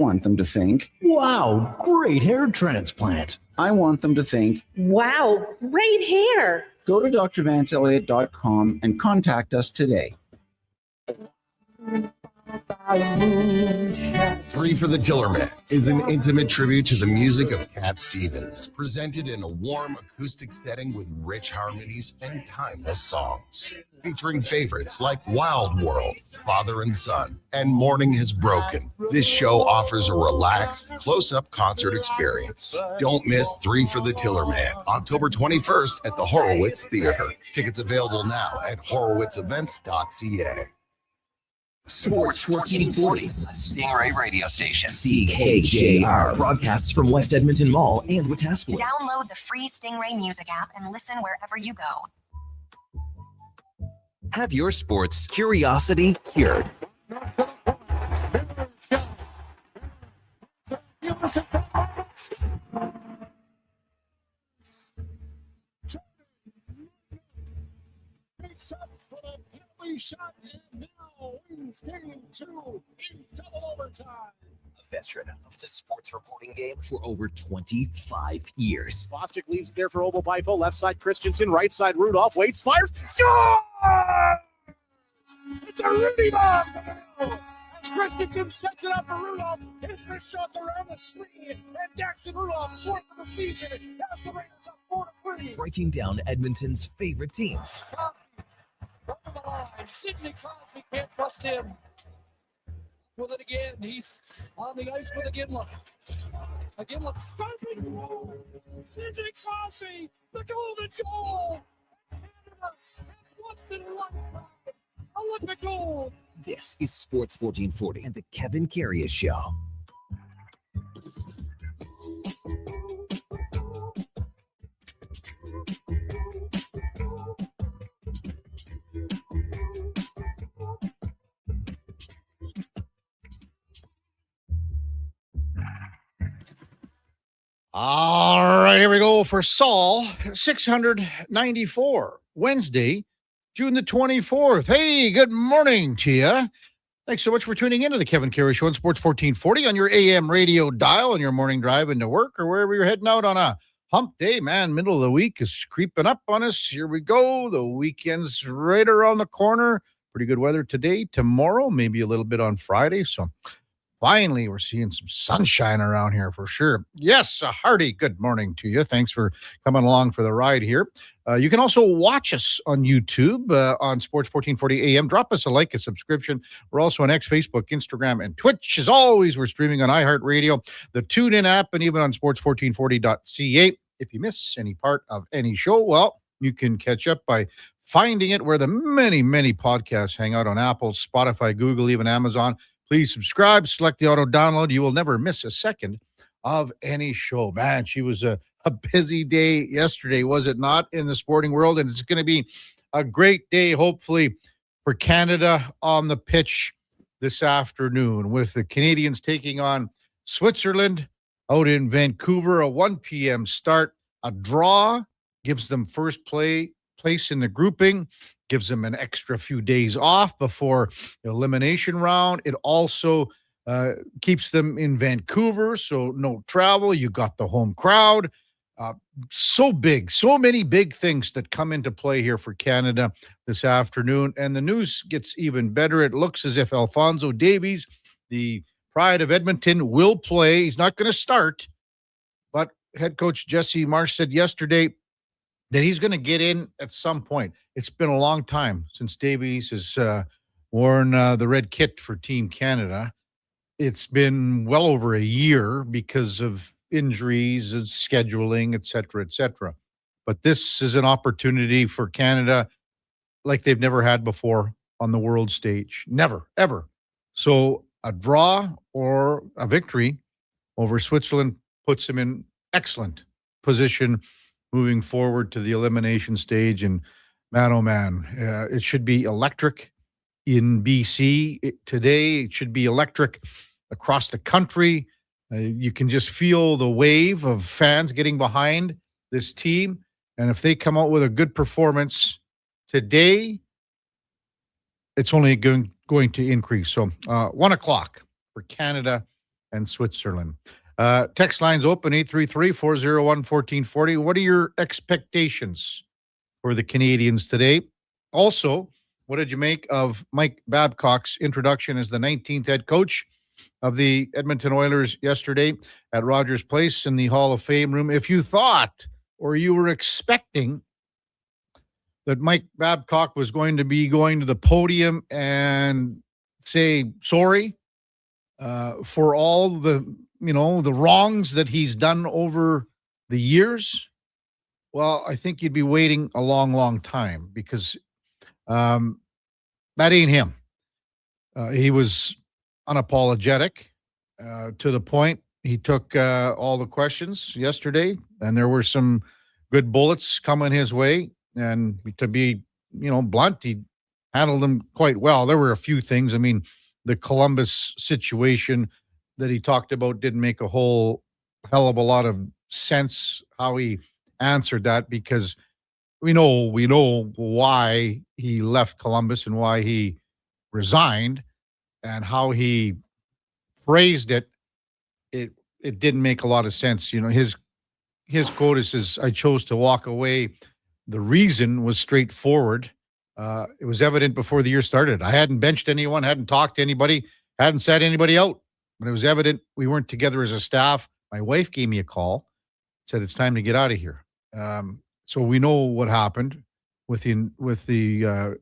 want them to think, wow, great hair transplant. I want them to think, wow, great hair. Go to drvanceelliott.com and contact us today. Three for the Tillerman is an intimate tribute to the music of Cat Stevens, presented in a warm acoustic setting with rich harmonies and timeless songs. Featuring favorites like Wild World, Father and Son, and Morning Has Broken. This show offers a relaxed, close-up concert experience. Don't miss Three for the Tillerman, October 21st at the Horowitz Theater. Tickets available now at horowitzevents.ca. Sports 1440, Stingray radio station. CKJR broadcasts from West Edmonton Mall and Wetaskiwin. Download the free Stingray music app and listen wherever you go. Have your sports curiosity cured. Shot and now wins game 2 in double overtime. A veteran of the sports reporting game for over 25 years. Bostic leaves there for Obel Bifo. Left side Christensen, right side Rudolph. Waits, fires, score! It's a Rudy bomb! As Christensen sets it up for Rudolph, his first shot's around the screen, and Daxon Rudolph scored for the season. Has the Raiders up 4-3. Breaking down Edmonton's favorite teams. Over the line. Sidney Crosby can't trust him. With it again. He's on the ice with a Ginlock. A Ginlock starting goal. Sidney Crosby, the golden goal. Canada has won in a lifetime. Olympic gold. This is Sports 1440 and the Kevin Karius Show. All right, here we go for Saul 694, Wednesday, June the 24th. Hey, good morning to you. Thanks so much for tuning in to the Kevin Karius Show on Sports 1440 on your AM radio dial on your morning drive into work or wherever you're heading out on a hump day. Man, middle of the week is creeping up on us. Here we go. The weekend's right around the corner. Pretty good weather today, tomorrow, maybe a little bit on Friday. So finally, we're seeing some sunshine around here for sure. Yes, a hearty good morning to you. Thanks for coming along for the ride here. You can also watch us on YouTube on Sports 1440 AM. Drop us a like, a subscription. We're also on X, Facebook, Instagram, and Twitch. As always, we're streaming on iHeartRadio, the TuneIn app, and even on sports1440.ca. If you miss any part of any show, well, you can catch up by finding it where the many, many podcasts hang out on Apple, Spotify, Google, even Amazon. Please subscribe, select the auto download. You will never miss a second of any show. Man, she was a busy day yesterday, was it not, in the sporting world? And it's going to be a great day, hopefully, for Canada on the pitch this afternoon with the Canadians taking on Switzerland out in Vancouver, a 1 p.m. start. A draw gives them first place in the grouping, gives them an extra few days off before the elimination round. It also keeps them in Vancouver, so no travel. You got the home crowd. So big, so many big things that come into play here for Canada this afternoon. And the news gets even better. It looks as if Alphonso Davies, the pride of Edmonton, will play. He's not going to start, but head coach Jesse Marsh said yesterday that he's going to get in at some point. It's been a long time since Davies has worn the red kit for Team Canada. It's been well over a year because of injuries and scheduling, et cetera, et cetera. But this is an opportunity for Canada like they've never had before on the world stage. Never, ever. So a draw or a victory over Switzerland puts them in excellent position moving forward to the elimination stage. And man, oh man, it should be electric in BC today. It should be electric across the country. You can just feel the wave of fans getting behind this team. And if they come out with a good performance today, it's only going to increase. So 1 o'clock for Canada and Switzerland. Text lines open 833-401-1440. What are your expectations for the Canadians today? Also, what did you make of Mike Babcock's introduction as the 19th head coach of the Edmonton Oilers yesterday at Rogers Place in the Hall of Fame room? If you thought or you were expecting that Mike Babcock was going to be going to the podium and say sorry for all the wrongs that he's done over the years, well, I think you'd be waiting a long, long time, because that ain't him. He was unapologetic to the point. He took all the questions yesterday, and there were some good bullets coming his way. And to be, blunt, he handled them quite well. There were a few things. I mean, the Columbus situation that he talked about didn't make a whole hell of a lot of sense how he answered that, because we know why he left Columbus and why he resigned, and how he phrased it. It didn't make a lot of sense. His quote is, "I chose to walk away. The reason was straightforward. It was evident before the year started. I hadn't benched anyone, hadn't talked to anybody, hadn't sat anybody out. But it was evident we weren't together as a staff. My wife gave me a call, said it's time to get out of here." So we know what happened with the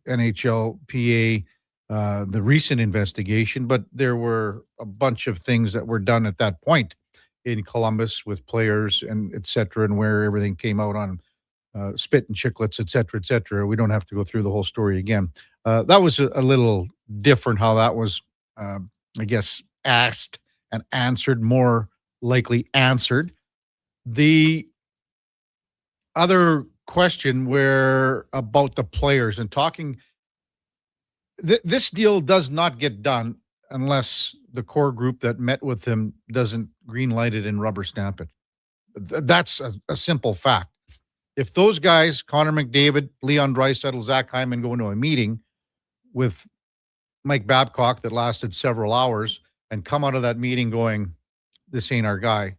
NHLPA, the recent investigation, but there were a bunch of things that were done at that point in Columbus with players and et cetera, and where everything came out on spit and chicklets, et cetera, et cetera. We don't have to go through the whole story again. That was a little different how that was, I guess, asked and answered, more likely answered. The other question where about the players and talking, this deal does not get done unless the core group that met with him doesn't green light it and rubber stamp it. That's a simple fact. If those guys, Connor McDavid, Leon Draisaitl, Zach Hyman, go into a meeting with Mike Babcock that lasted several hours and come out of that meeting going, this ain't our guy,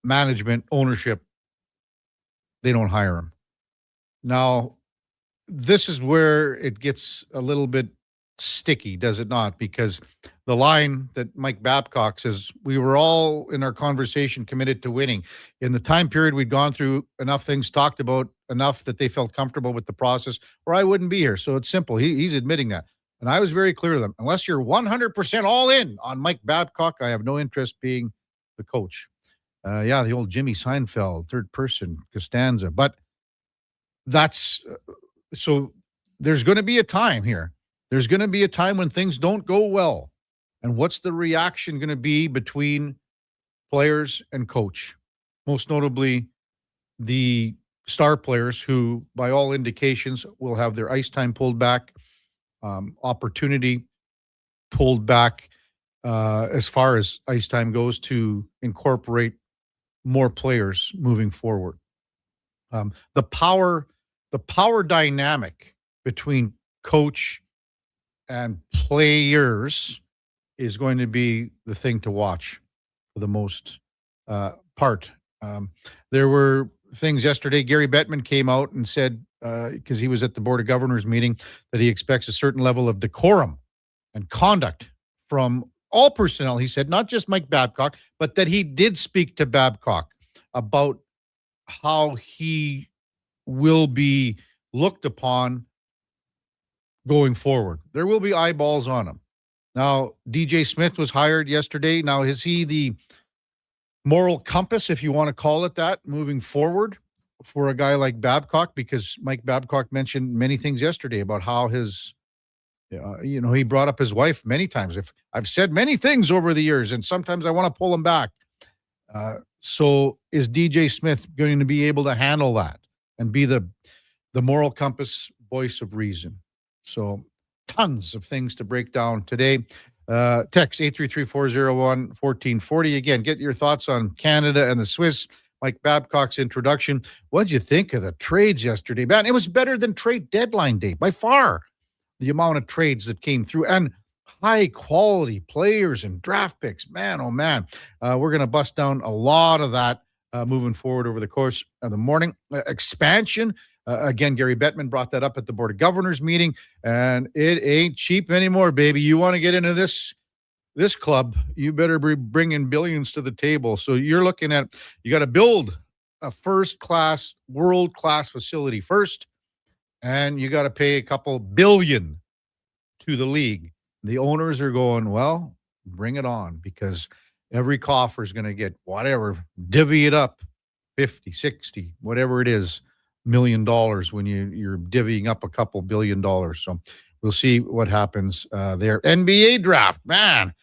management, ownership, they don't hire him. Now, this is where it gets a little bit sticky, does it not? Because the line that Mike Babcock says, we were all in our conversation committed to winning. In the time period, we'd gone through enough things, talked about enough that they felt comfortable with the process, or I wouldn't be here. So it's simple. He's admitting that. And I was very clear to them, unless you're 100% all in on Mike Babcock, I have no interest being the coach. The old Jimmy Seinfeld, third person, Costanza. But that's, so there's going to be a time here. There's going to be a time when things don't go well. And what's the reaction going to be between players and coach? Most notably, the star players who, by all indications, will have their ice time pulled back, opportunity pulled back as far as ice time goes, to incorporate more players moving forward. The power dynamic between coach and players is going to be the thing to watch for the most part. There were things yesterday. Gary Bettman came out and said, because he was at the Board of Governors meeting, that he expects a certain level of decorum and conduct from all personnel. He said, not just Mike Babcock, but that he did speak to Babcock about how he will be looked upon going forward. There will be eyeballs on him. Now, DJ Smith was hired yesterday. Now, is he the moral compass, if you want to call it that, moving forward for a guy like Babcock? Because Mike Babcock mentioned many things yesterday about how his, he brought up his wife many times. If I've said many things over the years, and sometimes I want to pull them back. So is DJ Smith going to be able to handle that and be the moral compass, voice of reason? So tons of things to break down today. Text 833-401-1440. Again, get your thoughts on Canada and the Swiss. Mike Babcock's introduction. What'd you think of the trades yesterday? Man, it was better than trade deadline day by far. The amount of trades that came through. And high quality players and draft picks. Man, oh man, we're going to bust down a lot of that moving forward over the course of the morning. Expansion. Again, Gary Bettman brought that up at the Board of Governors meeting, and it ain't cheap anymore, baby. You want to get into this club, you better be bringing billions to the table. So you're looking at, you got to build a first-class, world-class facility first, and you got to pay a couple billion to the league. The owners are going, well, bring it on, because every coffer is going to get whatever, divvy it up, 50, 60, whatever it is, $1 million when you're divvying up a couple $1 billion. So we'll see what happens there. NBA draft, man,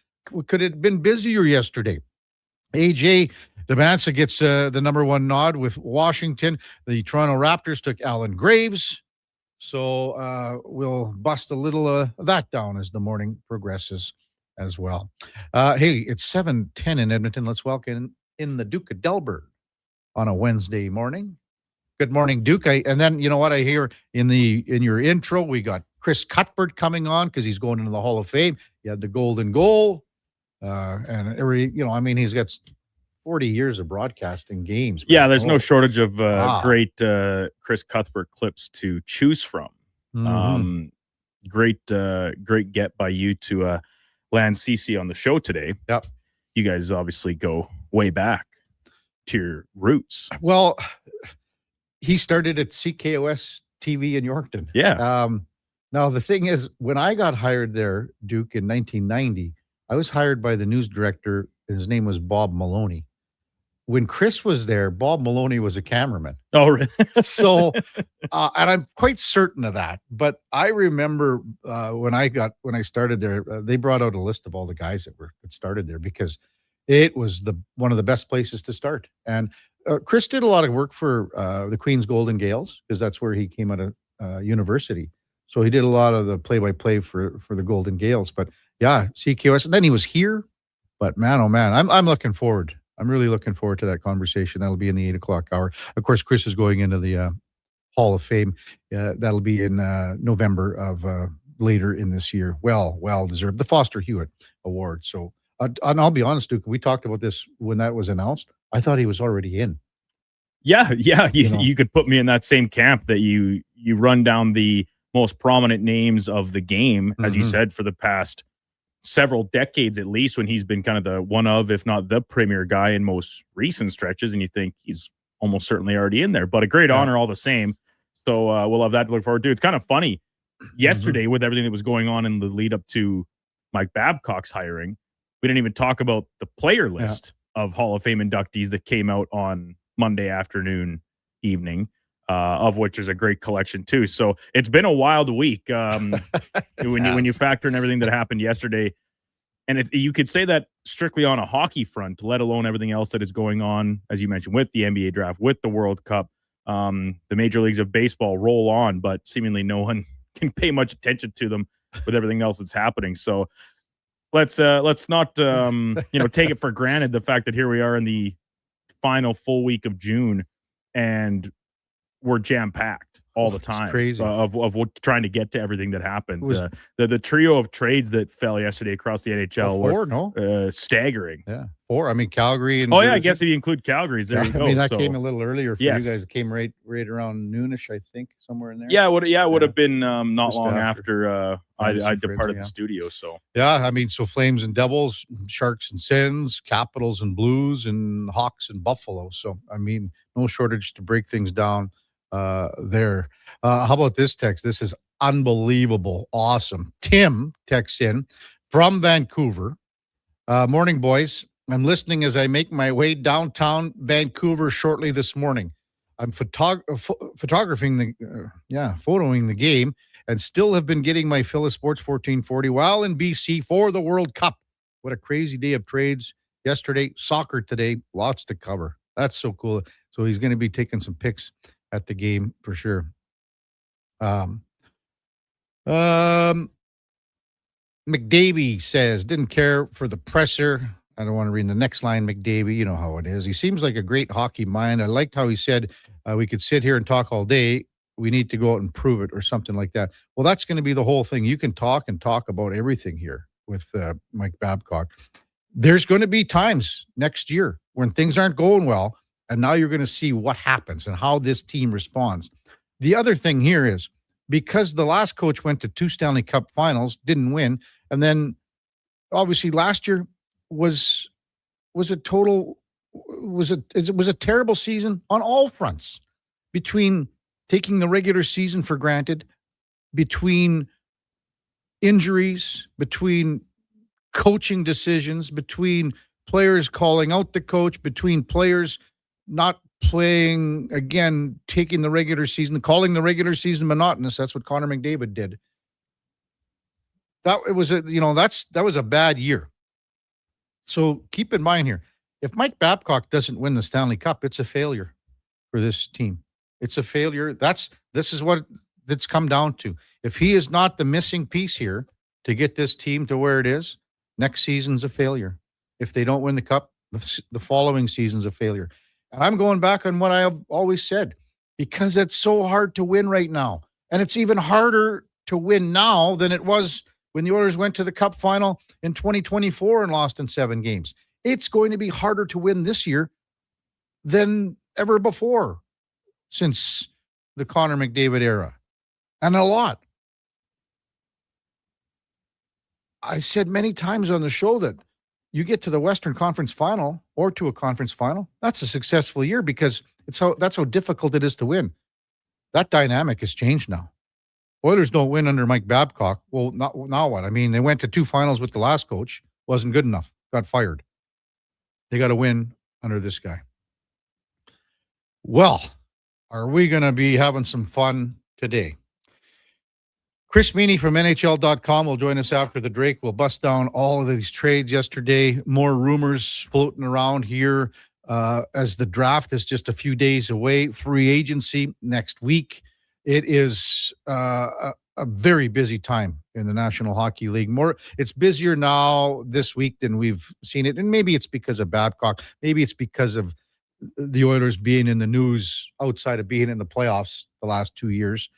could it have been busier yesterday? AJ Demansa gets the number one nod with Washington. The Toronto Raptors took Alan Graves. So we'll bust a little of that down as the morning progresses as well. Hey, it's 7:10 in Edmonton. Let's welcome in the Duke of Delburne on a Wednesday morning. Good morning, Duke. And then, you know what I hear in your intro, we got Chris Cuthbert coming on because he's going into the Hall of Fame. You had the golden goal. And he's got 40 years of broadcasting games. Yeah, there's no shortage of great Chris Cuthbert clips to choose from. Mm-hmm. Great get by you to land CC on the show today. Yep. You guys obviously go way back to your roots. Well, he started at CKOS TV in Yorkton. Yeah. Now, the thing is, when I got hired there, Duke, in 1990, I was hired by the news director. His name was Bob Maloney. When Chris was there, Bob Maloney was a cameraman. Oh, really? So, and I'm quite certain of that. But I remember when I started there, they brought out a list of all the guys that started there, because it was one of the best places to start. And Chris did a lot of work for the Queen's Golden Gales, because that's where he came out of university. So he did a lot of the play-by-play for the Golden Gales. But yeah, CKOS. And then he was here. But man, oh man, I'm looking forward. I'm really looking forward to that conversation. That'll be in the 8 o'clock hour. Of course, Chris is going into the Hall of Fame. That'll be in November of later in this year. Well deserved. The Foster Hewitt Award. So, and I'll be honest, Duke, we talked about this when that was announced. I thought he was already in. Yeah. You could put me in that same camp that you run down the most prominent names of the game, as you said, for the past several decades at least, when he's been kind of the one of, if not the premier guy in most recent stretches, and you think he's almost certainly already in there, but a great honor all the same. So we'll have that to look forward to. It's kind of funny. Yesterday, with everything that was going on in the lead up to Mike Babcock's hiring, we didn't even talk about the player list of Hall of Fame inductees that came out on Monday afternoon, evening, of which is a great collection too. So it's been a wild week when you factor in everything that happened yesterday. And you could say that strictly on a hockey front, let alone everything else that is going on, as you mentioned, with the NBA draft, with the World Cup, the major leagues of baseball roll on, but seemingly no one can pay much attention to them with everything else that's happening. So let's not take it for granted the fact that here we are in the final full week of June, and we're jam-packed all the time. Crazy. Of what, trying to get to everything that happened. The trio of trades that fell yesterday across the NHL were staggering. Yeah, 4. I mean, Calgary and I guess if you include Calgary's, there you go. I mean, that came a little earlier for you guys. It came right around noonish, I think, somewhere in there. Yeah, it would have been not just long after I departed the studio. So yeah, I mean, so Flames and Devils, Sharks and Sens, Capitals and Blues, and Hawks and Buffalo. So I mean, no shortage to break things down there. How about this text? This is unbelievable. Awesome. Tim texts in from Vancouver. Morning, boys. I'm listening as I make my way downtown Vancouver shortly this morning. I'm photographing photoing the game, and still have been getting my fill of Sports 1440 while in BC for the World Cup. What a crazy day of trades yesterday. Soccer today. Lots to cover. That's so cool. So he's going to be taking some pics at the game for sure. McDavie says, didn't care for the presser. I don't want to read the next line, McDavie. You know how it is. He seems like a great hockey mind. I liked how he said, we could sit here and talk all day. We need to go out and prove it, or something like that. Well, that's going to be the whole thing. You can talk about everything here. with Mike Babcock. There's going to be times next year when things aren't going well, and now you're going to see what happens and how this team responds. The other thing here is because the last coach went to 2 Stanley Cup finals, didn't win, and then obviously last year was a terrible season on all fronts, between taking the regular season for granted, between injuries, between coaching decisions, between players calling out the coach, between players not playing again, taking the regular season, calling the regular season monotonous. That's what Connor McDavid did. That was a bad year. So keep in mind here, if Mike Babcock doesn't win the Stanley Cup, it's a failure for this team. It's a failure. This is what it's come down to. If he is not the missing piece here to get this team to where it is, next season's a failure. If they don't win the Cup, the following season's a failure. And I'm going back on what I have always said, because it's so hard to win right now. And it's even harder to win now than it was when the Oilers went to the Cup final in 2024 and lost in 7 games. It's going to be harder to win this year than ever before since the Connor McDavid era. And a lot. I said many times on the show that you get to the Western Conference final or to a conference final, that's a successful year, because that's how difficult it is to win. That dynamic has changed now. Oilers don't win under Mike Babcock. Well, now what? I mean, they went to 2 finals with the last coach. Wasn't good enough. Got fired. They got to win under this guy. Well, are we going to be having some fun today? Chris Meany from NHL.com will join us after the break. We'll bust down all of these trades yesterday. More rumors floating around here as the draft is just a few days away. Free agency next week. It is a very busy time in the National Hockey League. It's busier now this week than we've seen it. And maybe it's because of Babcock. Maybe it's because of the Oilers being in the news outside of being in the playoffs the last 2 years,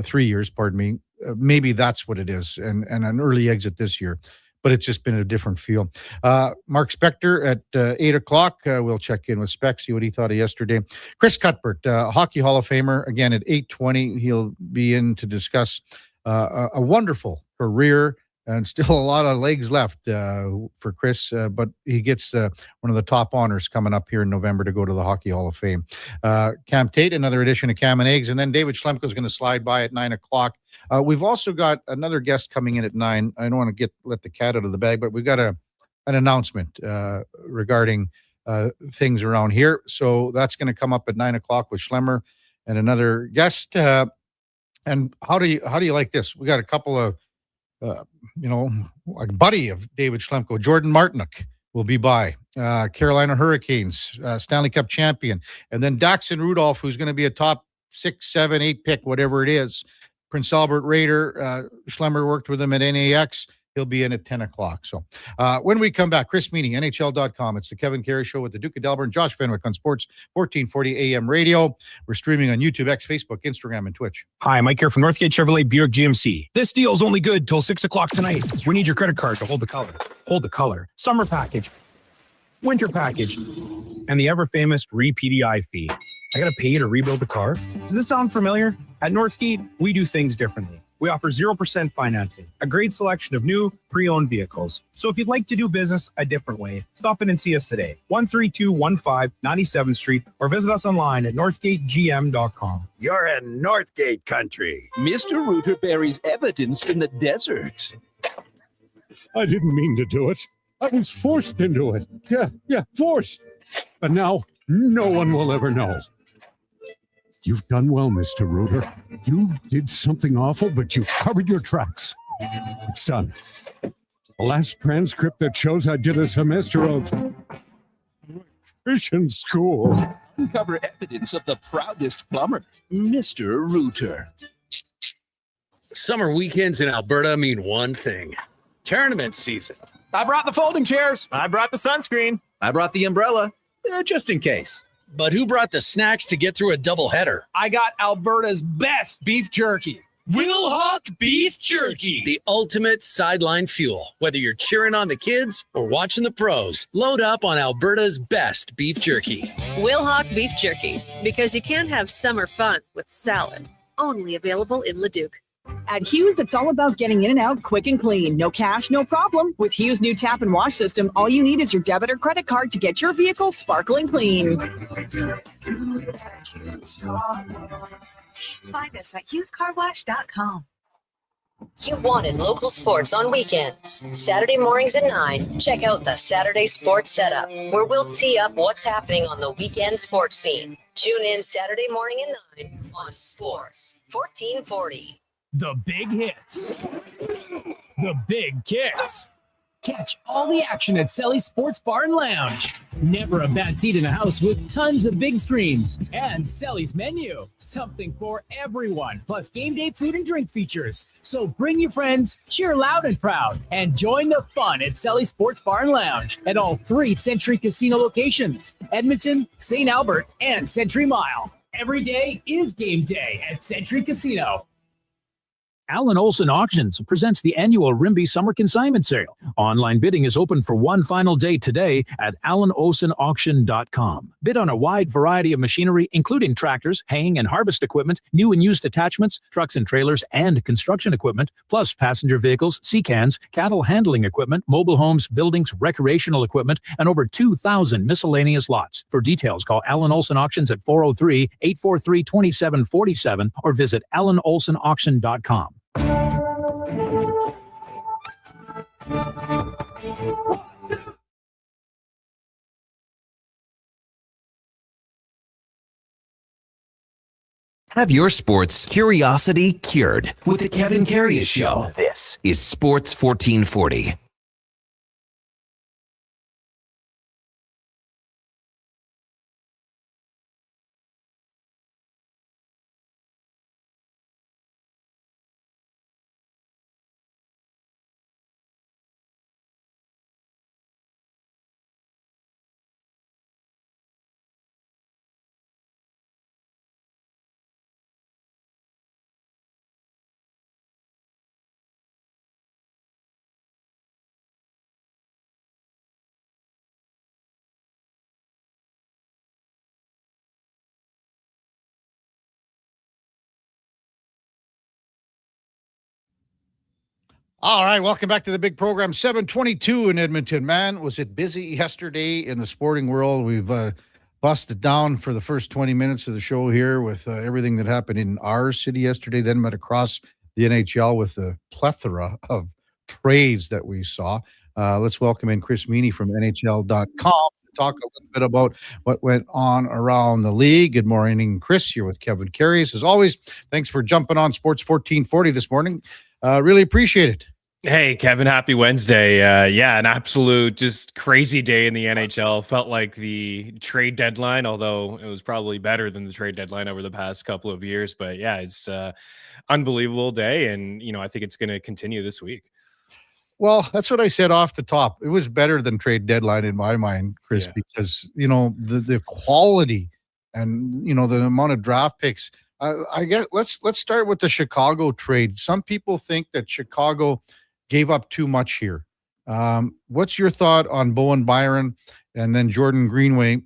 3 years, pardon me. Maybe that's what it is, and an early exit this year. But it's just been a different feel. Mark Spector at 8 o'clock. We'll check in with Spec, see what he thought of yesterday. Chris Cuthbert, Hockey Hall of Famer, again at 8:20. He'll be in to discuss a wonderful career and still a lot of legs left for Chris. But he gets one of the top honors coming up here in November to go to the Hockey Hall of Fame. Cam Tate, another edition of Cam and Eggs. And then David Schlemko is going to slide by at 9 o'clock. We've also got another guest coming in at 9. I don't want to let the cat out of the bag, but we've got an announcement regarding things around here. So that's going to come up at 9 o'clock with Schlemmer and another guest. And how do you like this? We got a couple of a buddy of David Schlemko, Jordan Martinook, will be by. Carolina Hurricanes, Stanley Cup champion. And then Daxon Rudolph, who's going to be a top 6, 7, 8 pick, whatever it is. Prince Albert Raider, Schlemmer worked with him at NAX. He'll be in at 10 o'clock. So when we come back, Chris Meany, NHL.com. It's the Kevin Karius Show with the Duke of Delburne, Josh Fenwick on Sports 1440 AM radio. We're streaming on YouTube, X, Facebook, Instagram, and Twitch. Hi, Mike here from Northgate Chevrolet Buick GMC. This deal's only good till 6 o'clock tonight. We need your credit card to hold the color. Hold the color. Summer package. Winter package. And the ever-famous re-PDI fee. I gotta pay to rebuild the car? Does this sound familiar? At Northgate, we do things differently. We offer 0% financing, a great selection of new, pre-owned vehicles. So if you'd like to do business a different way, stop in and see us today. 13215 97th Street, or visit us online at northgategm.com. You're in Northgate country. Mr. Rooter buries evidence in the desert. I didn't mean to do it. I was forced into it. Yeah, forced. But now, no one will ever know. You've done well, Mr. Rooter. You did something awful, but you've covered your tracks. It's done. The last transcript that shows I did a semester of Christian school. Uncover evidence of the proudest plumber, Mr. Rooter. Summer weekends in Alberta mean one thing. Tournament season. I brought the folding chairs. I brought the sunscreen. I brought the umbrella, just in case. But who brought the snacks to get through a doubleheader? I got Alberta's best beef jerky. Will Hawk Beef Jerky, the ultimate sideline fuel. Whether you're cheering on the kids or watching the pros, load up on Alberta's best beef jerky. Will Hawk Beef Jerky, because you can't have summer fun with salad. Only available in Leduc. At Hughes, it's all about getting in and out quick and clean. No cash, no problem. With Hughes' new tap and wash system, all you need is your debit or credit card to get your vehicle sparkling clean. Find us at HughesCarWash.com. You wanted local sports on weekends. Saturday mornings at 9, check out the Saturday Sports Setup, where we'll tee up what's happening on the weekend sports scene. Tune in Saturday morning at 9 on Sports 1440. The big hits. The big kicks. Catch all the action at Selly Sports Bar and Lounge. Never a bad seat in the house with tons of big screens. And Selly's menu. Something for everyone. Plus game day food and drink features. So bring your friends, cheer loud and proud, and join the fun at Selly Sports Bar and Lounge at all 3 Century Casino locations. Edmonton, St. Albert, and Century Mile. Every day is game day at Century Casino. Alan Olson Auctions presents the annual Rimby Summer Consignment Sale. Online bidding is open for one final day today at AlanOlsonAuction.com. Bid on a wide variety of machinery, including tractors, haying and harvest equipment, new and used attachments, trucks and trailers, and construction equipment, plus passenger vehicles, sea cans, cattle handling equipment, mobile homes, buildings, recreational equipment, and over 2,000 miscellaneous lots. For details, call Alan Olson Auctions at 403-843-2747 or visit AlanOlsonAuction.com. Have your sports curiosity cured with the Kevin Karius Show. This is Sports 1440. All right, welcome back to the big program. 7:22 in Edmonton. Man, was it busy yesterday in the sporting world? We've busted down for the first 20 minutes of the show here with everything that happened in our city yesterday, then met across the NHL with the plethora of trades that we saw. Let's welcome in Chris Meany from NHL.com to talk a little bit about what went on around the league. Good morning, Chris. You're with Kevin Karius. As always, thanks for jumping on Sports 1440 this morning. Really appreciate it. Hey, Kevin, happy Wednesday. Yeah, an absolute just crazy day in the NHL. Felt like the trade deadline, although it was probably better than the trade deadline over the past couple of years. But yeah, it's unbelievable day. And, I think it's going to continue this week. Well, that's what I said off the top. It was better than trade deadline in my mind, Chris, because, the quality and, the amount of draft picks. I guess let's start with the Chicago trade. Some people think that Chicago gave up too much here. What's your thought on Bowen Byron and then Jordan Greenway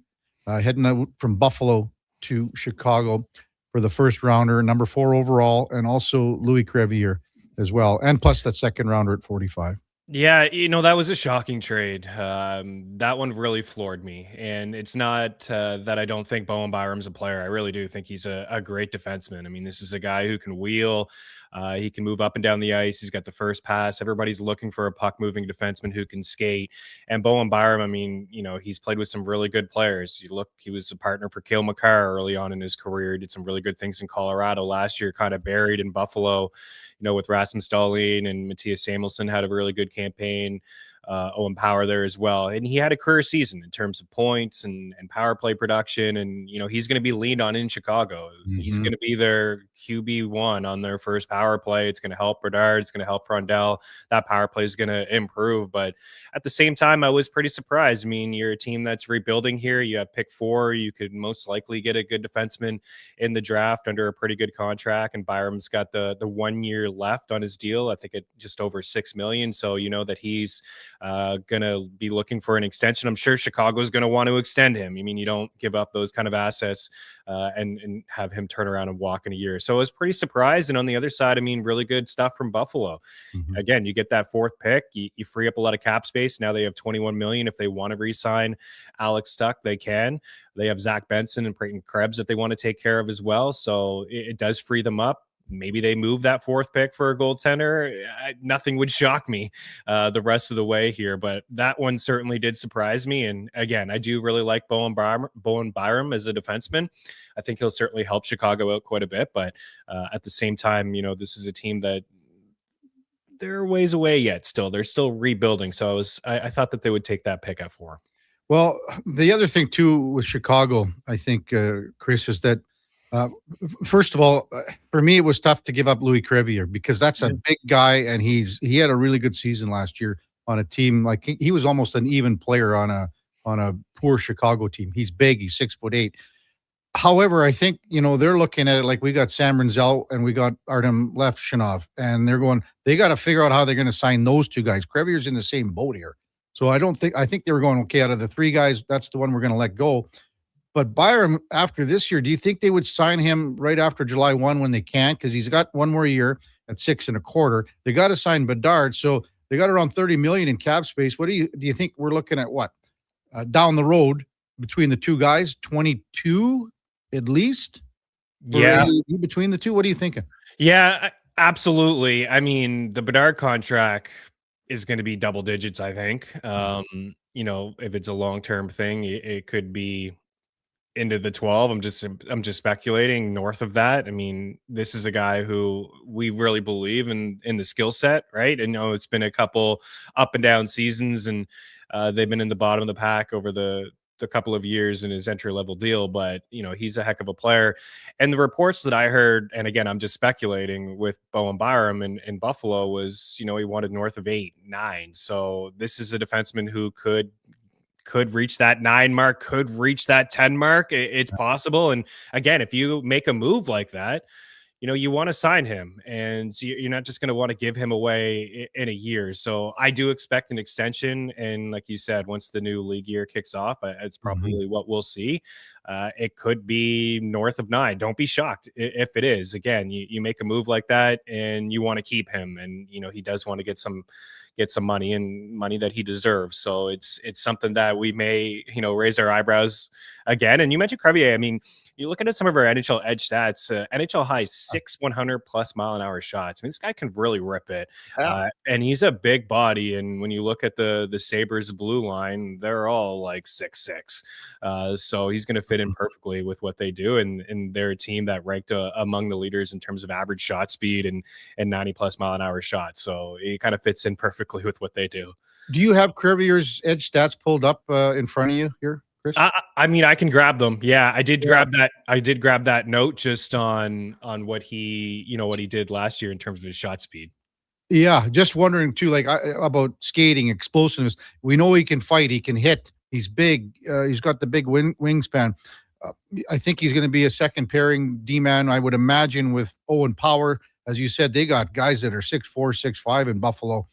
heading out from Buffalo to Chicago for the first rounder, number 4 overall, and also Louis Crevier as well, and plus that second rounder at 45? Yeah, that was a shocking trade. That one really floored me. And it's not that I don't think Bowen Byram's a player. I really do think he's a great defenseman. I mean, this is a guy who can wheel. He can move up and down the ice. He's got the first pass. Everybody's looking for a puck-moving defenseman who can skate. And Bowen Byram, I mean, he's played with some really good players. He was a partner for Cale Makar early on in his career. He did some really good things in Colorado last year, kind of buried in Buffalo, with Rasmus Dahlin and Matthias Samuelsson had a really good campaign. Owen Power there as well. And he had a career season in terms of points and power play production. And, he's going to be leaned on in Chicago. He's going to be their QB1 on their first power play. It's going to help Bedard. It's going to help Rondell. That power play is going to improve. But at the same time, I was pretty surprised. I mean, you're a team that's rebuilding here. You have pick 4. You could most likely get a good defenseman in the draft under a pretty good contract. And Byram's got the 1 year left on his deal. I think at just over $6 million. So that he's going to be looking for an extension. I'm sure Chicago's going to want to extend him. I mean, you don't give up those kind of assets and have him turn around and walk in a year. So I was pretty surprised. And on the other side, I mean, really good stuff from Buffalo. Again, you get that 4th pick. You free up a lot of cap space. Now they have $21 million. If they want to re-sign Alex Stuck, they can. They have Zach Benson and Peyton Krebs that they want to take care of as well. So it does free them up. Maybe they move that 4th pick for a goaltender. Nothing would shock me the rest of the way here, but that one certainly did surprise me. And again, I do really like Bowen Byram as a defenseman. I think he'll certainly help Chicago out quite a bit, but at the same time, this is a team that they're ways away yet still. They're still rebuilding. So I thought that they would take that pick at 4. Well, the other thing too with Chicago, I think, Chris, is that first of all, for me, it was tough to give up Louis Crevier because that's a big guy, and he had a really good season last year on a team. Like he was almost an even player on a poor Chicago team. He's big. He's 6'8". However, I think they're looking at it like we got Sam Renzel and we got Artem Levshinov, and they're going. They got to figure out how they're going to sign those 2 guys. Crevier's in the same boat here, so I think they were going, okay, out of the 3 guys, that's the one we're going to let go. But Byram, after this year, do you think they would sign him right after July 1 when they can? Because he's got 1 more year at $6.25. They got to sign Bedard, so they got around $30 million in cap space. What do you think we're looking at? What down the road between the 2 guys, 22 at least? Yeah, between the 2, what are you thinking? Yeah, absolutely. I mean, the Bedard contract is going to be double digits. I think. If it's a long-term thing, it could be into the 12. I'm just speculating north of that. I mean, this is a guy who we really believe in the skill set, right? And it's been a couple up and down seasons, and they've been in the bottom of the pack over the couple of years in his entry level deal, but he's a heck of a player. And the reports that I heard, and again, I'm just speculating with Bowen Byram in Buffalo, was he wanted north of 8, 9. So this is a defenseman who could reach that 9 mark, could reach that 10 mark. It's possible. And again, if you make a move like that, you want to sign him, and you're not just going to want to give him away in a year. So I do expect an extension. And like you said, once the new league year kicks off, it's probably what we'll see. It could be north of 9. Don't be shocked if it is. Again, you make a move like that and you want to keep him, and he does want to get some money, and money that he deserves. So it's something that we may, raise our eyebrows again. And you mentioned Crevier. I mean, you look at some of our NHL edge stats, NHL high 6 100+ mile an hour shots. I mean, this guy can really rip it. And he's a big body. And when you look at the Sabres blue line, they're all like 6'6". So he's going to fit in perfectly with what they do. And they're a team that ranked among the leaders in terms of average shot speed and 90+ mile an hour shots. So he kind of fits in perfectly with what they do. Do you have Crevier's edge stats pulled up in front of you here, Chris? I mean, I can grab them. Yeah, I did grab that. I did grab that note just on what he, what he did last year in terms of his shot speed. Yeah, just wondering too, like about skating, explosiveness. We know he can fight, he can hit. He's big. He's got the big wingspan. I think he's going to be a second pairing D-man, I would imagine, with Owen Power. As you said, they got guys that are 6'4", 6'5" in Buffalo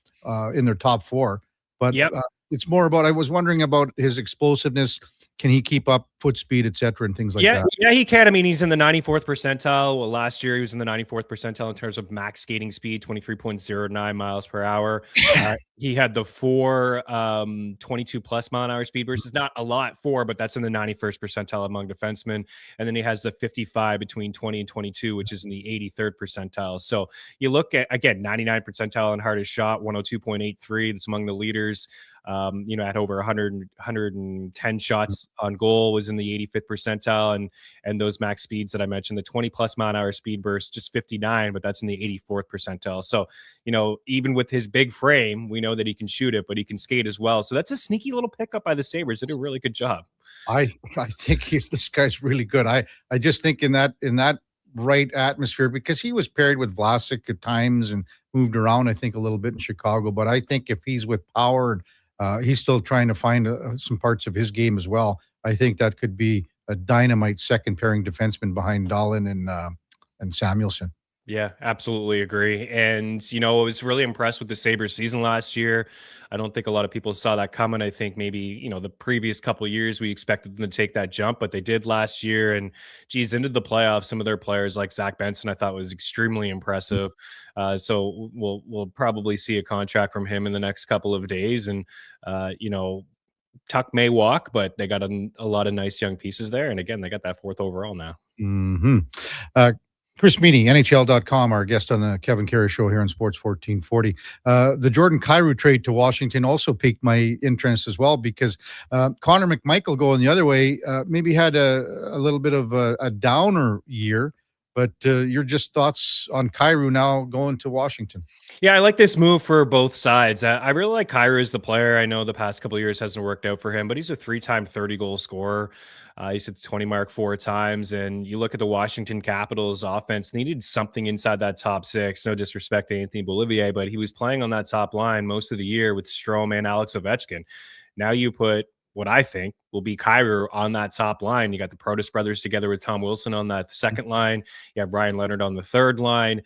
in their top 4. But it's more about, I was wondering about his explosiveness. Can he keep up foot speed, et cetera, and things like that? Yeah, he can. I mean, he's in the 94th percentile. Well, last year he was in the 94th percentile in terms of max skating speed, 23.09 miles per hour. He had the 4 22+ mile an hour speed, versus not a lot but that's in the 91st percentile among defensemen. And then he has the 55 between 20 and 22, which is in the 83rd percentile. So you look at, again, 99 percentile in hardest shot, 102.83. That's among the leaders. At over 110 shots on goal was in the 85th percentile, and those max speeds that I mentioned, the 20+ mile an hour speed burst, just 59, but that's in the 84th percentile. So, even with his big frame, we know that he can shoot it, but he can skate as well. So that's a sneaky little pickup by the Sabres. They did a really good job. I think this guy's really good. I just think in that right atmosphere, because he was paired with Vlasic at times and moved around, I think, a little bit in Chicago. But I think if he's with power, he's still trying to find some parts of his game as well. I think that could be a dynamite second pairing defenseman behind Dahlin and Samuelson. Yeah, absolutely agree. And, I was really impressed with the Sabres season last year. I don't think a lot of people saw that coming. I think maybe, the previous couple of years we expected them to take that jump, but they did last year. And into the playoffs, some of their players like Zach Benson, I thought was extremely impressive. So we'll probably see a contract from him in the next couple of days. And, Tuck may walk, but they got a lot of nice young pieces there. And again, they got that 4th overall now. Mm-hmm. Chris Meany, NHL.com, our guest on the Kevin Karius Show here on Sports 1440. The Jordan Kyrou trade to Washington also piqued my interest as well, because Connor McMichael going the other way maybe had a little bit of a downer year. But your just thoughts on Kyrou now going to Washington? Yeah, I like this move for both sides. I really like Kyrou as the player. I know the past couple of years hasn't worked out for him, but he's a 3-time 30-goal scorer. He's hit the 20 mark 4 times. And you look at the Washington Capitals offense, they needed something inside that top 6. No disrespect to Anthony Beauvillier, but he was playing on that top line most of the year with Strome and Alex Ovechkin. Now you put what I think will be Kyrou on that top line. You got the Protas brothers together with Tom Wilson on that second line. You have Ryan Leonard on the third line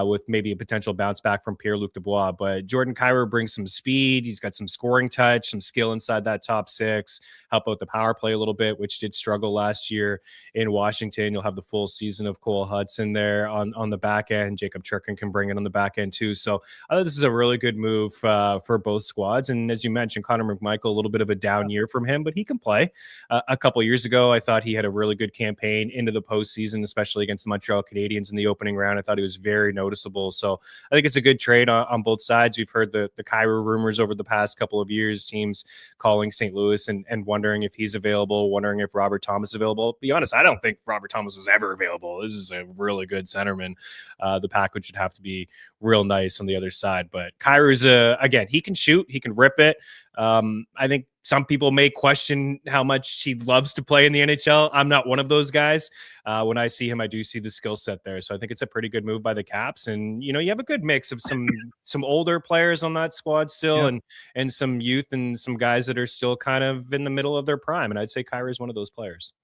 with maybe a potential bounce back from Pierre-Luc Dubois. But Jordan Kyrou brings some speed. He's got some scoring touch, some skill inside that top 6, help out the power play a little bit, which did struggle last year in Washington. You'll have the full season of Cole Hudson there on the back end. Jacob Churkin can bring it on the back end too. So I think this is a really good move for both squads. And as you mentioned, Connor McMichael, a little bit of a down year from him, but he can play. A couple of years ago, I thought he had a really good campaign into the postseason, especially against the Montreal Canadiens in the opening round. I thought he was very noticeable. So I think it's a good trade on both sides. We've heard the Kyrou rumors over the past couple of years, teams calling St. Louis and wondering if he's available, wondering if Robert Thomas is available. To be honest, I don't think Robert Thomas was ever available. This is a really good centerman. The package would have to be real nice on the other side. But Kyrou's, again, he can shoot. He can rip it. I think some people may question how much he loves to play in the NHL. I'm not one of those guys. When I see him, I do see the skill set there. So I think it's a pretty good move by the Caps. And, you have a good mix of some older players on that squad still, and some youth and some guys that are still kind of in the middle of their prime. And I'd say Kyrou is one of those players.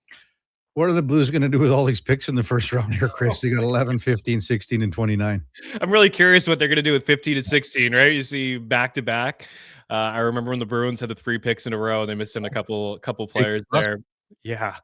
What are the Blues going to do with all these picks in the first round here, Chris? They got 11, 15, 16, and 29. I'm really curious what they're going to do with 15 and 16, right? You see back-to-back. I remember when the Bruins had the 3 picks in a row, and they missed in a couple players there. Yeah.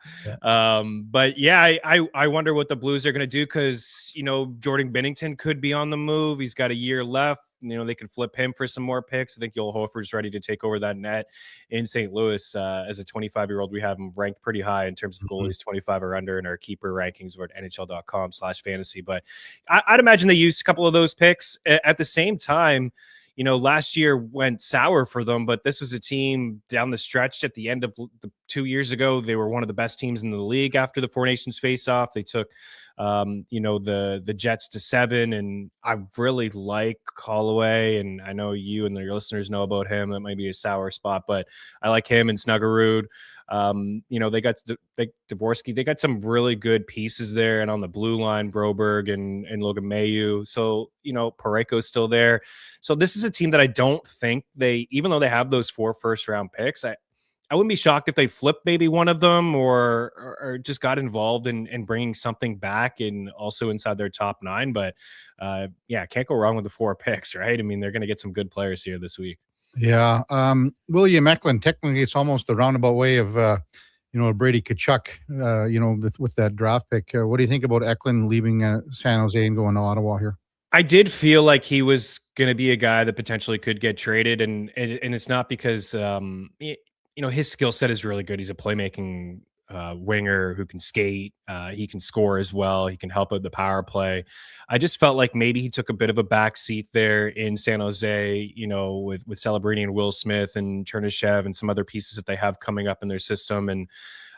But yeah, I wonder what the Blues are going to do, because, Jordan Binnington could be on the move. He's got a year left. They can flip him for some more picks. I think Joel Hofer's ready to take over that net in St. Louis. As a 25-year-old, we have him ranked pretty high in terms of goalies 25 or under in our keeper rankings over at NHL.com/fantasy. But I'd imagine they used a couple of those picks. At the same time, last year went sour for them, but this was a team down the stretch at the end of the 2 years ago. They were one of the best teams in the league after the Four Nations face-off. They took, the Jets to 7, and I really like Holloway, and I know you and your listeners know about him. That might be a sour spot, but I like him and Snuggerud. They got Dvorsky. They got some really good pieces there, and on the blue line, Broberg and Logan Mailloux. So, Pareko's still there. So this is a team that I don't think even though they have those 4 first-round picks, I wouldn't be shocked if they flipped maybe one of them or just got involved in bringing something back and also inside their top 9. But can't go wrong with the 4 picks, right? I mean, they're going to get some good players here this week. Yeah. William Eklund, technically it's almost a roundabout way of, Brady Tkachuk, with that draft pick. What do you think about Eklund leaving San Jose and going to Ottawa here? I did feel like he was going to be a guy that potentially could get traded. And it's not because, his skill set is really good. He's a playmaking winger who can skate. He can score as well. He can help out the power play. I just felt like maybe he took a bit of a back seat there in San Jose, with Celebrini and Will Smith and Chernishev and some other pieces that they have coming up in their system. And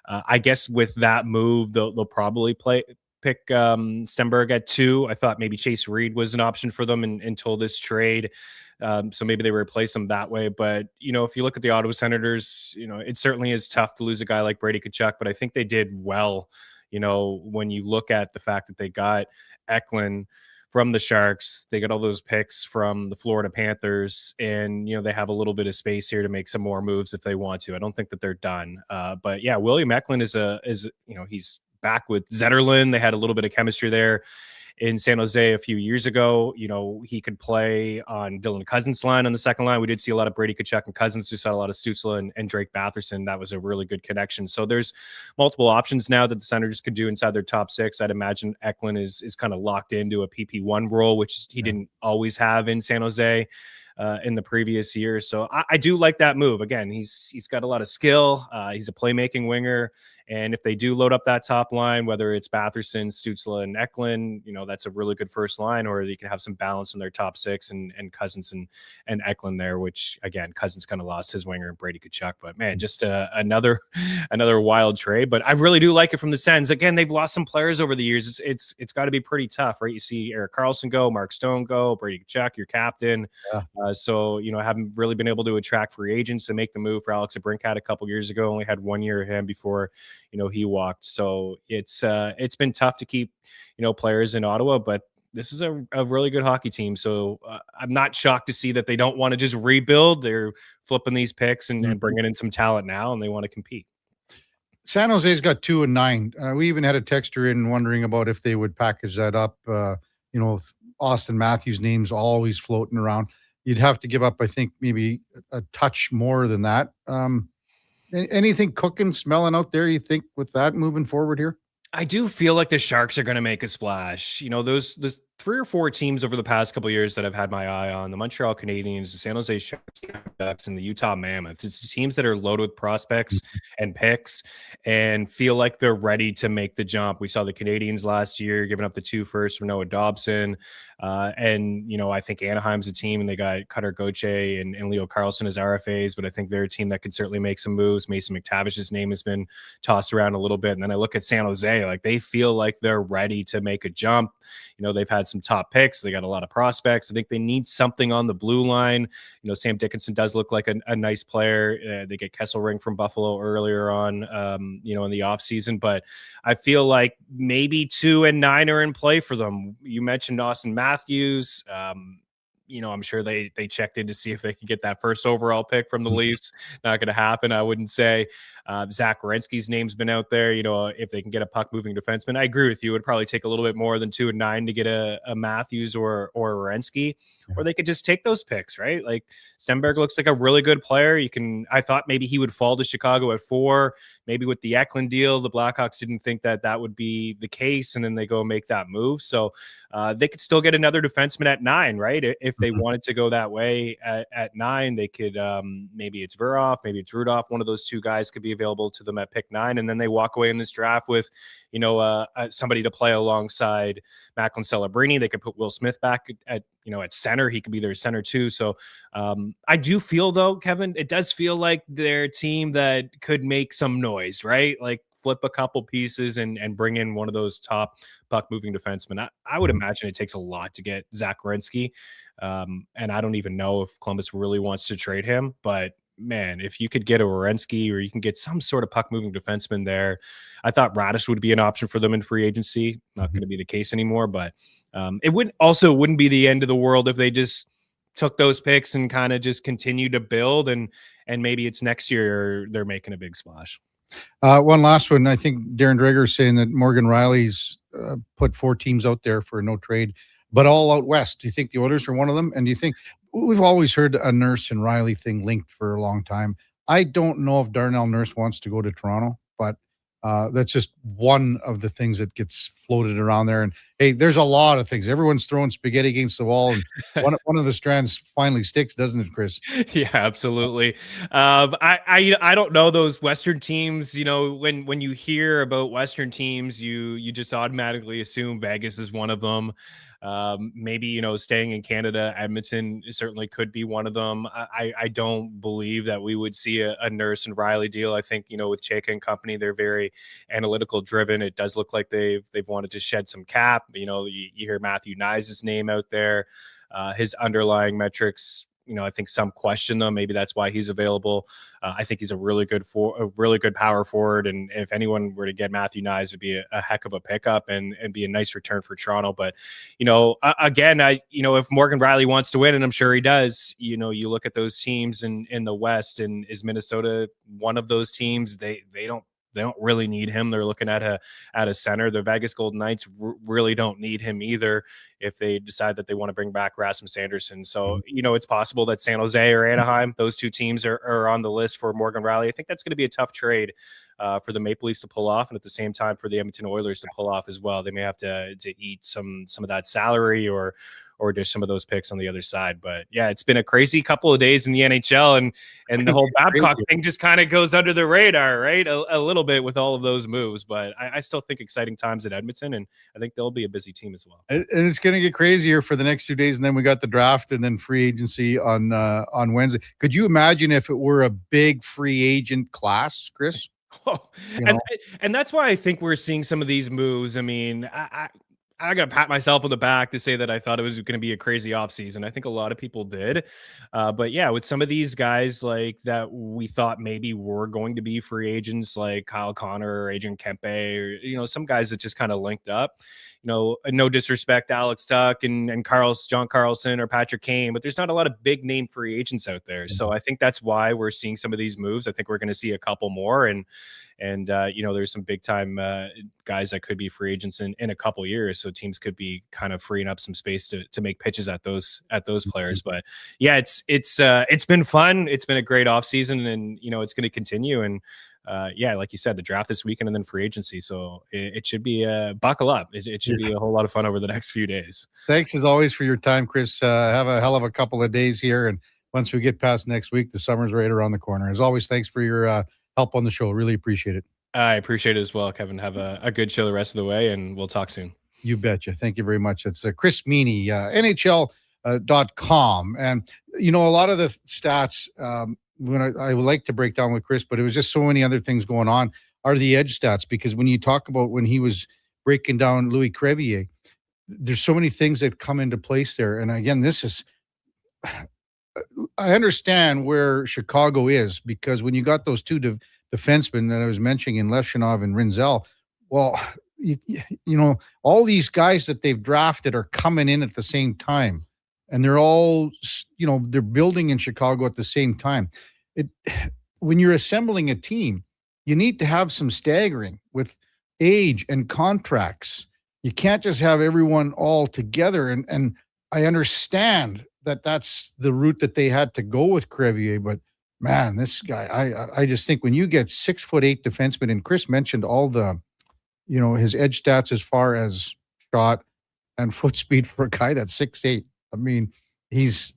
I guess with that move, they'll probably pick Stenberg at 2. I thought maybe Chase Reed was an option for them until this trade. So maybe they replace him that way. But, if you look at the Ottawa Senators, it certainly is tough to lose a guy like Brady Tkachuk, but I think they did well, when you look at the fact that they got Eklund from the Sharks, they got all those picks from the Florida Panthers, and, they have a little bit of space here to make some more moves if they want to. I don't think that they're done. But yeah, William Eklund is he's back with Zetterlund. They had a little bit of chemistry there in San Jose a few years ago. He could play on Dylan Cousins' line on the second line. We did see a lot of Brady Tkachuk and Cousins. We saw a lot of Stützle and Drake Batherson. That was a really good connection. So there's multiple options now that the Senators could do inside their top 6. I'd imagine Eklund is kind of locked into a PP1 role, which he didn't always have in San Jose in the previous year. So I do like that move. Again, he's got a lot of skill. He's a playmaking winger. And if they do load up that top line, whether it's Batherson, Stützle, and Eklund, that's a really good first line, or you can have some balance in their top 6 and Cousins and Eklund there, which, again, Cousins kind of lost his winger and Brady Tkachuk. But, man, just another wild trade. But I really do like it from the Sens. Again, they've lost some players over the years. It's got to be pretty tough, right? You see Erik Karlsson go, Mark Stone go, Brady Tkachuk, your captain. Yeah. So, I haven't really been able to attract free agents to make the move for Alex Abrinkat a couple years ago. Only had 1 year of him before he walked. So it's been tough to keep, players in Ottawa, but this is a really good hockey team. So I'm not shocked to see that they don't want to just rebuild. They're flipping these picks and bringing in some talent now, and they want to compete. San Jose's got 2 and 9. We even had a texter in wondering about if they would package that up. Austin Matthews' name's always floating around. You'd have to give up, I think, maybe a touch more than that. Anything cooking, smelling out there, you think, with that moving forward here? I do feel like the Sharks are going to make a splash. Those 3 or 4 teams over the past couple of years that I've had my eye on: the Montreal Canadiens, the San Jose Sharks, and the Utah Mammoths. It's teams that are loaded with prospects and picks and feel like they're ready to make the jump. We saw the Canadiens last year giving up the 2 firsts for Noah Dobson. I think Anaheim's a team, and they got Cutter Gauthier and Leo Carlsson as RFAs, but I think they're a team that could certainly make some moves. Mason McTavish's name has been tossed around a little bit. And then I look at San Jose, like they feel like they're ready to make a jump. They've had some top picks. They got a lot of prospects. I think they need something on the blue line. Sam Dickinson does look like a nice player. They get Kesselring from Buffalo earlier on, in the offseason. But I feel like maybe 2 and 9 are in play for them. You mentioned Austin Matthews. I'm sure they checked in to see if they could get that first overall pick from the Leafs. Not going to happen, I wouldn't say. Zach Werenski's name's been out there. If they can get a puck-moving defenseman, I agree with you. It would probably take a little bit more than 2 and 9 to get a Matthews or a Werenski, or they could just take those picks, right? Like Stenberg looks like a really good player. I thought maybe he would fall to Chicago at 4. Maybe with the Eklund deal, the Blackhawks didn't think that would be the case, and then they go make that move. So they could still get another defenseman at 9, right? If they wanted to go that way at 9, they could, maybe it's Verhoff, maybe it's Rudolph. One of those 2 guys could be available to them at pick 9. And then they walk away in this draft with, somebody to play alongside Macklin Celebrini. They could put Will Smith back at center. He could be their center too. So I do feel, though, Kevin, it does feel like they're a team that could make some noise, right? Like flip a couple pieces and bring in one of those top puck moving defensemen. I would imagine it takes a lot to get Zach Werenski. And I don't even know if Columbus really wants to trade him, but man, if you could get a Werenski or you can get some sort of puck moving defenseman there. I thought Radish would be an option for them in free agency. Not going to be the case anymore, but it wouldn't be the end of the world if they just took those picks and kind of just continue to build, and maybe it's next year they're making a big splash. One last one. I think Darren Dreger is saying that Morgan Riley's put 4 teams out there for no trade, but all out west. Do you think the Oilers are one of them? And do you think we've always heard a Nurse and Riley thing linked for a long time? I don't know if Darnell Nurse wants to go to Toronto, but That's just one of the things that gets floated around there. And hey, there's a lot of things. Everyone's throwing spaghetti against the wall, and one of the strands finally sticks, doesn't it, Chris? Yeah, absolutely. I don't know those Western teams. When you hear about Western teams, you just automatically assume Vegas is one of them. Maybe, staying in Canada, Edmonton certainly could be one of them. I don't believe that we would see a Nurse and Riley deal. I think, with Chayka and company, they're very analytical driven. It does look like they've wanted to shed some cap. You hear Matthew Nyes' name out there. His underlying metrics, I think some question them. Maybe that's why he's available. I think he's a really good power forward. And if anyone were to get Matthew Nyes, it'd be a heck of a pickup and be a nice return for Toronto. But, again, if Morgan Riley wants to win, and I'm sure he does, you look at those teams in the West, and is Minnesota one of those teams? They don't really need him. They're looking at a center. The Vegas Golden Knights really don't need him either if they decide that they want to bring back Rasmus Anderson. So, it's possible that San Jose or Anaheim, those two teams are on the list for Morgan Riley. I think that's going to be a tough trade for the Maple Leafs to pull off, and at the same time for the Edmonton Oilers to pull off as well. They may have to eat some of that salary or dish some of those picks on the other side. But yeah, it's been a crazy couple of days in the NHL, and the whole Babcock thing just kind of goes under the radar, right? A little bit with all of those moves, but I still think exciting times at Edmonton, and I think they'll be a busy team as well. And it's going to get crazier for the next 2 days, and then we got the draft and then free agency on Wednesday. Could you imagine if it were a big free agent class, Chris? Oh, and that's why I think we're seeing some of these moves. I mean, I got to pat myself on the back to say that I thought it was going to be a crazy offseason. I think a lot of people did. But yeah, with some of these guys like that we thought maybe were going to be free agents, like Kyle Connor or Adrian Kempe, or, some guys that just kind of linked up. No disrespect to Alex Tuck and John Carlson or Patrick Kane, but there's not a lot of big name free agents out there. So I think that's why we're seeing some of these moves. I think we're going to see a couple more, and there's some big time guys that could be free agents in a couple years. So teams could be kind of freeing up some space to make pitches at those players. But yeah, it's been fun. It's been a great offseason, and it's going to continue. And like you said, the draft this weekend and then free agency. So it should be buckle up. It should be a whole lot of fun over the next few days. Thanks as always for your time, Chris. Have a hell of a couple of days here. And once we get past next week, the summer's right around the corner. As always, thanks for your help on the show. Really appreciate it. I appreciate it as well, Kevin. Have a good show the rest of the way, and we'll talk soon. You betcha. Thank you very much. It's Chris Meany, NHL.com. And, a lot of the stats when I would like to break down with Chris, but it was just so many other things going on, are the edge stats. Because when you talk about when he was breaking down Louis Crevier, there's so many things that come into place there. And again, I understand where Chicago is, because when you got those two defensemen that I was mentioning in Levshinov and Rinzel, well, all these guys that they've drafted are coming in at the same time, and they're all, they're building in Chicago at the same time. When you're assembling a team, you need to have some staggering with age and contracts. You can't just have everyone all together. And I understand that that's the route that they had to go with Crevier, but man, this guy, I just think when you get 6'8" defenseman, and Chris mentioned all the, his edge stats as far as shot and foot speed for a guy that's 6'8". I mean, he's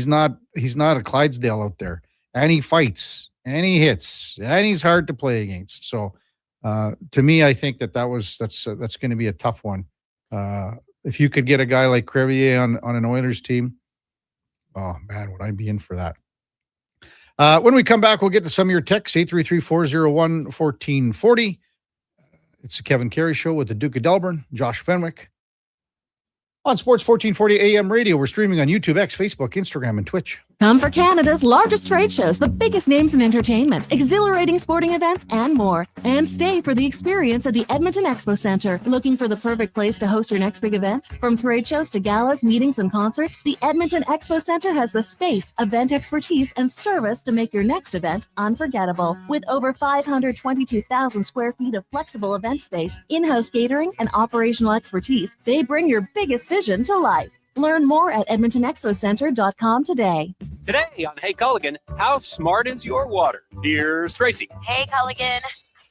not a Clydesdale out there, and he fights and he hits and he's hard to play against. So to me, I think that's going to be a tough one. If you could get a guy like Crevier on an Oilers team, oh man, would I be in for that? When we come back, we'll get to some of your texts, 833-401-1440. It's the Kevin Karius Show with the Duke of Delburne, Josh Fenwick. On Sports 1440 AM radio, we're streaming on YouTube, X, Facebook, Instagram, and Twitch. Come for Canada's largest trade shows, the biggest names in entertainment, exhilarating sporting events, and more. And stay for the experience at the Edmonton Expo Centre. Looking for the perfect place to host your next big event? From trade shows to galas, meetings, and concerts, the Edmonton Expo Centre has the space, event expertise, and service to make your next event unforgettable. With over 522,000 square feet of flexible event space, in-house catering, and operational expertise, they bring your biggest vision to life. Learn more at EdmontonExpoCenter.com today. Today on Hey Culligan, how smart is your water? Here's Tracy. Hey, Culligan. I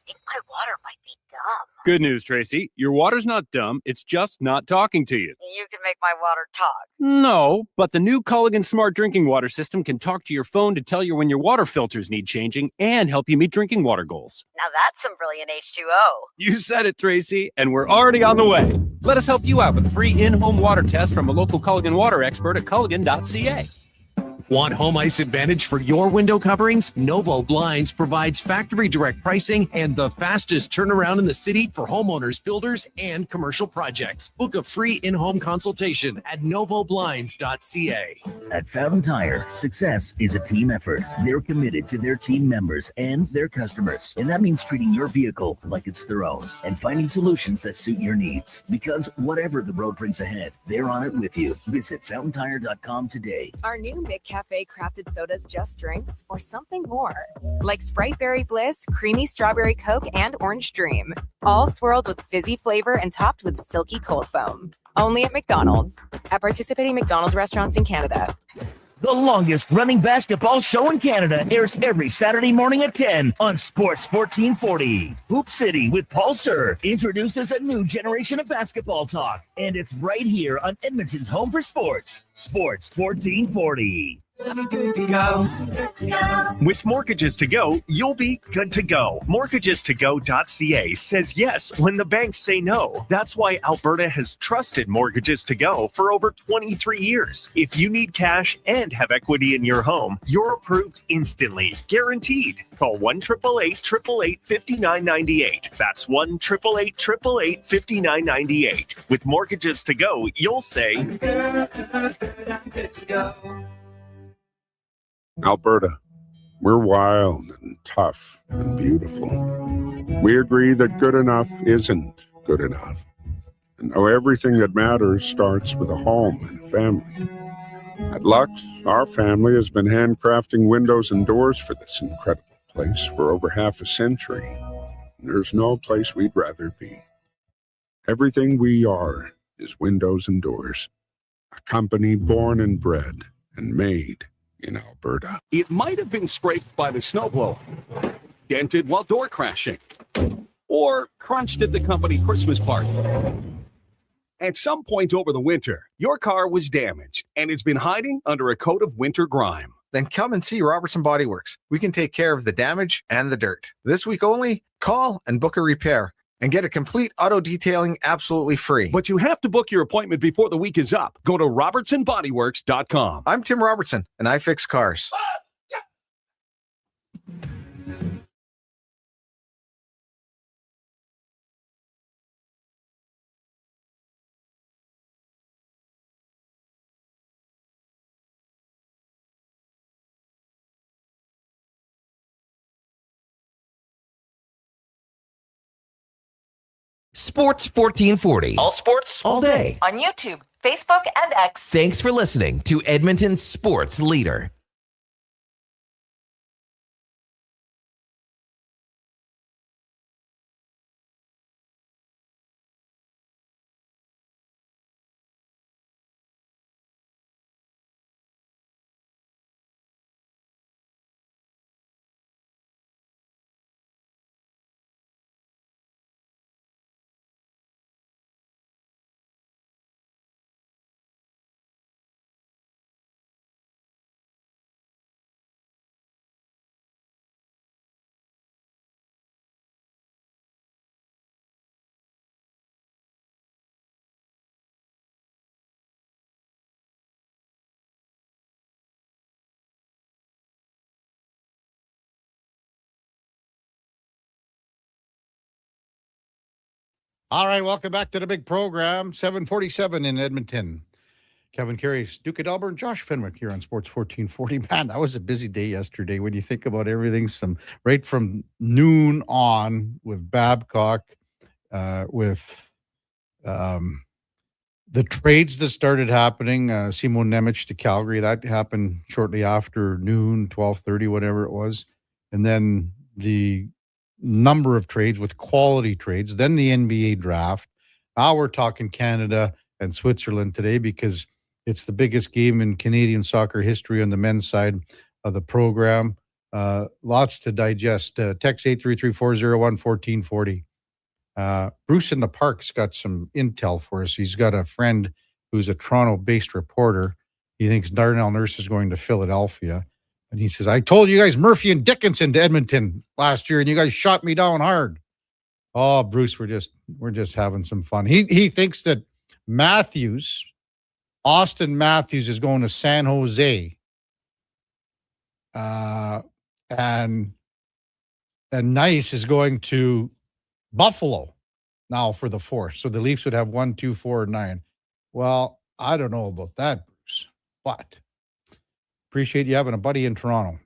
think my water might Good news, Tracy. Your water's not dumb. It's just not talking to you. You can make my water talk. No, but the new Culligan Smart Drinking Water System can talk to your phone to tell you when your water filters need changing and help you meet drinking water goals. Now that's some brilliant H2O. You said it, Tracy, and we're already on the way. Let us help you out with a free in-home water test from a local Culligan water expert at culligan.ca. Want home ice advantage for your window coverings? Novo Blinds provides factory direct pricing and the fastest turnaround in the city for homeowners, builders, and commercial projects. Book a free in-home consultation at novoblinds.ca. At Fountain Tire, success is a team effort. They're committed to their team members and their customers. And that means treating your vehicle like it's their own and finding solutions that suit your needs. Because whatever the road brings ahead, they're on it with you. Visit fountaintire.com today. Our new McCafe crafted sodas just drinks or something more? Like Sprite Berry Bliss, Creamy Strawberry Coke, and Orange Dream. All swirled with fizzy flavor and topped with silky cold foam. Only at McDonald's. At participating McDonald's restaurants in Canada. The longest running basketball show in Canada airs every Saturday morning at 10 on Sports 1440. Hoop City with Paul Sir introduces a new generation of basketball talk. And it's right here on Edmonton's home for sports, Sports 1440. Good to go. Good to go. With Mortgages to Go, you'll be good to go. MortgagesToGo.ca says yes when the banks say no. That's why Alberta has trusted Mortgages to Go for over 23 years. If you need cash and have equity in your home, you're approved instantly, guaranteed. Call 1-888-888-5998. That's 1-888-888-5998. With Mortgages to Go, you'll say, good to go. Alberta, we're wild and tough and beautiful. We agree that good enough isn't good enough. And how everything that matters starts with a home and a family. At Lux, our family has been handcrafting windows and doors for this incredible place for over half a century. There's no place we'd rather be. Everything we are is windows and doors. A company born and bred and made in Alberta. It might have been scraped by the snowblower, dented while door crashing, or crunched at the company Christmas party. At some point over the winter, your car was damaged and it's been hiding under a coat of winter grime. Then come and see Robertson Body Works. We can take care of the damage and the dirt. This week only, call and book a repair and get a complete auto detailing absolutely free. But you have to book your appointment before the week is up. Go to robertsonbodyworks.com. I'm Tim Robertson, and I fix cars. Sports 1440. All sports, all day. On YouTube, Facebook, and X. Thanks for listening to Edmonton's sports leader. All right, welcome back to the big program, 747 in Edmonton. Kevin Karius, Duke of Delburne, Josh Fenwick here on Sports 1440. Man, that was a busy day yesterday when you think about everything, right from noon on with Babcock, with the trades that started happening, Simon Nemec to Calgary, that happened shortly after noon, 12:30, whatever it was. And then the number of trades with quality trades, then the NBA draft. Now we're talking Canada and Switzerland today because it's the biggest game in Canadian soccer history on the men's side of the program. Lots to digest. Text 833-401-1440. Bruce in the Park's got some intel for us. He's got a friend who's a Toronto-based reporter. He thinks Darnell Nurse is going to Philadelphia. And he says, I told you guys Murphy and Dickinson to Edmonton last year, and you guys shot me down hard. Oh, Bruce, we're just having some fun. He thinks that Austin Matthews is going to San Jose. And Nice is going to Buffalo now for the 4th. So the Leafs would have 1, 2, 4, 9. Well, I don't know about that, Bruce, but appreciate you having a buddy in Toronto.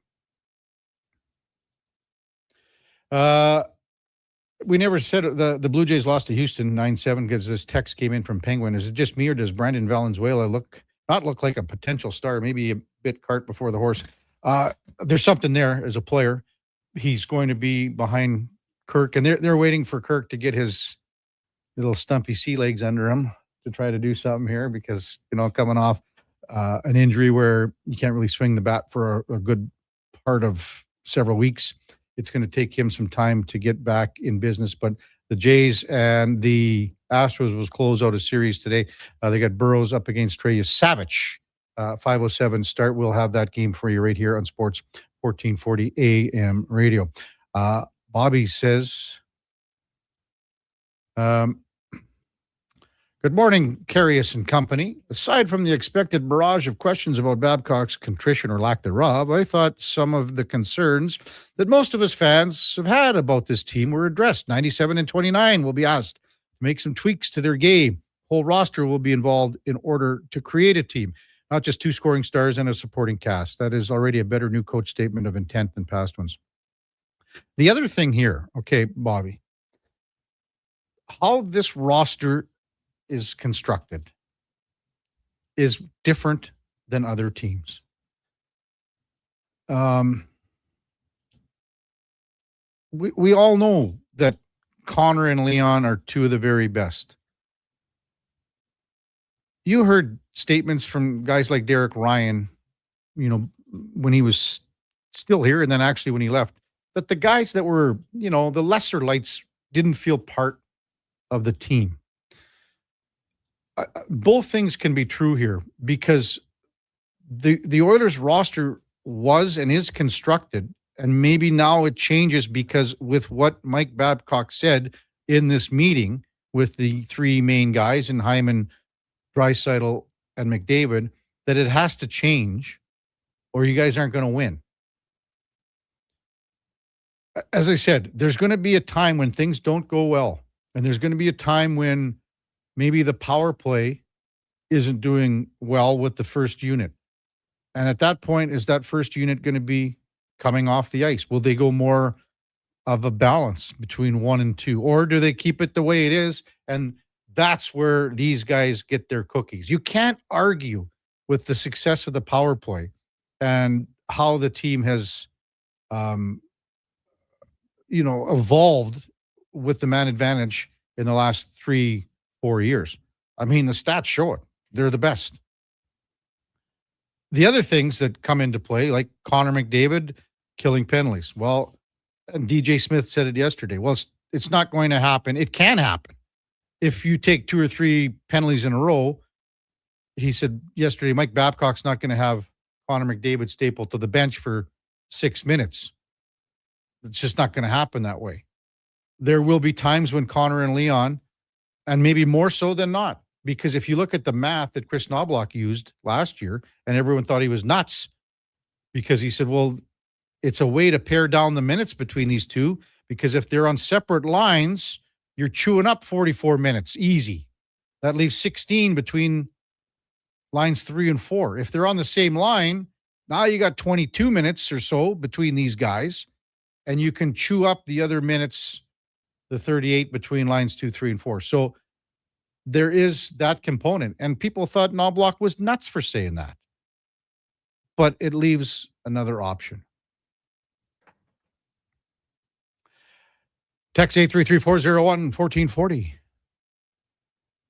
We never said the Blue Jays lost to Houston 9-7 because this text came in from Penguin. Is it just me or does Brandon Valenzuela not look like a potential star? Maybe a bit cart before the horse. There's something there as a player. He's going to be behind Kirk, and they're waiting for Kirk to get his little stumpy sea legs under him to try to do something here because, coming off an injury where you can't really swing the bat for a good part of several weeks. It's going to take him some time to get back in business, but the Jays and the Astros will close out a series today. They got Burrows up against Trey Savage. 5:07 start. We'll have that game for you right here on Sports 1440 AM radio. Bobby says, good morning, Karius and company. Aside from the expected barrage of questions about Babcock's contrition or lack thereof, I thought some of the concerns that most of us fans have had about this team were addressed. 97 and 29 will be asked to make some tweaks to their game. Whole roster will be involved in order to create a team, not just 2 scoring stars and a supporting cast. That is already a better new coach statement of intent than past ones. The other thing here, okay, Bobby, how this roster is constructed is different than other teams. We all know that Connor and Leon are 2 of the very best. You heard statements from guys like Derek Ryan, when he was still here and then actually when he left, that the guys that were, the lesser lights didn't feel part of the team. Both things can be true here because the Oilers roster was and is constructed, and maybe now it changes because with what Mike Babcock said in this meeting with the 3 main guys in Hyman, Draisaitl, and McDavid, that it has to change or you guys aren't going to win. As I said, there's going to be a time when things don't go well, and there's going to be a time when maybe the power play isn't doing well with the first unit. And at that point, is that first unit going to be coming off the ice? Will they go more of a balance between 1 and 2? Or do they keep it the way it is? And that's where these guys get their cookies. You can't argue with the success of the power play and how the team has, evolved with the man advantage in the last 3-4 years. I mean, the stats show it. They're the best. The other things that come into play, like Connor McDavid killing penalties. Well, and DJ Smith said it yesterday. Well, it's not going to happen. It can happen. If you take 2 or 3 penalties in a row, he said yesterday, Mike Babcock's not going to have Connor McDavid stapled to the bench for 6 minutes. It's just not going to happen that way. There will be times when Connor and Leon, and maybe more so than not, because if you look at the math that Chris Knobloch used last year, and everyone thought he was nuts because he said, well, it's a way to pare down the minutes between these 2, because if they're on separate lines, you're chewing up 44 minutes easy. That leaves 16 between lines 3 and 4. If they're on the same line, now you got 22 minutes or so between these guys, and you can chew up the other minutes, the 38 between lines 2, 3, and 4. So there is that component. And people thought Knobloch was nuts for saying that. But it leaves another option. Text 833-401-1440.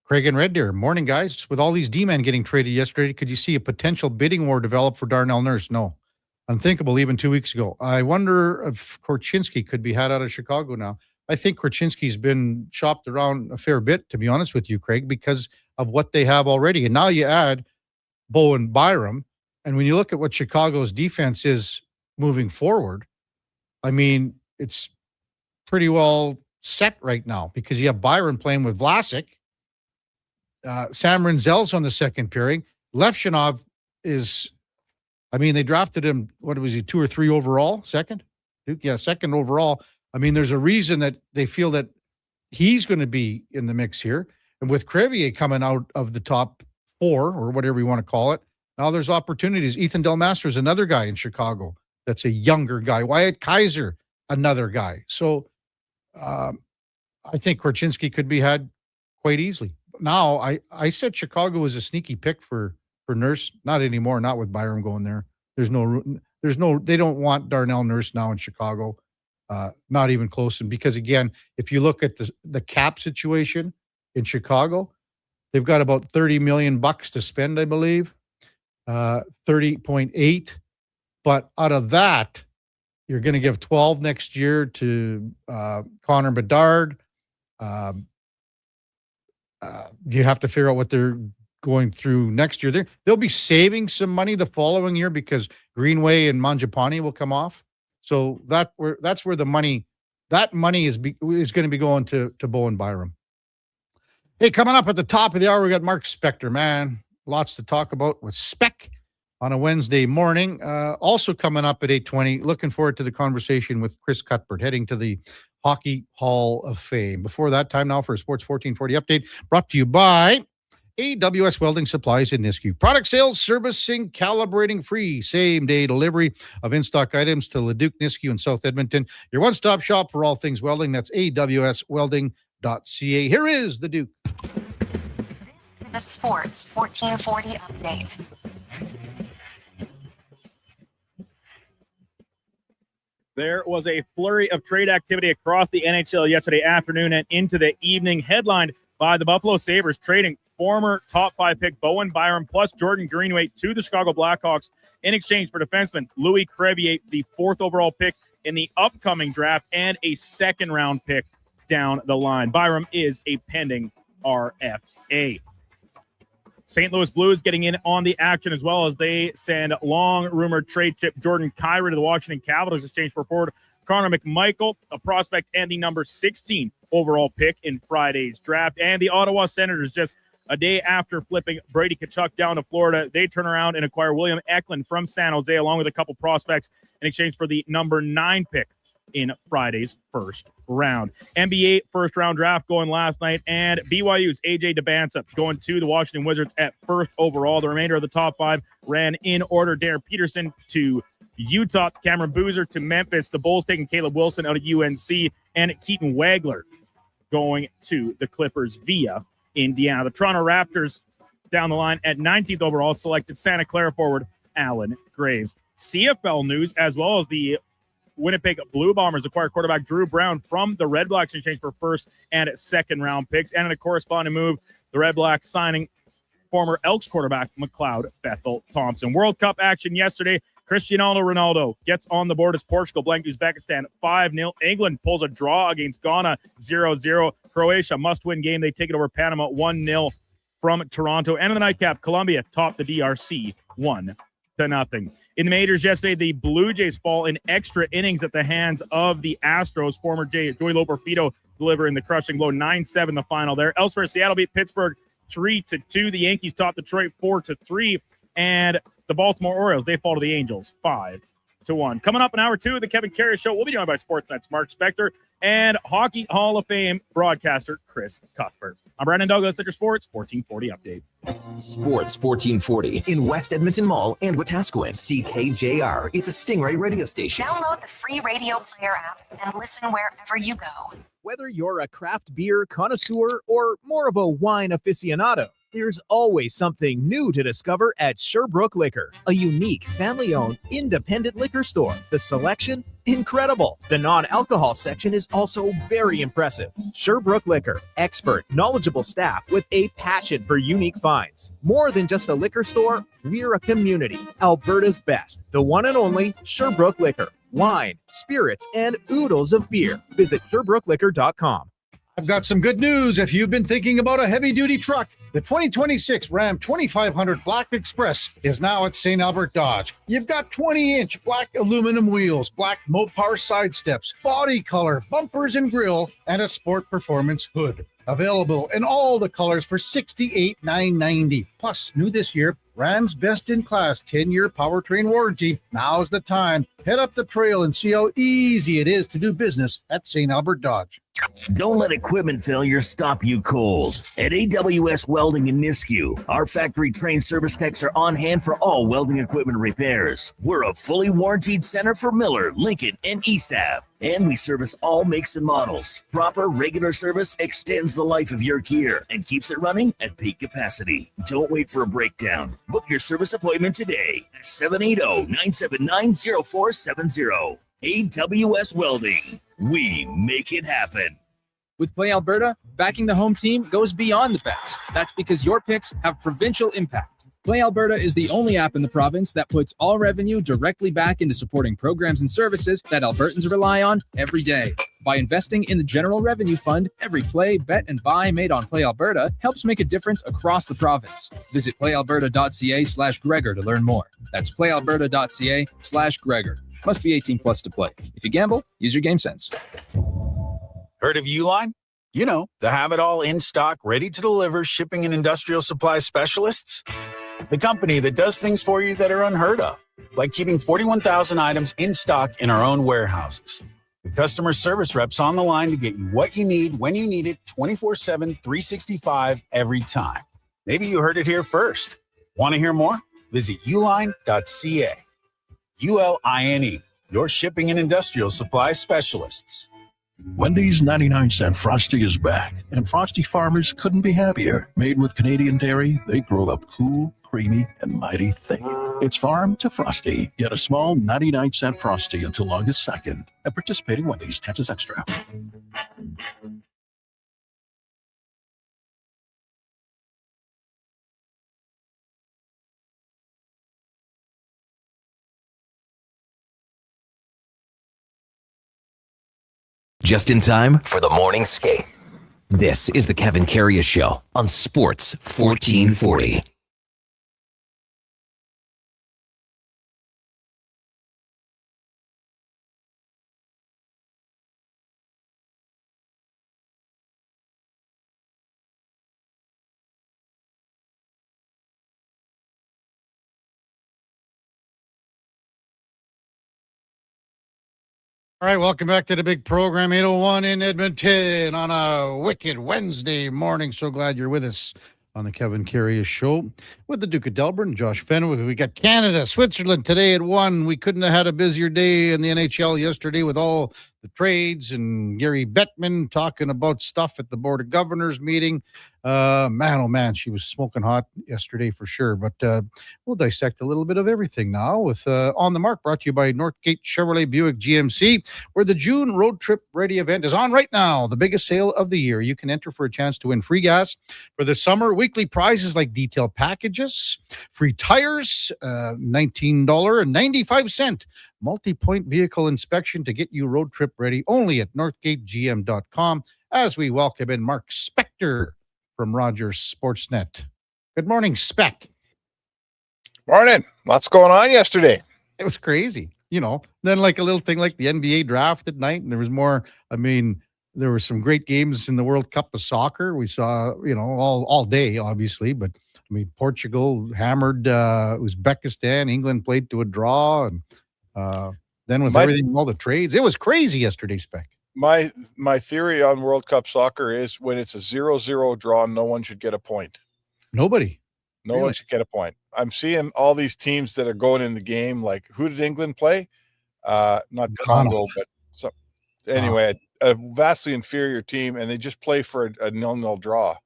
Craig and Red Deer. Morning, guys. With all these D-men getting traded yesterday, could you see a potential bidding war develop for Darnell Nurse? No. Unthinkable even 2 weeks ago. I wonder if Korchinski could be had out of Chicago now. I think Korchinski's been shopped around a fair bit, to be honest with you, Craig, because of what they have already. And now you add Bowen Byram. And when you look at what Chicago's defense is moving forward, I mean, it's pretty well set right now because you have Byram playing with Vlasic. Sam Rinzel's on the second pairing. Levshinov is, I mean, they drafted him, what was he, 2 or 3 overall? Second? Yeah, second overall. I mean, there's a reason that they feel that he's going to be in the mix here. And with Crevier coming out of the top 4 or whatever you want to call it, now there's opportunities. Ethan Del Mastro is another guy in Chicago that's a younger guy. Wyatt Kaiser, another guy. So I think Korchinski could be had quite easily. Now, I said Chicago was a sneaky pick for Nurse. Not anymore, not with Byram going there. They don't want Darnell Nurse now in Chicago. Not even close. And because, again, if you look at the cap situation in Chicago, they've got about $30 million to spend, I believe. 30.8. But out of that, you're going to give 12 next year to Connor Bedard. You have to figure out what they're going through next year. They'll be saving some money the following year because Greenway and Mangiapane will come off. So that's where the money is going to be going to Bowen Byram. Hey, coming up at the top of the hour, we got Mark Spector, man. Lots to talk about with Spec on a Wednesday morning. Also coming up at 8:20, looking forward to the conversation with Chris Cuthbert, heading to the Hockey Hall of Fame. Before that, time now for a Sports 1440 update brought to you by AWS Welding Supplies in Nisku. Product sales, servicing, calibrating free. Same-day delivery of in-stock items to Leduc, Nisku, and South Edmonton. Your one-stop shop for all things welding. That's awswelding.ca. Here is the Duke. This is the Sports 1440 update. There was a flurry of trade activity across the NHL yesterday afternoon and into the evening, headlined by the Buffalo Sabres trading former top 5 pick Bowen Byram plus Jordan Greenway to the Chicago Blackhawks in exchange for defenseman Louis Crevier, the 4th overall pick in the upcoming draft, and a second-round pick down the line. Byram is a pending RFA. St. Louis Blues getting in on the action as well as they send long-rumored trade chip Jordan Kyrou to the Washington Capitals in exchange for forward Connor McMichael, a prospect and the number 16 overall pick in Friday's draft. And the Ottawa Senators, just a day after flipping Brady Tkachuk down to Florida, they turn around and acquire William Eklund from San Jose along with a couple prospects in exchange for the number 9 pick in Friday's first round. NBA first round draft going last night, and BYU's AJ Debanza going to the Washington Wizards at 1st overall. The remainder of the top 5 ran in order. Darren Peterson to Utah, Cameron Boozer to Memphis, the Bulls taking Caleb Wilson out of UNC, and Keaton Wagler going to the Clippers via Indiana. The Toronto Raptors down the line at 19th overall selected Santa Clara forward Alan Graves. CFL news, as well as the Winnipeg Blue Bombers acquire quarterback Drew Brown from the Red Blacks in exchange for 1st and 2nd round picks. And in a corresponding move, the Red Blacks signing former Elks quarterback McLeod Bethel Thompson. World Cup action yesterday. Cristiano Ronaldo gets on the board as Portugal blanked Uzbekistan 5-0. England pulls a draw against Ghana 0-0. Croatia must-win game. They take it over Panama 1-0 from Toronto. And in the nightcap, Colombia topped the DRC 1-0. In the majors yesterday, the Blue Jays fall in extra innings at the hands of the Astros. Former Joey Loperfido delivering the crushing blow 9-7 the final there. Elsewhere, Seattle beat Pittsburgh 3-2. The Yankees topped Detroit 4-3. And the Baltimore Orioles, they fall to the Angels 5-1. Coming up in hour 2 of the Kevin Karius Show, we'll be joined by Sportsnet's Mark Spector and Hockey Hall of Fame broadcaster Chris Cuthbert. I'm Brandon Douglas at your Sports 1440 update. Sports 1440 in West Edmonton Mall and Wetaskiwin. CKJR is a Stingray radio station. Download the free radio player app and listen wherever you go. Whether you're a craft beer connoisseur or more of a wine aficionado, there's always something new to discover at Sherbrooke Liquor, a unique family-owned independent liquor store. The selection, incredible. The non-alcohol section is also very impressive. Sherbrooke Liquor, expert, knowledgeable staff with a passion for unique finds. More than just a liquor store, we're a community. Alberta's best, the one and only Sherbrooke Liquor. wine, spirits, and oodles of beer. Visit SherbrookeLiquor.com. I've got some good news. If you've been thinking about a heavy-duty truck, the 2026 Ram 2500 Black Express is now at St. Albert Dodge. You've got 20-inch black aluminum wheels, black Mopar side steps, body color, bumpers and grille, and a sport performance hood. Available in all the colors for $68,990. Plus, new this year, Ram's best-in-class 10-year powertrain warranty. Now's the time. Head up the trail and see how easy it is to do business at St. Albert Dodge. Don't let equipment failure stop you cold. At AWS Welding in Nisku, our factory-trained service techs are on hand for all welding equipment repairs. We're a fully warranted center for Miller, Lincoln, and ESAB. And we service all makes and models. Proper, regular service extends the life of your gear and keeps it running at peak capacity. Don't wait for a breakdown. Book your service appointment today at 780-979-0470. AWS Welding. We make it happen. With Play Alberta, backing the home team goes beyond the bets. That's because your picks have provincial impact. Play Alberta is the only app in the province that puts all revenue directly back into supporting programs and services that Albertans rely on every day. By investing in the General Revenue Fund, every play, bet, and buy made on Play Alberta helps make a difference across the province. Visit playalberta.ca/Gregor to learn more. That's playalberta.ca/Gregor. Must be 18 plus to play. If you gamble, use your game sense. Heard of Uline? You know, the have-it-all in-stock, ready-to-deliver shipping and industrial supply specialists. The company that does things for you that are unheard of, like keeping 41,000 items in stock in our own warehouses. With customer service reps on the line to get you what you need when you need it 24/7, 365 every time. Maybe you heard it here first. Want to hear more? Visit uline.ca. ULINE, your shipping and industrial supply specialists. Wendy's 99-cent Frosty is back, and Frosty farmers couldn't be happier. Made with Canadian dairy, they grow up cool, creamy, and mighty thick. It's farm to Frosty. Get a small 99-cent Frosty until August 2nd at participating Wendy's. Taxes extra. Just in time for the morning skate. This is the Kevin Karius Show on Sports 1440. All right, welcome back to the big program, 801 in Edmonton on a wicked Wednesday morning. So glad you're with us on the Kevin Karius Show with the Duke of Delburne, Josh Fenwick. We got Canada, Switzerland today at 1. We couldn't have had a busier day in the NHL yesterday with all the trades and Gary Bettman talking about stuff at the Board of Governors meeting. Man, oh man, she was smoking hot yesterday for sure. But we'll dissect a little bit of everything now with On the Mark, brought to you by Northgate Chevrolet Buick GMC, where the June Road Trip Ready event is on right now, the biggest sale of the year. You can enter for a chance to win free gas for the summer, weekly prizes like detailed packages, free tires, $19.95 multi-point vehicle inspection to get you road trip ready, only at northgategm.com, as we welcome in Mark Spector from Rogers Sportsnet. Good morning, Spec. Morning. Lots going on yesterday. It was crazy, you know. Then like a little thing like the NBA draft at night, and there was more. I mean, there were some great games in the World Cup of soccer. We saw, you know, all day, obviously, but I mean, Portugal hammered Uzbekistan. England played to a draw, and then with everything, all the trades, it was crazy yesterday, Spec. My theory on World Cup soccer is when it's a 0-0 draw, no one should get a point. Nobody. No one should get a point. I'm seeing all these teams that are going in the game. Like, who did England play? Not Congo, but anyway, a vastly inferior team, and they just play for a 0-0 draw.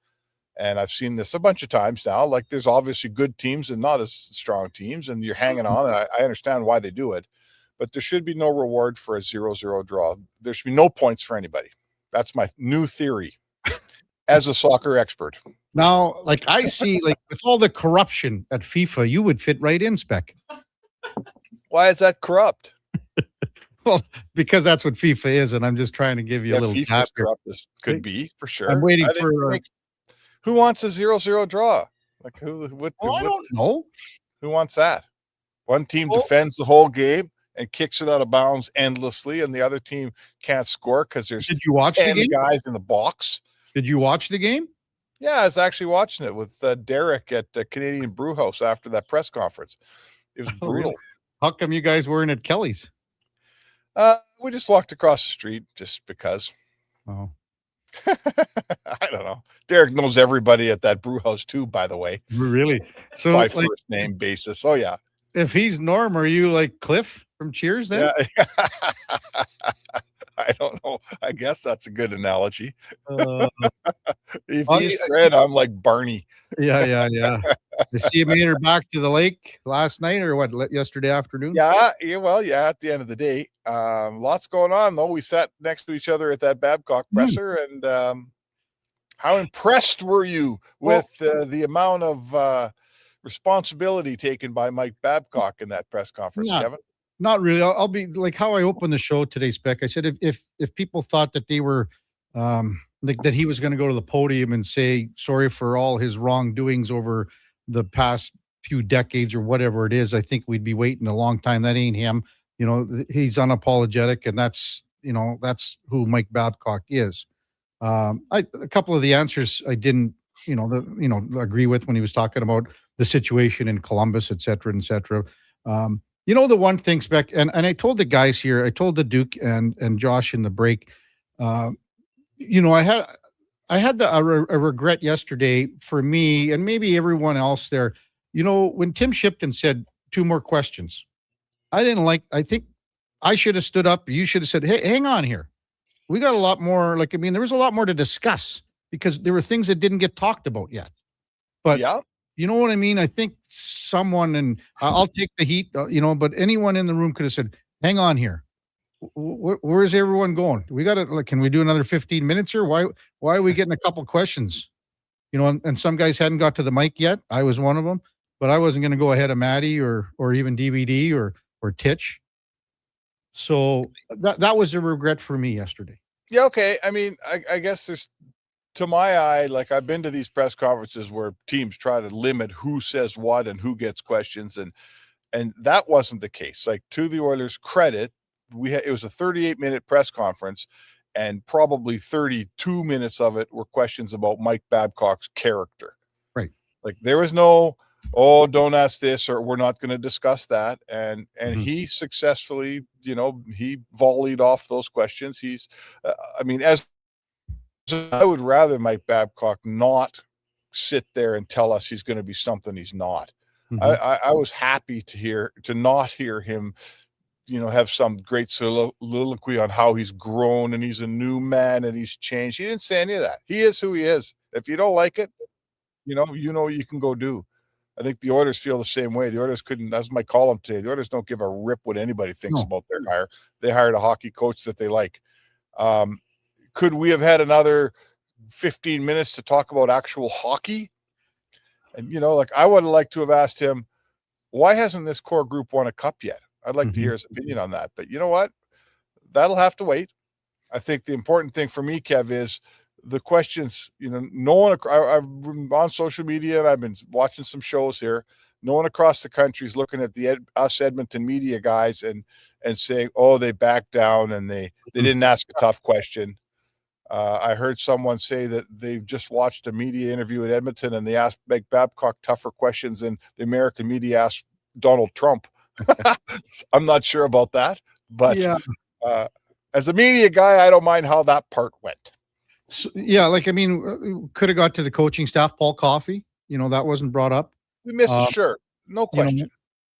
And I've seen this a bunch of times now. Like, there's obviously good teams and not as strong teams, and you're hanging on. And I understand why they do it. But there should be no reward for a 0-0 draw. There should be no points for anybody. That's my new theory as a soccer expert. Now, like I see, like with all the corruption at FIFA, you would fit right in, Spec. Why is that corrupt? Well, because that's what FIFA is, and I'm just trying to give you a little FIFA tap here. scrub this could be for sure. I'm waiting I think for. who wants a 0-0 draw? Like I don't know. Who wants that? One team defends the whole game and kicks it out of bounds endlessly, and the other team can't score because there's Did you watch the 10 game? guys in the box. Did you watch the game? Yeah, I was actually watching it with Derek at Canadian Brew House after that press conference. It was brutal. Really? How come you guys weren't at Kelly's? We just walked across the street just because. Oh. I don't know. Derek knows everybody at that brew house too, by the way. Really? So by like, first name basis. Oh yeah. If he's Norm, are you like Cliff from Cheers then? Yeah. I don't know. I guess that's a good analogy. If he's Fred, I'm like Barney. Yeah. You see him made her back to the lake last night or what? Yesterday afternoon? Yeah. At the end of the day, lots going on though. We sat next to each other at that Babcock presser, and how impressed were you with the amount of responsibility taken by Mike Babcock in that press conference, Kevin? Not really. I'll be like how I opened the show today, Spec. I said if people thought that they were that he was going to go to the podium and say sorry for all his wrongdoings over the past few decades or whatever it is, I think we'd be waiting a long time. That ain't him. He's unapologetic, and that's who Mike Babcock is. A couple of the answers I didn't agree with when he was talking about the situation in Columbus, et cetera, et cetera. The one thing, Spec, and I told the guys here, I told the Duke and Josh in the break, I had a regret yesterday for me and maybe everyone else there. When Tim Shipton said 2 more questions, I think I should have stood up. You should have said, hey, hang on here. We got a lot more. There was a lot more to discuss because there were things that didn't get talked about yet. But yeah. You know what I mean? I think someone, and I'll take the heat, but anyone in the room could have said, hang on here. Where's everyone going? We got to, can we do another 15 minutes here? Why are we getting a couple questions? And some guys hadn't got to the mic yet. I was one of them, but I wasn't going to go ahead of Maddie or even DVD or Titch. So that was a regret for me yesterday. Yeah. Okay. I mean, I guess there's, to my eye, like I've been to these press conferences where teams try to limit who says what and who gets questions, and that wasn't the case. Like, to the Oilers' credit, it was a 38-minute press conference, and probably 32 minutes of it were questions about Mike Babcock's character. Right. Like, there was no, don't ask this, or we're not going to discuss that. And he successfully, he volleyed off those questions. He's, I would rather Mike Babcock not sit there and tell us he's going to be something he's not. I was happy to not hear him, have some great soliloquy on how he's grown and he's a new man and he's changed. He didn't say any of that. He is who he is. If you don't like it, you can go do. I think the Oilers feel the same way. The Oilers couldn't, that's my column today. The Oilers don't give a rip what anybody thinks about their hire. They hired a hockey coach that they like. Could we have had another 15 minutes to talk about actual hockey? And, I would have liked to have asked him, why hasn't this core group won a cup yet? I'd like to hear his opinion on that. But you know what? That'll have to wait. I think the important thing for me, Kev, is the questions, no one, I've been on social media and I've been watching some shows here. No one across the country is looking at us Edmonton media guys and saying, they backed down and they didn't ask a tough question. I heard someone say that they've just watched a media interview in Edmonton and they asked Mike Babcock tougher questions than the American media asked Donald Trump. I'm not sure about that, but as a media guy, I don't mind how that part went. So, could have got to the coaching staff, Paul Coffey. That wasn't brought up. We missed a shirt, no question.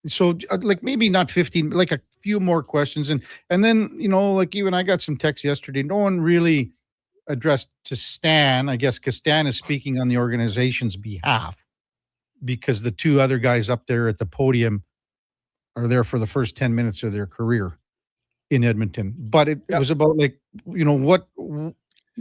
So maybe not 15, like a few more questions. And then, even I got some texts yesterday. No one really addressed to Stan, I guess, because Stan is speaking on the organization's behalf because the 2 other guys up there at the podium are there for the first 10 minutes of their career in Edmonton. But it was about what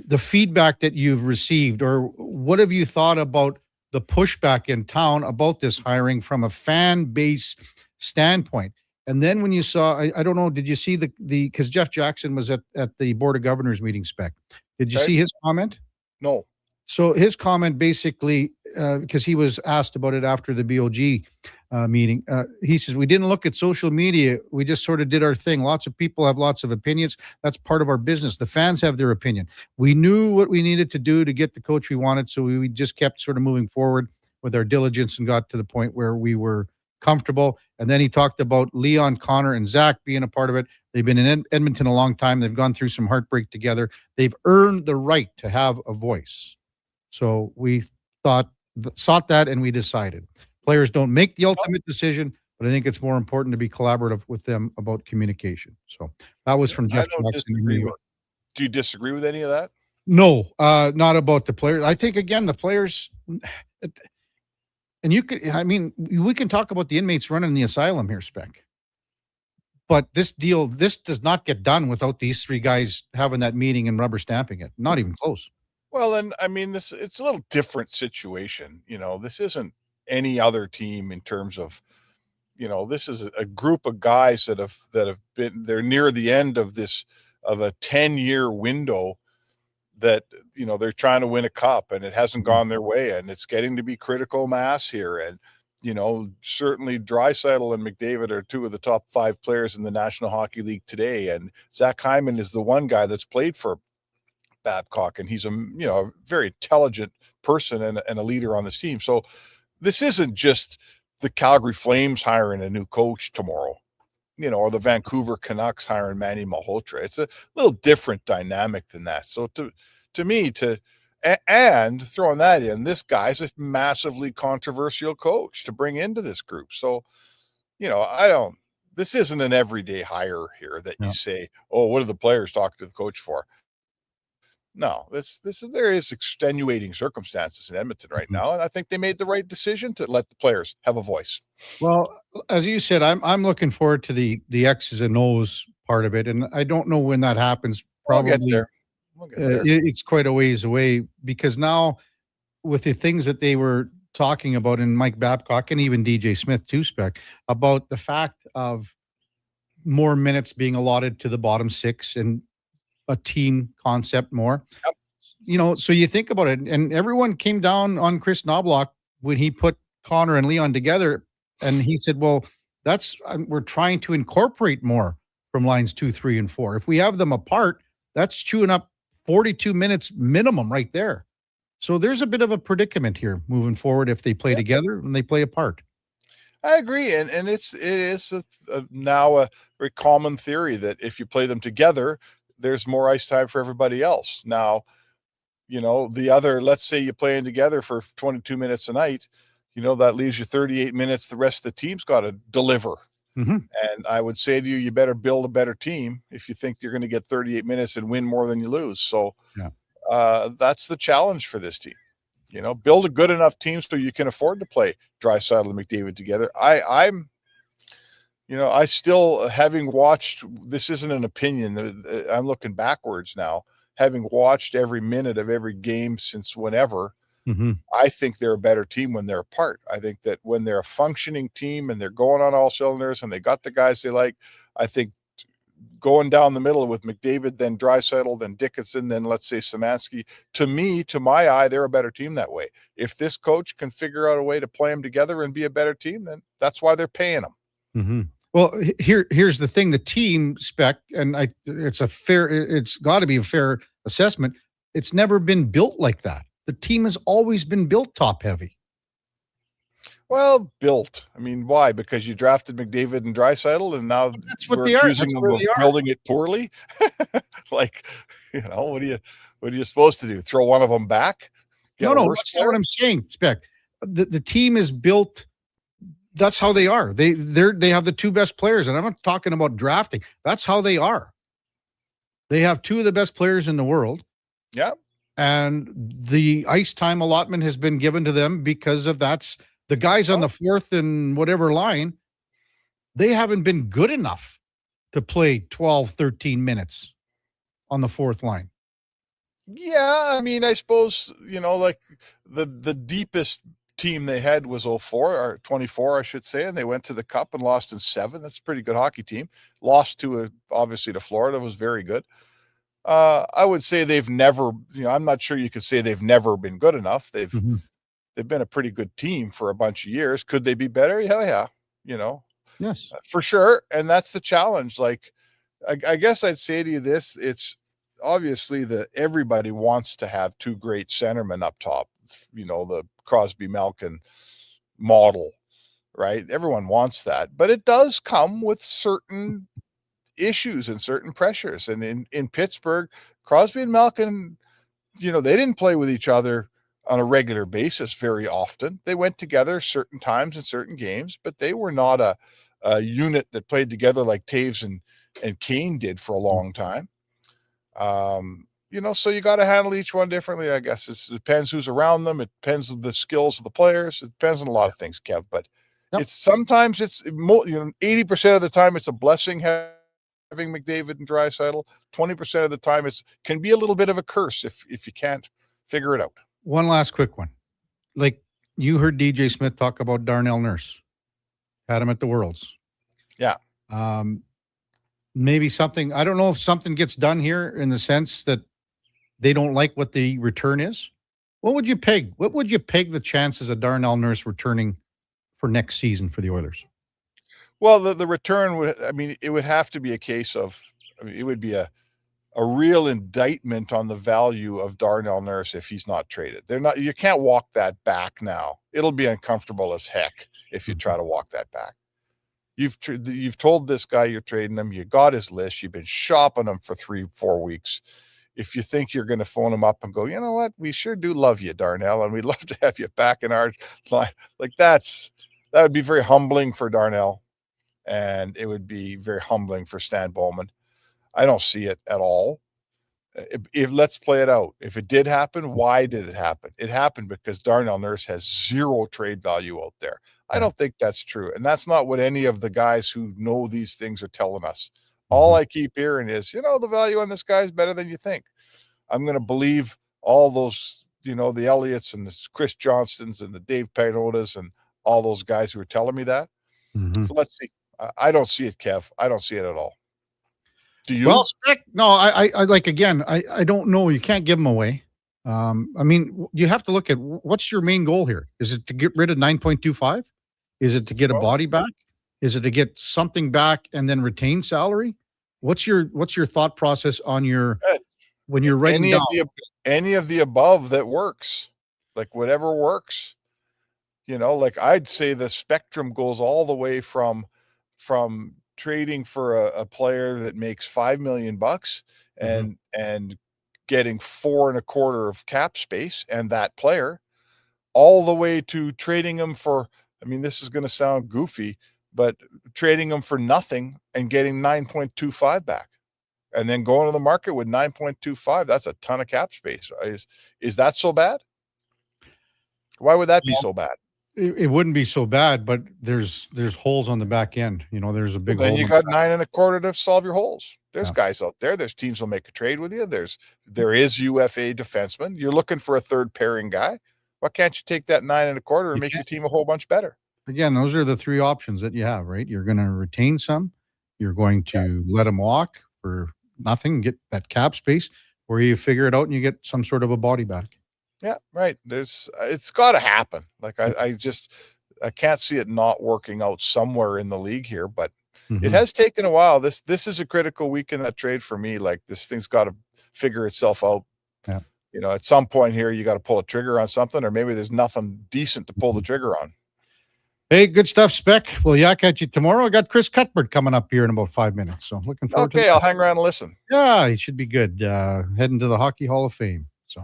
the feedback that you've received, or what have you thought about the pushback in town about this hiring from a fan base standpoint? And then when you saw, I don't know, did you see the because Jeff Jackson was at the Board of Governors meeting, Spec. Did you see his comment? No. So his comment basically, because he was asked about it after the BOG meeting, he says, we didn't look at social media. We just sort of did our thing. Lots of people have lots of opinions. That's part of our business. The fans have their opinion. We knew what we needed to do to get the coach we wanted. So we just kept sort of moving forward with our diligence and got to the point where we were comfortable. And then he talked about Leon, Connor, and Zach being a part of it. They've been in Edmonton a long time. They've gone through some heartbreak together. They've earned the right to have a voice. So we sought that, and we decided. Players don't make the ultimate decision, but I think it's more important to be collaborative with them about communication. So that was from Jeff Jackson. Do you disagree with any of that? No, not about the players. I think, again, the players, and we can talk about the inmates running the asylum here, Spec. But this does not get done without these three guys having that meeting and rubber stamping it. Not even close. Well, and I mean, it's a little different situation. This isn't any other team in terms of, this is a group of guys that have been, they're near the end of a 10-year window that, they're trying to win a cup and it hasn't gone their way, and it's getting to be critical mass here. And, certainly Draisaitl and McDavid are two of the top 5 players in the National Hockey League today. And Zach Hyman is the one guy that's played for Babcock, and he's a very intelligent person and a leader on this team. So this isn't just the Calgary Flames hiring a new coach tomorrow, or the Vancouver Canucks hiring Manny Malhotra. It's a little different dynamic than that. So to me, and throwing that in, this guy's a massively controversial coach to bring into this group. So, this isn't an everyday hire here that you say, oh, what are the players talking to the coach for? No, there is extenuating circumstances in Edmonton right now, and I think they made the right decision to let the players have a voice. Well, as you said, I'm looking forward to the X's and O's part of it, and I don't know when that happens. Probably We'll get there. It's quite a ways away, because now with the things that they were talking about, and Mike Babcock and even DJ Smith too, Spec, about the fact of more minutes being allotted to the bottom 6 and a team concept more. Yep. So you think about it, and everyone came down on Chris Knobloch when he put Connor and Leon together, and he said, well, we're trying to incorporate more from lines 2, 3, and 4. If we have them apart, that's chewing up 42 minutes minimum right there. So there's a bit of a predicament here moving forward if they play together and they play apart. I agree, and it is now a very common theory that if you play them together, there's more ice time for everybody else. Now, let's say you're playing together for 22 minutes a night, that leaves you 38 minutes. The rest of the team's got to deliver. Mm-hmm. And I would say to you better build a better team if you think you're going to get 38 minutes and win more than you lose. So that's the challenge for this team. Build a good enough team so you can afford to play Draisaitl and McDavid together. I'm still, having watched, this isn't an opinion, I'm looking backwards now, having watched every minute of every game since whenever, I think they're a better team when they're apart. I think that when they're a functioning team and they're going on all cylinders and they got the guys they like, I think going down the middle with McDavid, then Draisaitl, then Dickinson, then let's say Szymanski, to my eye, they're a better team that way. If this coach can figure out a way to play them together and be a better team, then that's why they're paying them. Mm-hmm. Well, here's the thing: the team, Spec, and it's got to be a fair assessment. It's never been built like that. The team has always been built top heavy. Well, built. I mean, why? Because you drafted McDavid and Draisaitl, and now that's what they are. That's where they are. Building it poorly. What are you supposed to do? Throw one of them back? No, that's not what I'm saying, Spec. The team is built. That's how they are. They have the 2 best players, and I'm not talking about drafting. That's how they are. They have 2 of the best players in the world. Yeah. And the ice time allotment has been given to them because of that's the guys on the 4th and whatever line. They haven't been good enough to play 12, 13 minutes on the 4th line. Yeah. I mean, I suppose, like the deepest team they had was 04 or 24, I should say, and they went to the Cup and lost in 7. That's a pretty good hockey team. Lost to obviously to Florida, was very good. I would say they've never, I'm not sure you could say they've never been good enough. They've been a pretty good team for a bunch of years. Could they be better? Yeah. Yes, for sure. And that's the challenge. Like, I guess I'd say to you this: it's obviously that everybody wants to have 2 great centermen up top. The Crosby Malkin model, right? Everyone wants that, but it does come with certain issues and certain pressures. And in Pittsburgh, Crosby and Malkin, they didn't play with each other on a regular basis very often. They went together certain times in certain games, but they were not a unit that played together like Taves and Kane did for a long time. So you got to handle each one differently, I guess. It depends who's around them. It depends on the skills of the players. It depends on a lot of things, Kev. But it's sometimes 80% of the time it's a blessing having McDavid and Draisaitl. 20% of the time can be a little bit of a curse if you can't figure it out. One last quick one. Like, you heard DJ Smith talk about Darnell Nurse. Had him at the Worlds. Yeah. Maybe something, I don't know if something gets done here in the sense that they don't like what the return is. What would you peg? What would you peg the chances of Darnell Nurse returning for next season for the Oilers? Well, the return it would have to be a case of, it would be a real indictment on the value of Darnell Nurse if he's not traded. You can't walk that back now. It'll be uncomfortable as heck if you try to walk that back. You've told this guy you're trading him. You got his list. You've been shopping him for 3-4 weeks. If you think you're going to phone him up and go, you know what, we sure do love you, Darnell, and we'd love to have you back in our line. Like, that would be very humbling for Darnell, and it would be very humbling for Stan Bowman. I don't see it at all. If let's play it out. If it did happen, why did it happen? It happened because Darnell Nurse has 0 trade value out there. I don't think that's true. And that's not what any of the guys who know these things are telling us. All I keep hearing is, the value on this guy is better than you think. I'm going to believe all those, the Elliots and the Chris Johnstons and the Dave Pagnotas and all those guys who are telling me that. So let's see. I don't see it, Kev. I don't see it at all. Do you? Well, no, I like, again, I don't know. You can't give them away. You have to look at what's your main goal here. Is it to get rid of 9.25? Is it to get a body back? Is it to get something back and then retain salary? What's your thought process on when you're writing down any of the above that works? Like, whatever works. Like, I'd say the spectrum goes all the way from trading for a player that makes $5 million and getting 4.25 of cap space and that player, all the way to trading him for, this is going to sound goofy, but trading him for nothing and getting 9.25 back, and then going to the market with 9.25. That's a ton of cap space. Is that so bad? Why would that be so bad? It wouldn't be so bad, but there's holes on the back end. There's a big hole. Then you got 9.25 to solve your holes. There's guys out there. There's teams will make a trade with you. There is UFA defenseman. You're looking for a third pairing guy. Why can't you take that 9.25 and make your team a whole bunch better? Again, those are the 3 options that you have, right? You're going to retain some. You're going to let them walk for nothing, get that cap space, or you figure it out and you get some sort of a body back. Yeah, right. It's got to happen. Like, I can't see it not working out somewhere in the league here, but it has taken a while. This is a critical week in that trade for me. Like, this thing's got to figure itself out. Yeah. At some point here, you got to pull a trigger on something, or maybe there's nothing decent to pull the trigger on. Hey, good stuff, Spec. We'll yak at you tomorrow. I got Chris Cuthbert coming up here in about 5 minutes, so looking forward to it. Okay, I'll hang around and listen. Yeah, he should be good. Heading to the Hockey Hall of Fame. So,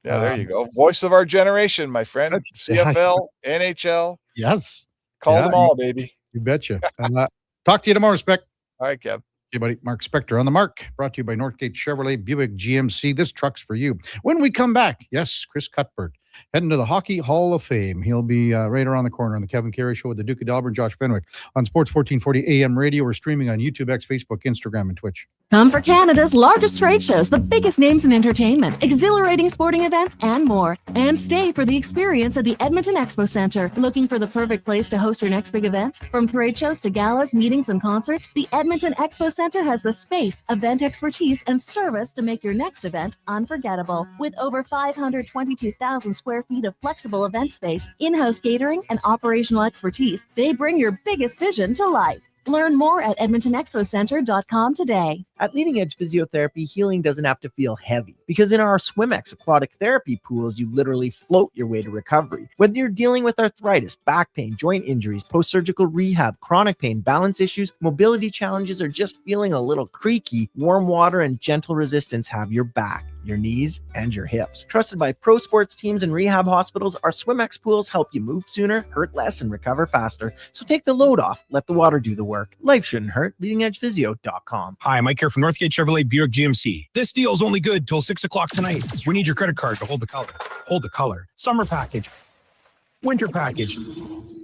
yeah, there you go. Voice of our generation, my friend. CFL, NHL. Yes. Call them all, baby. You betcha. And, talk to you tomorrow, Spec. All right, Kev. Hey, buddy. Mark Spector on the mark. Brought to you by Northgate Chevrolet Buick GMC. This truck's for you. When we come back, yes, Chris Cuthbert. heading to the Hockey Hall of Fame. He'll be right around the corner on the Kevin Karius Show with the Duke of Delburne, Josh Fenwick on Sports 1440 AM radio. We're streaming on YouTube, X, Facebook, Instagram, and Twitch. Come for Canada's largest trade shows, the biggest names in entertainment, exhilarating sporting events, and more. And stay for the experience at the Edmonton Expo Centre. Looking for the perfect place to host your next big event? From trade shows to galas, meetings, and concerts, the Edmonton Expo Centre has the space, event expertise, and service to make your next event unforgettable. With over 522,000 square feet of flexible event space, in-house catering, and operational expertise, they bring your biggest vision to life. Learn more at edmontonexpocentre.com today. At Leading Edge Physiotherapy, healing doesn't have to feel heavy, because in our SwimX aquatic therapy pools, you literally float your way to recovery. Whether you're dealing with arthritis, back pain, joint injuries, post-surgical rehab, chronic pain, balance issues, mobility challenges, or just feeling a little creaky, warm water and gentle resistance have your back, your knees, and your hips. Trusted by pro sports teams and rehab hospitals, our SwimX pools help you move sooner, hurt less, and recover faster. So take the load off. Let the water do the work. Life shouldn't hurt. LeadingEdgePhysio.com. Hi, Mike here from Northgate Chevrolet Buick GMC. This deal's only good till 6 o'clock tonight. We need your credit card to hold the color. Hold the color. Summer package. Winter package.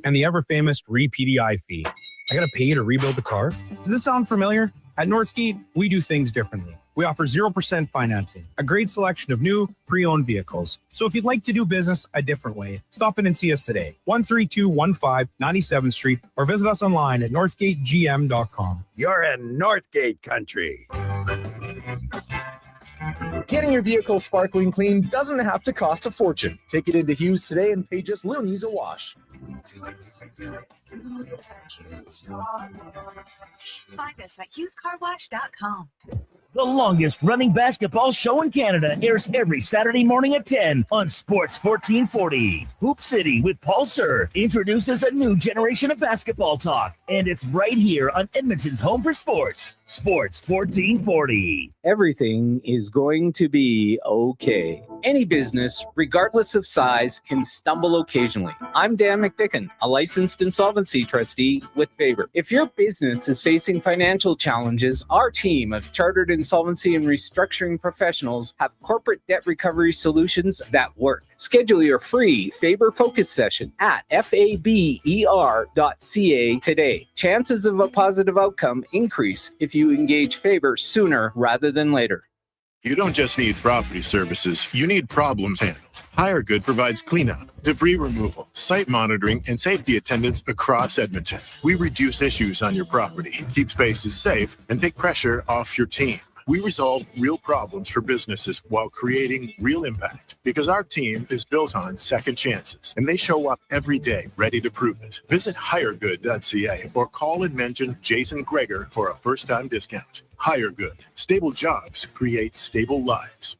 And the ever-famous re-PDI fee. I gotta pay you to rebuild the car? Does this sound familiar? At Northgate, we do things differently. We offer 0% financing, a great selection of new, pre-owned vehicles. So if you'd like to do business a different way, stop in and see us today, 13215 97th Street, or visit us online at northgategm.com. You're in Northgate country. Getting your vehicle sparkling clean doesn't have to cost a fortune. Take it into Hughes today and pay just loonies a wash. Find us at hughescarwash.com. The longest running basketball show in Canada airs every Saturday morning at 10 on Sports 1440. Hoop City with Paul Sir introduces a new generation of basketball talk, and it's right here on Edmonton's home for sports, Sports 1440. Everything is going to be okay. Any business, regardless of size, can stumble occasionally. I'm Dan McDicken, a licensed insolvency trustee with Faber. If your business is facing financial challenges, our team of chartered insolvency and restructuring professionals have corporate debt recovery solutions that work. Schedule your free Faber Focus session at faber.ca today. Chances of a positive outcome increase if you engage Faber sooner rather than later. You don't just need property services, you need problems handled. HireGood provides cleanup, debris removal, site monitoring, and safety attendance across Edmonton. We reduce issues on your property, keep spaces safe, and take pressure off your team. We resolve real problems for businesses while creating real impact, because our team is built on second chances, and they show up every day ready to prove it. Visit hiregood.ca or call and mention Jason Greger for a first-time discount. HireGood. Stable jobs create stable lives.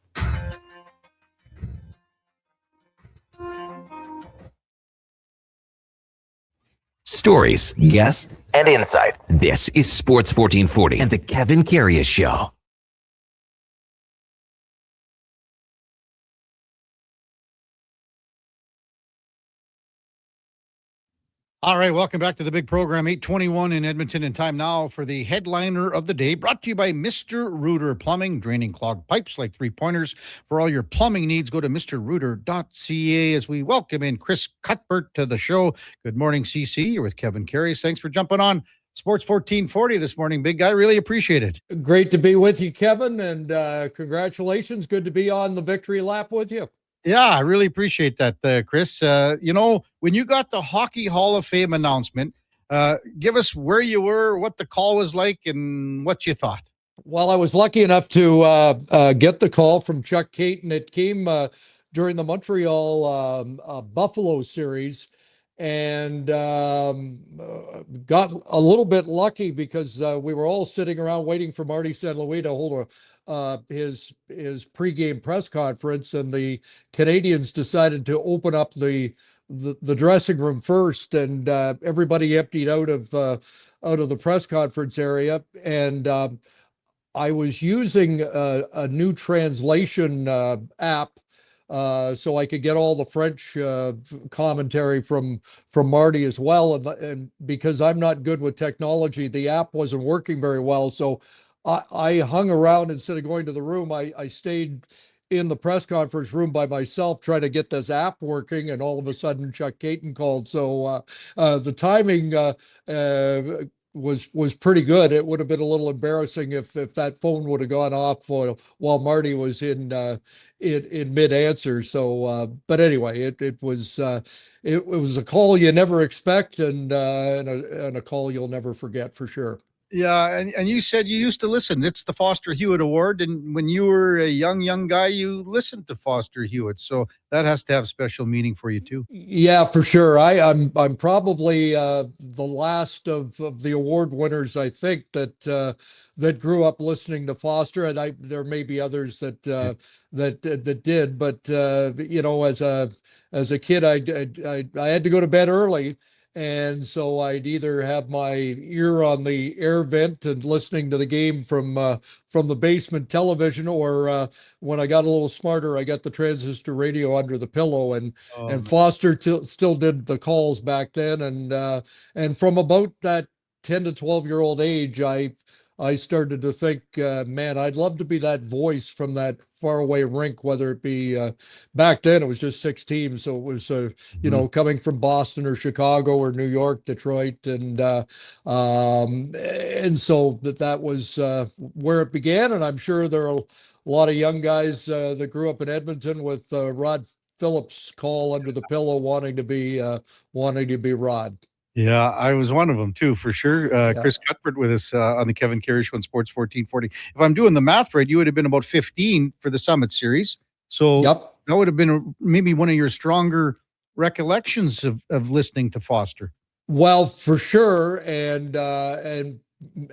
Stories, guests, and insight. This is Sports 1440 and the Kevin Karius Show. All right, welcome back to the big program, 8:21 in Edmonton, and time now for the headliner of the day, brought to you by Mr. Rooter Plumbing, draining clogged pipes like three-pointers. For all your plumbing needs, go to mrrooter.ca as we welcome in Chris Cuthbert to the show. Good morning, CC. You're with Kevin Karius. Thanks for jumping on Sports 1440 this morning, big guy. Really appreciate it. Great to be with you, Kevin, and congratulations. Good to be on the victory lap with you. Yeah, I really appreciate that, Chris. When you got the Hockey Hall of Fame announcement, give us where you were, what the call was like, and what you thought. Well, I was lucky enough to get the call from Chuck Caton. It came during the Montreal Buffalo series, and got a little bit lucky because we were all sitting around waiting for Marty St. Louis to hold his pregame press conference, and the Canadians decided to open up the dressing room first, and everybody emptied out of the press conference area, and I was using a new translation app so I could get all the French commentary from Marty as well, and because I'm not good with technology, the app wasn't working very well, so I hung around. Instead of going to the room, I stayed in the press conference room by myself trying to get this app working, and all of a sudden Chuck Caton called. So the timing was pretty good. It would have been a little embarrassing if that phone would have gone off while Marty was in mid answer. So, but anyway, it was a call you never expect, and a call you'll never forget for sure. Yeah, and you said you used to listen. It's the Foster Hewitt Award, and when you were a young guy, you listened to Foster Hewitt. So that has to have special meaning for you too. Yeah, for sure. I'm probably the last of the award winners, I think, that grew up listening to Foster, and there may be others that did, but as a kid, I had to go to bed early. And so I'd either have my ear on the air vent and listening to the game from the basement television, or when I got a little smarter, I got the transistor radio under the pillow. And Foster still did the calls back then. And from about that 10 to 12-year-old age, I started to think, man, I'd love to be that voice from that faraway rink, whether it be back then it was just 6 teams. So it was, coming from Boston or Chicago or New York, Detroit. And so that was where it began. And I'm sure there are a lot of young guys that grew up in Edmonton with Rod Phillips' call under the pillow wanting to be Rod. Yeah, I was one of them too, for sure. Chris Cuthbert with us on the Kevin Karius Show on Sports 1440. If I'm doing the math right, you would have been about 15 for the Summit Series. So that would have been maybe one of your stronger recollections of listening to Foster. Well, for sure, and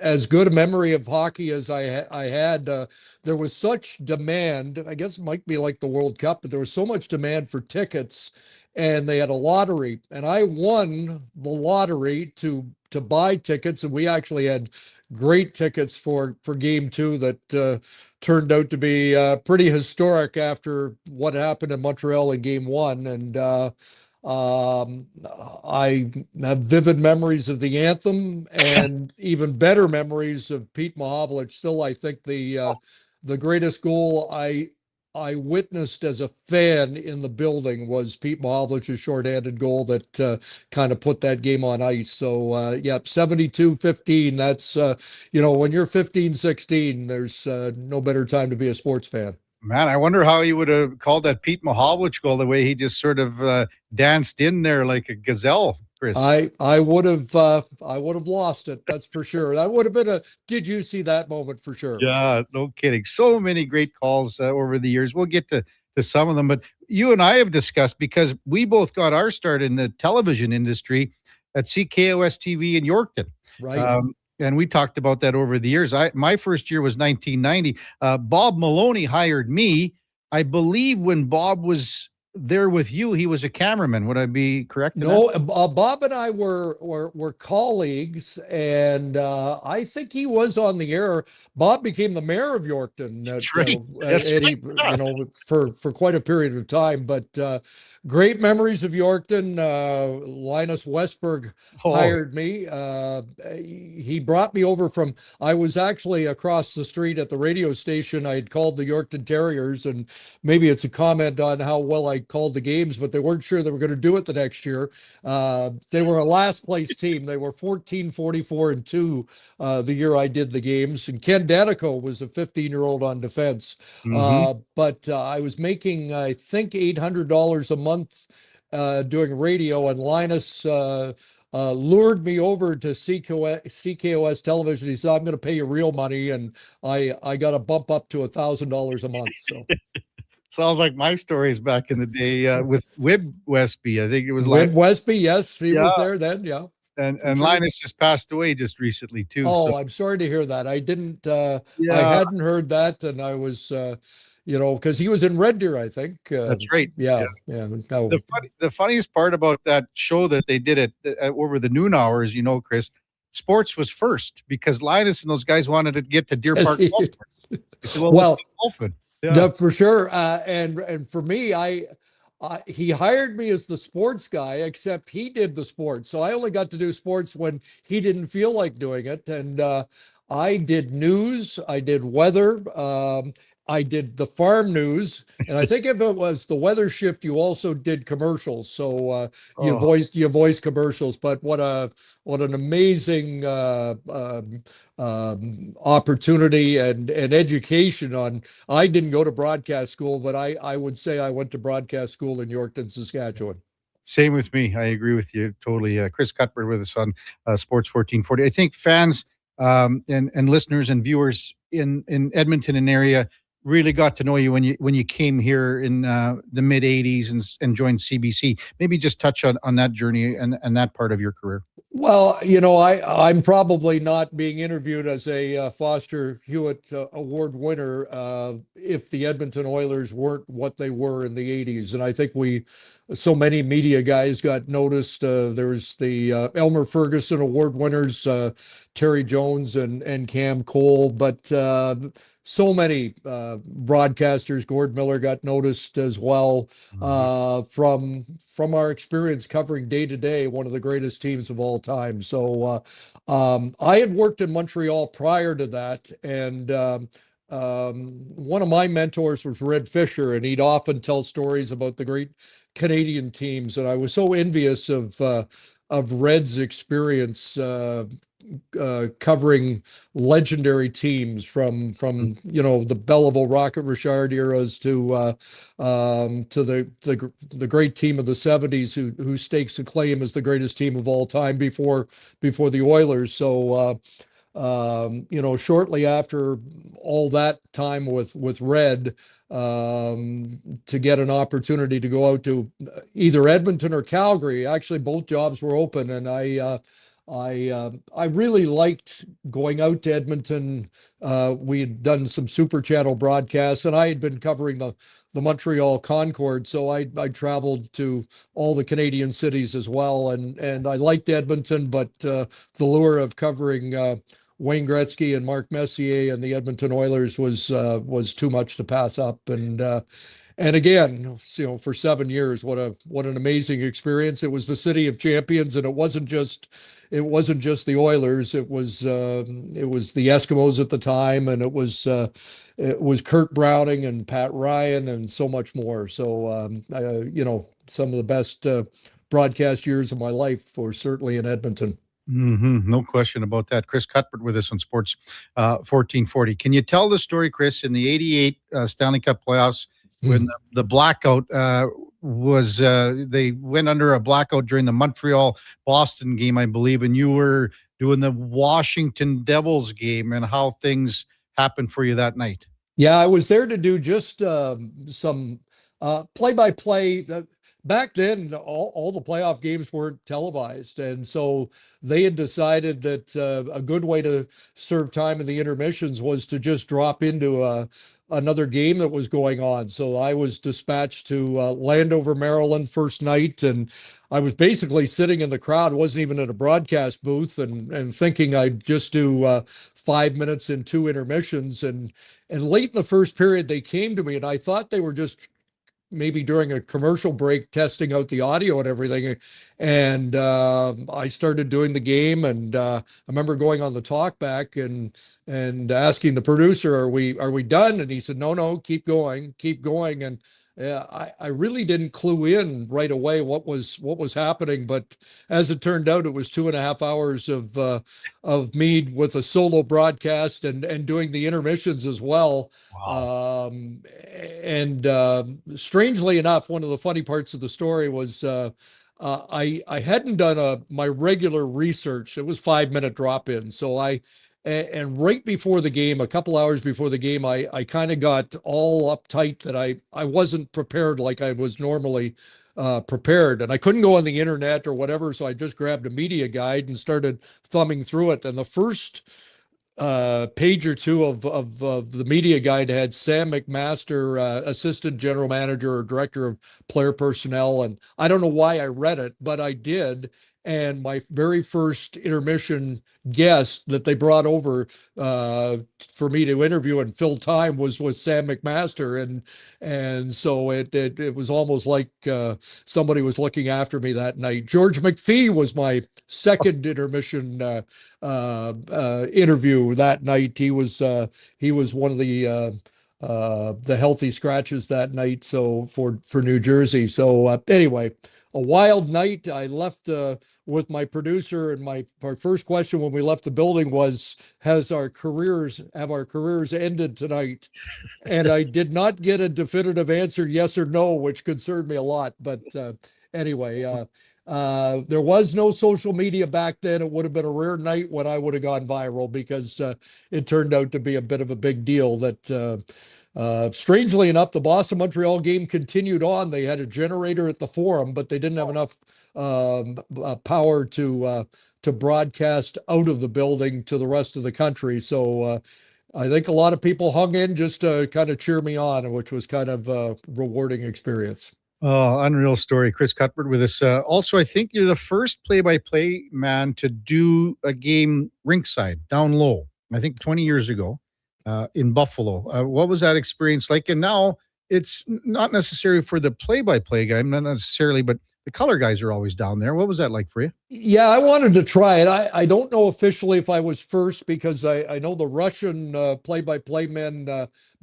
as good a memory of hockey as I had, there was such demand. I guess it might be like the World Cup, but there was so much demand for tickets. And they had a lottery, and I won the lottery to buy tickets, and we actually had great tickets for Game 2 that turned out to be pretty historic after what happened in Montreal in Game 1. And I have vivid memories of the anthem, and even better memories of Pete Mahovlich. Still, I think the greatest goal I witnessed as a fan in the building was Pete Mahovlich's shorthanded goal that kind of put that game on ice. So, 72-15, that's, when you're 15, 16, there's no better time to be a sports fan. Man, I wonder how he would have called that Pete Mahovlich goal, the way he just sort of danced in there like a gazelle. Chris. I would have lost it. That's for sure. That would have been did you see that moment for sure? Yeah, no kidding. So many great calls over the years. We'll get to some of them, but you and I have discussed, because we both got our start in the television industry at CKOS TV in Yorkton. Right. And we talked about that over the years. My first year was 1990. Bob Maloney hired me. I believe when Bob was there with you, he was a cameraman. Would I be correct? No, Bob and I were colleagues, and I think he was on the air. Bob became the mayor of Yorkton. That's right. For quite a period of time. But great memories of Yorkton. Linus Westberg hired me. He brought me over from. I was actually across the street at the radio station. I had called the Yorkton Terriers, and maybe it's a comment on how well I called the games, but they weren't sure they were going to do it the next year. They were a last place team. They were 14-44-2 the year I did the games, and Ken Danico was a 15-year-old on defense. But I was making, I think, $800 a month doing radio, and Linus lured me over to CKOS television. He said, I'm going to pay you real money, and I got a bump up to $1,000 a month. So sounds like my stories back in the day with Wib Westby. I think it was Wib Westby. Yes, he was there then. Yeah. And Linus just passed away just recently too. Oh, so. I'm sorry to hear that. I didn't. I hadn't heard that, and I was, because he was in Red Deer, I think. That's right. Yeah. No. The funniest part about that show that they did it over the noon hours, Chris, sports was first, because Linus and those guys wanted to get to Deer Park. Said, well, golfing. Yeah. For sure. And for me, he hired me as the sports guy, except he did the sports. So I only got to do sports when he didn't feel like doing it. And I did news, I did weather, I did the farm news, and I think if it was the weather shift, you also did commercials. So you voiced commercials. But what an amazing opportunity and education on. I didn't go to broadcast school, but I would say I went to broadcast school in Yorkton, Saskatchewan. Same with me. I agree with you totally. Chris Cuthbert with us on Sports 1440. I think fans and listeners and viewers in Edmonton and area really got to know you when you came here in the mid 80s and joined CBC. Maybe just touch on that journey and that part of your career. Well, I'm probably not being interviewed as a Foster Hewitt Award winner if the Edmonton Oilers weren't what they were in the 80s. And I think so many media guys got noticed. There's the Elmer Ferguson Award winners, Terry Jones and Cam Cole, but so many broadcasters. Gord Miller got noticed as well from our experience covering day to day one of the greatest teams of all time. So I had worked in Montreal prior to that, and one of my mentors was Red Fisher, and he'd often tell stories about the great Canadian teams, and I was so envious of Red's experience covering legendary teams from the Belleville Rocket Richard eras to the great team of the 70s who stakes a claim as the greatest team of all time before the Oilers. So shortly after all that time with Red, to get an opportunity to go out to either Edmonton or Calgary. Actually, both jobs were open, and I really liked going out to Edmonton. We had done some Super Channel broadcasts, and I had been covering the Montreal Concord, so I traveled to all the Canadian cities as well, and I liked Edmonton, but the lure of covering Wayne Gretzky and Mark Messier and the Edmonton Oilers was too much to pass up. And again, for 7 years, what an amazing experience. It was the city of champions, and it wasn't just the Oilers. It was the Eskimos at the time, and it was Kurt Browning and Pat Ryan and so much more. So some of the best broadcast years of my life were certainly in Edmonton. No question about that. Chris Cuthbert with us on Sports 1440. Can you tell the story, Chris, in the 88 Stanley Cup playoffs when the blackout was they went under a blackout during the Montreal-Boston game, I believe, and you were doing the Washington Devils game, and how things happened for you that night? Yeah, I was there to do just some play-by-play. Back then, all the playoff games weren't televised, and so they had decided that a good way to serve time in the intermissions was to just drop into another game that was going on. So I was dispatched to Landover, Maryland, first night, and I was basically sitting in the crowd, wasn't even in a broadcast booth, and thinking I'd just do 5 minutes in 2 intermissions. And late in the first period, they came to me, and I thought they were just maybe during a commercial break testing out the audio and everything. And I started doing the game, and I remember going on the talkback and asking the producer, are we done? And he said, no, keep going. And I really didn't clue in right away what was happening, but as it turned out, it was 2.5 hours of me with a solo broadcast and doing the intermissions as well. Wow. Strangely enough, one of the funny parts of the story was I hadn't done my regular research. It was 5-minute drop-in, so and right before the game, a couple hours before the game, I kind of got all uptight that I wasn't prepared like I was normally prepared, and I couldn't go on the internet or whatever, so I just grabbed a media guide and started thumbing through it. And the first page or two of the media guide had Sam McMaster, assistant general manager or director of player personnel, and I don't know why I read it, but I did. And my very first intermission guest that they brought over for me to interview and fill time was Sam McMaster, and so it was almost like somebody was looking after me that night. George McPhee was my second intermission interview that night. He was one of the the healthy scratches that night. So for New Jersey. So anyway, a wild night. I left with my producer, and our first question when we left the building was, have our careers ended tonight? And I did not get a definitive answer, yes or no, which concerned me a lot. But anyway, there was no social media back then. It would have been a rare night when I would have gone viral, because it turned out to be a bit of a big deal that strangely enough, the Boston-Montreal game continued on. They had a generator at the Forum, but they didn't have enough power to broadcast out of the building to the rest of the country. So I think a lot of people hung in just to kind of cheer me on, which was kind of a rewarding experience. Oh, unreal story. Chris Cuthbert with us. Also, I think you're the first play-by-play man to do a game rinkside, down low, I think 20 years ago. In Buffalo. What was that experience like? And now it's not necessary for the play-by-play guy, not necessarily, but the color guys are always down there. What was that like for you? Yeah, I wanted to try it. I don't know officially if I was first, because I know the Russian play-by-play men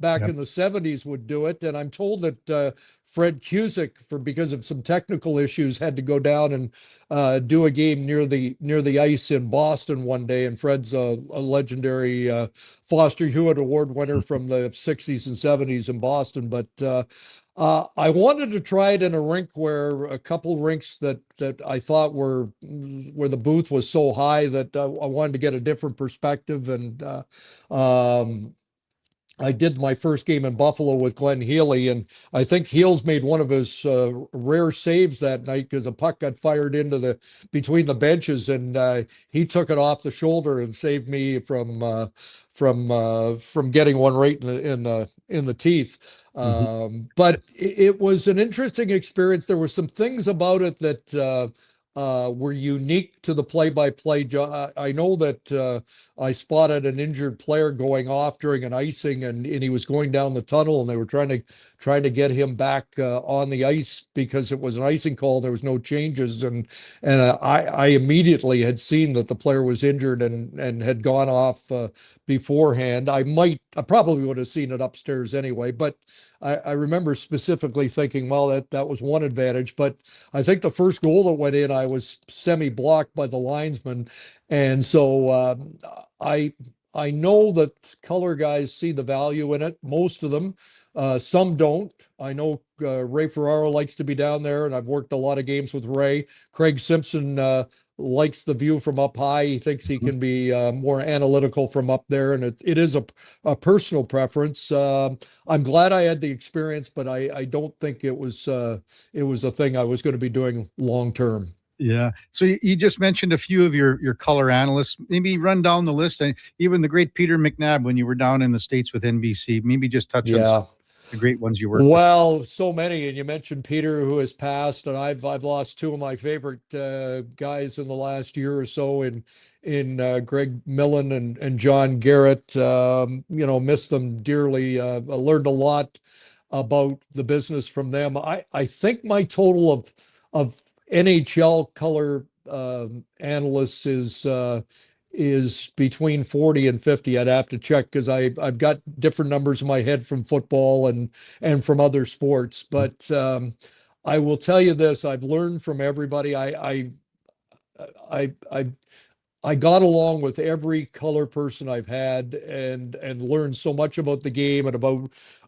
back in the 70s would do it. And I'm told that Fred Cusick, because of some technical issues, had to go down and do a game near the ice in Boston one day. And Fred's a legendary Foster Hewitt Award winner from the 60s and 70s in Boston. But I wanted to try it in a rink where a couple rinks that I thought where the booth was so high that I wanted to get a different perspective. And I did my first game in Buffalo with Glenn Healy, and I think Heels made one of his rare saves that night, because a puck got fired into between the benches, and he took it off the shoulder and saved me from getting one right in the teeth. But it was an interesting experience. There were some things about it that were unique to the play-by-play. I know that I spotted an injured player going off during an icing, and he was going down the tunnel, and they were trying to get him back on the ice because it was an icing call. There was no changes, and I immediately had seen that the player was injured and had gone off beforehand. I probably would have seen it upstairs anyway, but I remember specifically thinking, well, that was one advantage. But I think the first goal that went in, I was semi-blocked by the linesman. And so I know that color guys see the value in it, most of them. Some don't. I know Ray Ferraro likes to be down there, and I've worked a lot of games with Ray. Craig Simpson likes the view from up high. He thinks he can be more analytical from up there, and it is a personal preference. I'm glad I had the experience, but I don't think it was a thing I was going to be doing long term. Yeah. So you just mentioned a few of your color analysts. Maybe run down the list, and even the great Peter McNabb when you were down in the States with NBC. Maybe just touch on the great ones you worked with. Well, so many, and you mentioned Peter, who has passed, and I've lost two of my favorite guys in the last year or so in Greg Millen and John Garrett. Miss them dearly. I learned a lot about the business from them. I think my total of NHL color analysts is between 40 and 50. I'd have to check, because I've got different numbers in my head from football and from other sports. But I will tell you this: I've learned from everybody. I got along with every color person I've had, and learned so much about the game and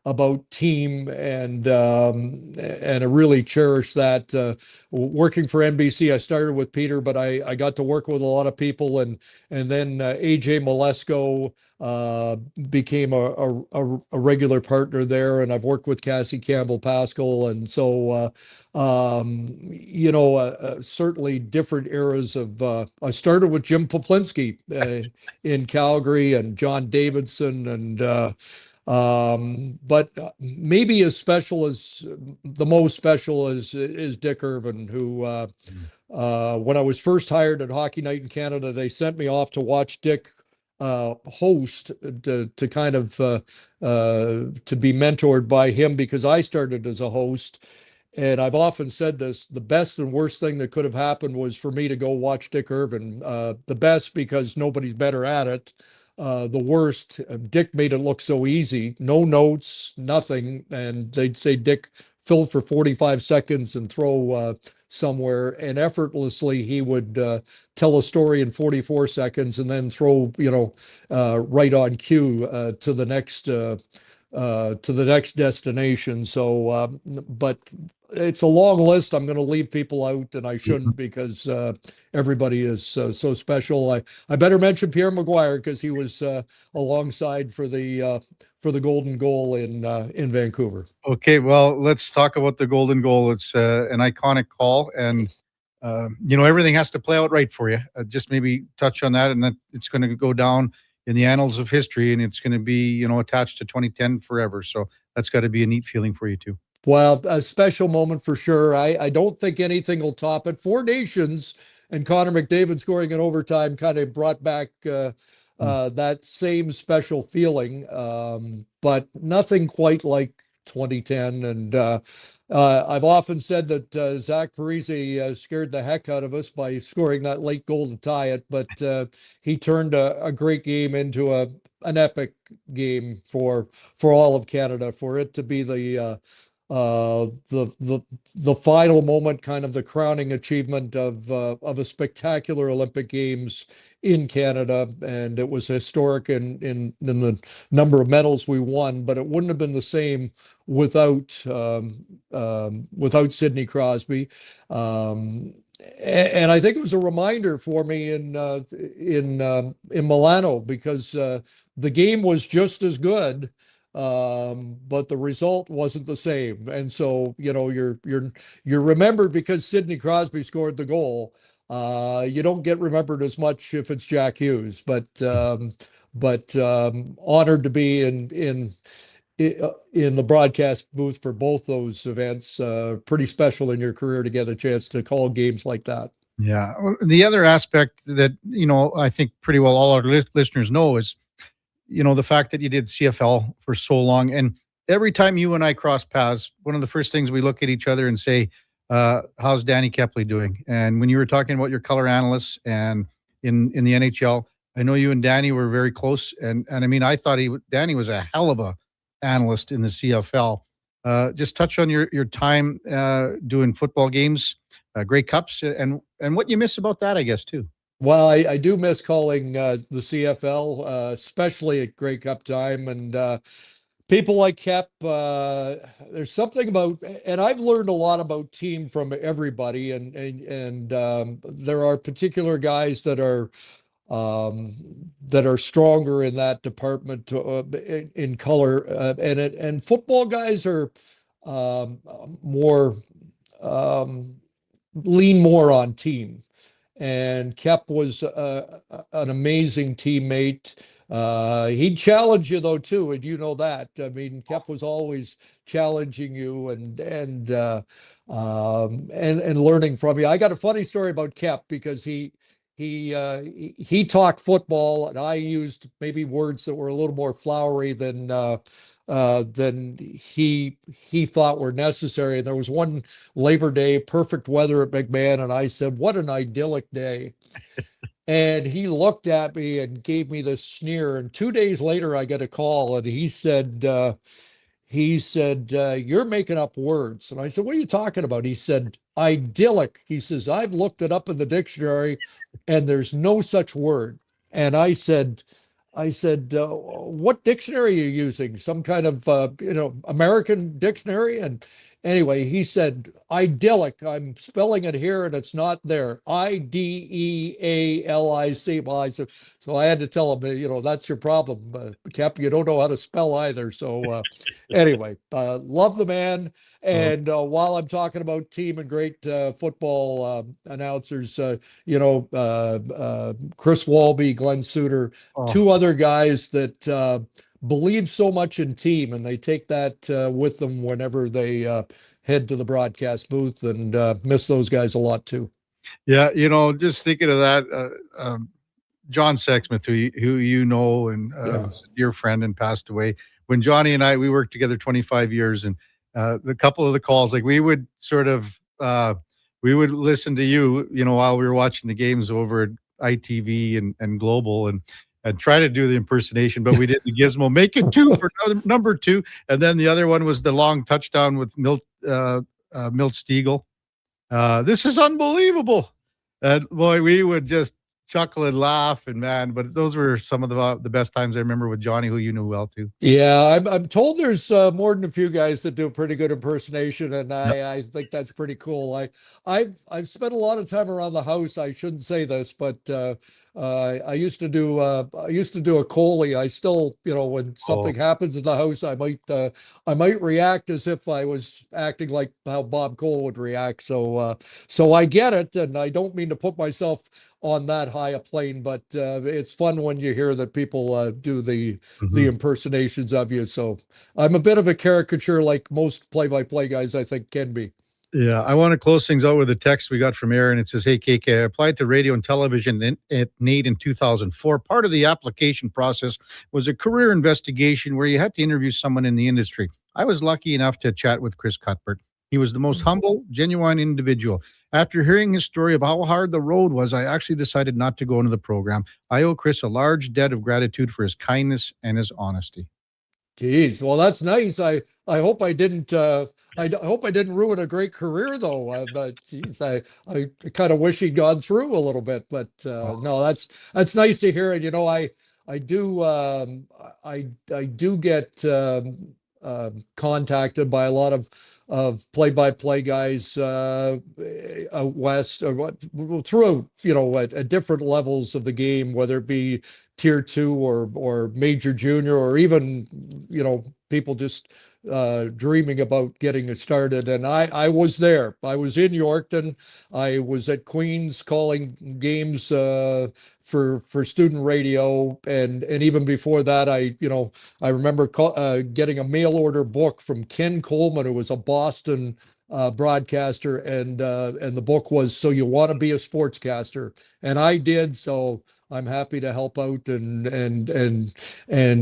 about team, and I really cherish that. Working for NBC, I started with Peter, but I got to work with a lot of people, and then AJ Malesko became a regular partner there, and I've worked with Cassie Campbell Pascal, and so certainly different eras of. I started with Jim Poplinski in Calgary, and John Davidson, and but maybe the most special is Dick Irvin, who when I was first hired at Hockey Night in Canada, they sent me off to watch Dick host to kind of to be mentored by him, because I started as a host. And I've often said this: the best and worst thing that could have happened was for me to go watch Dick Irvin. The best, because nobody's better at it. the worst. Dick made it look so easy, no notes, nothing. And they'd say, Dick, fill for 45 seconds and throw somewhere. And effortlessly, he would tell a story in 44 seconds and then throw, right on cue to the next destination. So, but it's a long list. I'm going to leave people out, and I shouldn't because everybody is so special. I better mention Pierre Maguire because he was alongside for the golden goal in Vancouver. Okay, well, let's talk about the golden goal. It's an iconic call, and everything has to play out right for you. Just maybe touch on that, and that it's going to go down in the annals of history, and it's going to be attached to 2010 forever. So that's got to be a neat feeling for you too. Well, a special moment for sure. I don't think anything will top it. Four Nations and Connor McDavid scoring in overtime kind of brought back that same special feeling, but nothing quite like 2010. And I've often said that Zach Parise scared the heck out of us by scoring that late goal to tie it, but he turned a great game into an epic game for all of Canada. For it to be the final moment, kind of the crowning achievement of a spectacular Olympic Games in Canada, and it was historic in the number of medals we won. But it wouldn't have been the same without Sidney Crosby. And I think it was a reminder for me in Milano, because the game was just as good, but the result wasn't the same. And so, you're remembered because Sidney Crosby scored the goal. You don't get remembered as much if it's Jack Hughes, but honored to be in the broadcast booth for both those events. Pretty special in your career to get a chance to call games like that. Yeah. Well, the other aspect that, I think pretty well all our listeners know is, the fact that you did CFL for so long. And every time you and I cross paths, one of the first things we look at each other and say, how's Danny Kepley doing? And when you were talking about your color analysts and in the NHL, I know you and Danny were very close. And I mean, I thought Danny was a hell of a analyst in the CFL. Just touch on your time doing football games, Grey Cups, and what you miss about that, I guess, too. Well, I do miss calling the CFL, especially at Grey Cup time. And people like Kep, there's something about, and I've learned a lot about team from everybody. And there are particular guys that are stronger in that department in color, and football guys are more lean more on team. And Kep was an amazing teammate. He'd challenge you though too, and you know that. I mean, Kep was always challenging you and learning from you. I got a funny story about Kep because he talked football, and I used maybe words that were a little more flowery than he thought were necessary. And there was one Labor Day, perfect weather at McMahon, and I said, "What an idyllic day." And he looked at me and gave me this sneer. And 2 days later, I get a call, and he said, "You're making up words." And I said, "What are you talking about?" He said, "Idyllic." He says, "I've looked it up in the dictionary, and there's no such word." And I said, "What dictionary are you using? Some kind of, American dictionary?" And anyway, he said, "Idyllic. I'm spelling it here and it's not there. IDEALIC." Well, I said, so I had to tell him, that's your problem, Kep. You don't know how to spell either. So anyway, love the man. And while I'm talking about team and great football announcers, Chris Walby, Glenn Suter, two other guys that believe so much in team, and they take that with them whenever they head to the broadcast booth, and miss those guys a lot too. Yeah, just thinking of that, John Sexsmith, who and was a dear friend and passed away. When Johnny and we worked together 25 years, and the couple of the calls, like we would sort of we would listen to you, while we were watching the games over at ITV and Global, and and try to do the impersonation, but we did the Gizmo. Make it 2 for number 2. And then the other one was the long touchdown with Milt Stiegel. This is unbelievable. And boy, we would just chuckle and laugh, and man, but those were some of the best times I remember with Johnny, who you knew well too. Yeah, I'm told there's more than a few guys that do a pretty good impersonation, and I think that's pretty cool. I've spent a lot of time around the house. I shouldn't say this, but I used to do a Coley. I still, when something happens in the house, I might react as if I was acting like how Bob Cole would react. So I get it, and I don't mean to put myself on that high a plane, but it's fun when you hear that people do the impersonations of you. So I'm a bit of a caricature, like most play-by-play guys, I think, can be. Yeah, I want to close things out with a text we got from Aaron. It says, "Hey, KK, I applied to radio and television at NAID in 2004. Part of the application process was a career investigation where you had to interview someone in the industry. I was lucky enough to chat with Chris Cuthbert. He was the most humble, genuine individual. After hearing his story of how hard the road was, I actually decided not to go into the program. I owe Chris a large debt of gratitude for his kindness and his honesty." Geez, well, that's nice. I hope I didn't. I hope I didn't ruin a great career, though. But geez, I kind of wish he'd gone through a little bit. But no, that's nice to hear. And I do get contacted by a lot of play-by-play guys out west, or throughout, at different levels of the game, whether it be tier 2 or major junior, or even people just dreaming about getting it started. And I was there. I was in Yorkton. I was at Queens calling games for student radio, and even before that, I remember getting a mail order book from Ken Coleman, who was a Boston broadcaster, and the book was "So You Want to Be a Sportscaster," and I did. So I'm happy to help out and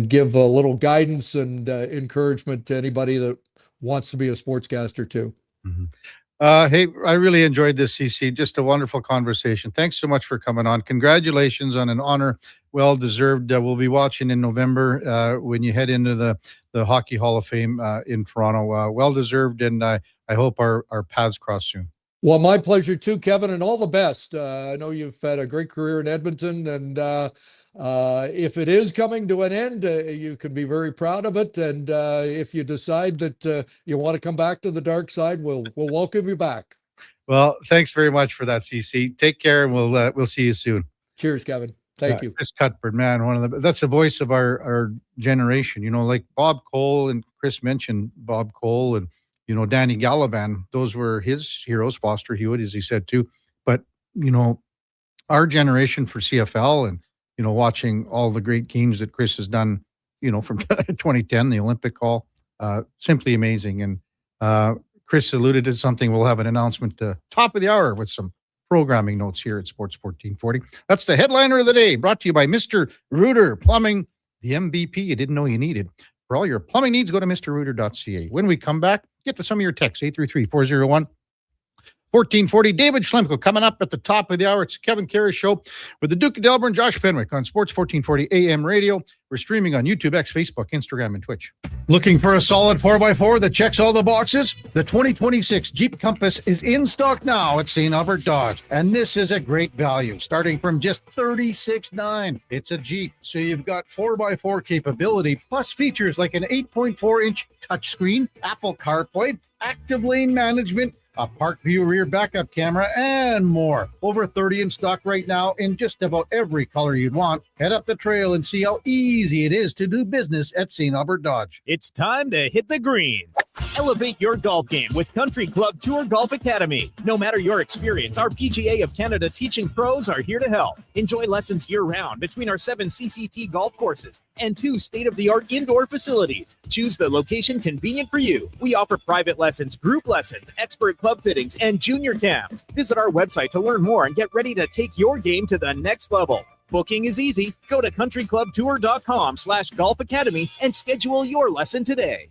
give a little guidance and encouragement to anybody that wants to be a sportscaster too. Hey, I really enjoyed this, CC. Just a wonderful conversation. Thanks so much for coming on. Congratulations on an honor, well deserved. We'll be watching in November when you head into the Hockey Hall of Fame in Toronto. Well deserved, and I hope our paths cross soon. Well, my pleasure too, Kevin, and all the best. I know you've had a great career in Edmonton, and if it is coming to an end, you can be very proud of it. And if you decide that you want to come back to the dark side, we'll welcome you back. Well, thanks very much for that, CC. Take care, and we'll see you soon. Cheers, Kevin. Thank you. Chris Cuthbert, man, that's the voice of our generation. Like Bob Cole, and Chris mentioned Bob Cole, and Danny Gallivan, those were his heroes, Foster Hewitt, as he said too. But, our generation for CFL, and, watching all the great games that Chris has done, from 2010, the Olympic Hall, simply amazing. And Chris alluded to something. We'll have an announcement top of the hour with some programming notes here at Sports 1440. That's the headliner of the day, brought to you by Mr. Reuter Plumbing, the MVP you didn't know you needed. For all your plumbing needs, go to mrreuter.ca. When we come back, get to some of your texts, 833-401-1440. David Schlemko coming up at the top of the hour. It's the Kevin Karius Show with the Duke of Delburne, Josh Fenwick on Sports 1440 AM radio. We're streaming on YouTube, X, Facebook, Instagram, and Twitch. Looking for a solid 4x4 that checks all the boxes? The 2026 Jeep Compass is in stock now at St. Albert Dodge, and this is a great value, starting from just $36,900. It's a Jeep, so you've got 4x4 capability, plus features like an 8.4-inch touchscreen, Apple CarPlay, active lane management, a Park View rear backup camera, and more. Over 30 in stock right now in just about every color you'd want. Head up the trail and see how easy it is to do business at St. Albert Dodge. It's time to hit the greens. Elevate your golf game with Country Club Tour Golf Academy. No matter your experience, our PGA of Canada teaching pros are here to help. Enjoy lessons year-round between our 7 CCT golf courses and 2 state-of-the-art indoor facilities. Choose the location convenient for you. We offer private lessons, group lessons, expert club fittings, and junior cams. Visit our website to learn more and get ready to take your game to the next level. Booking is easy. Go to countryclubtour.com/golf academy and schedule your lesson today.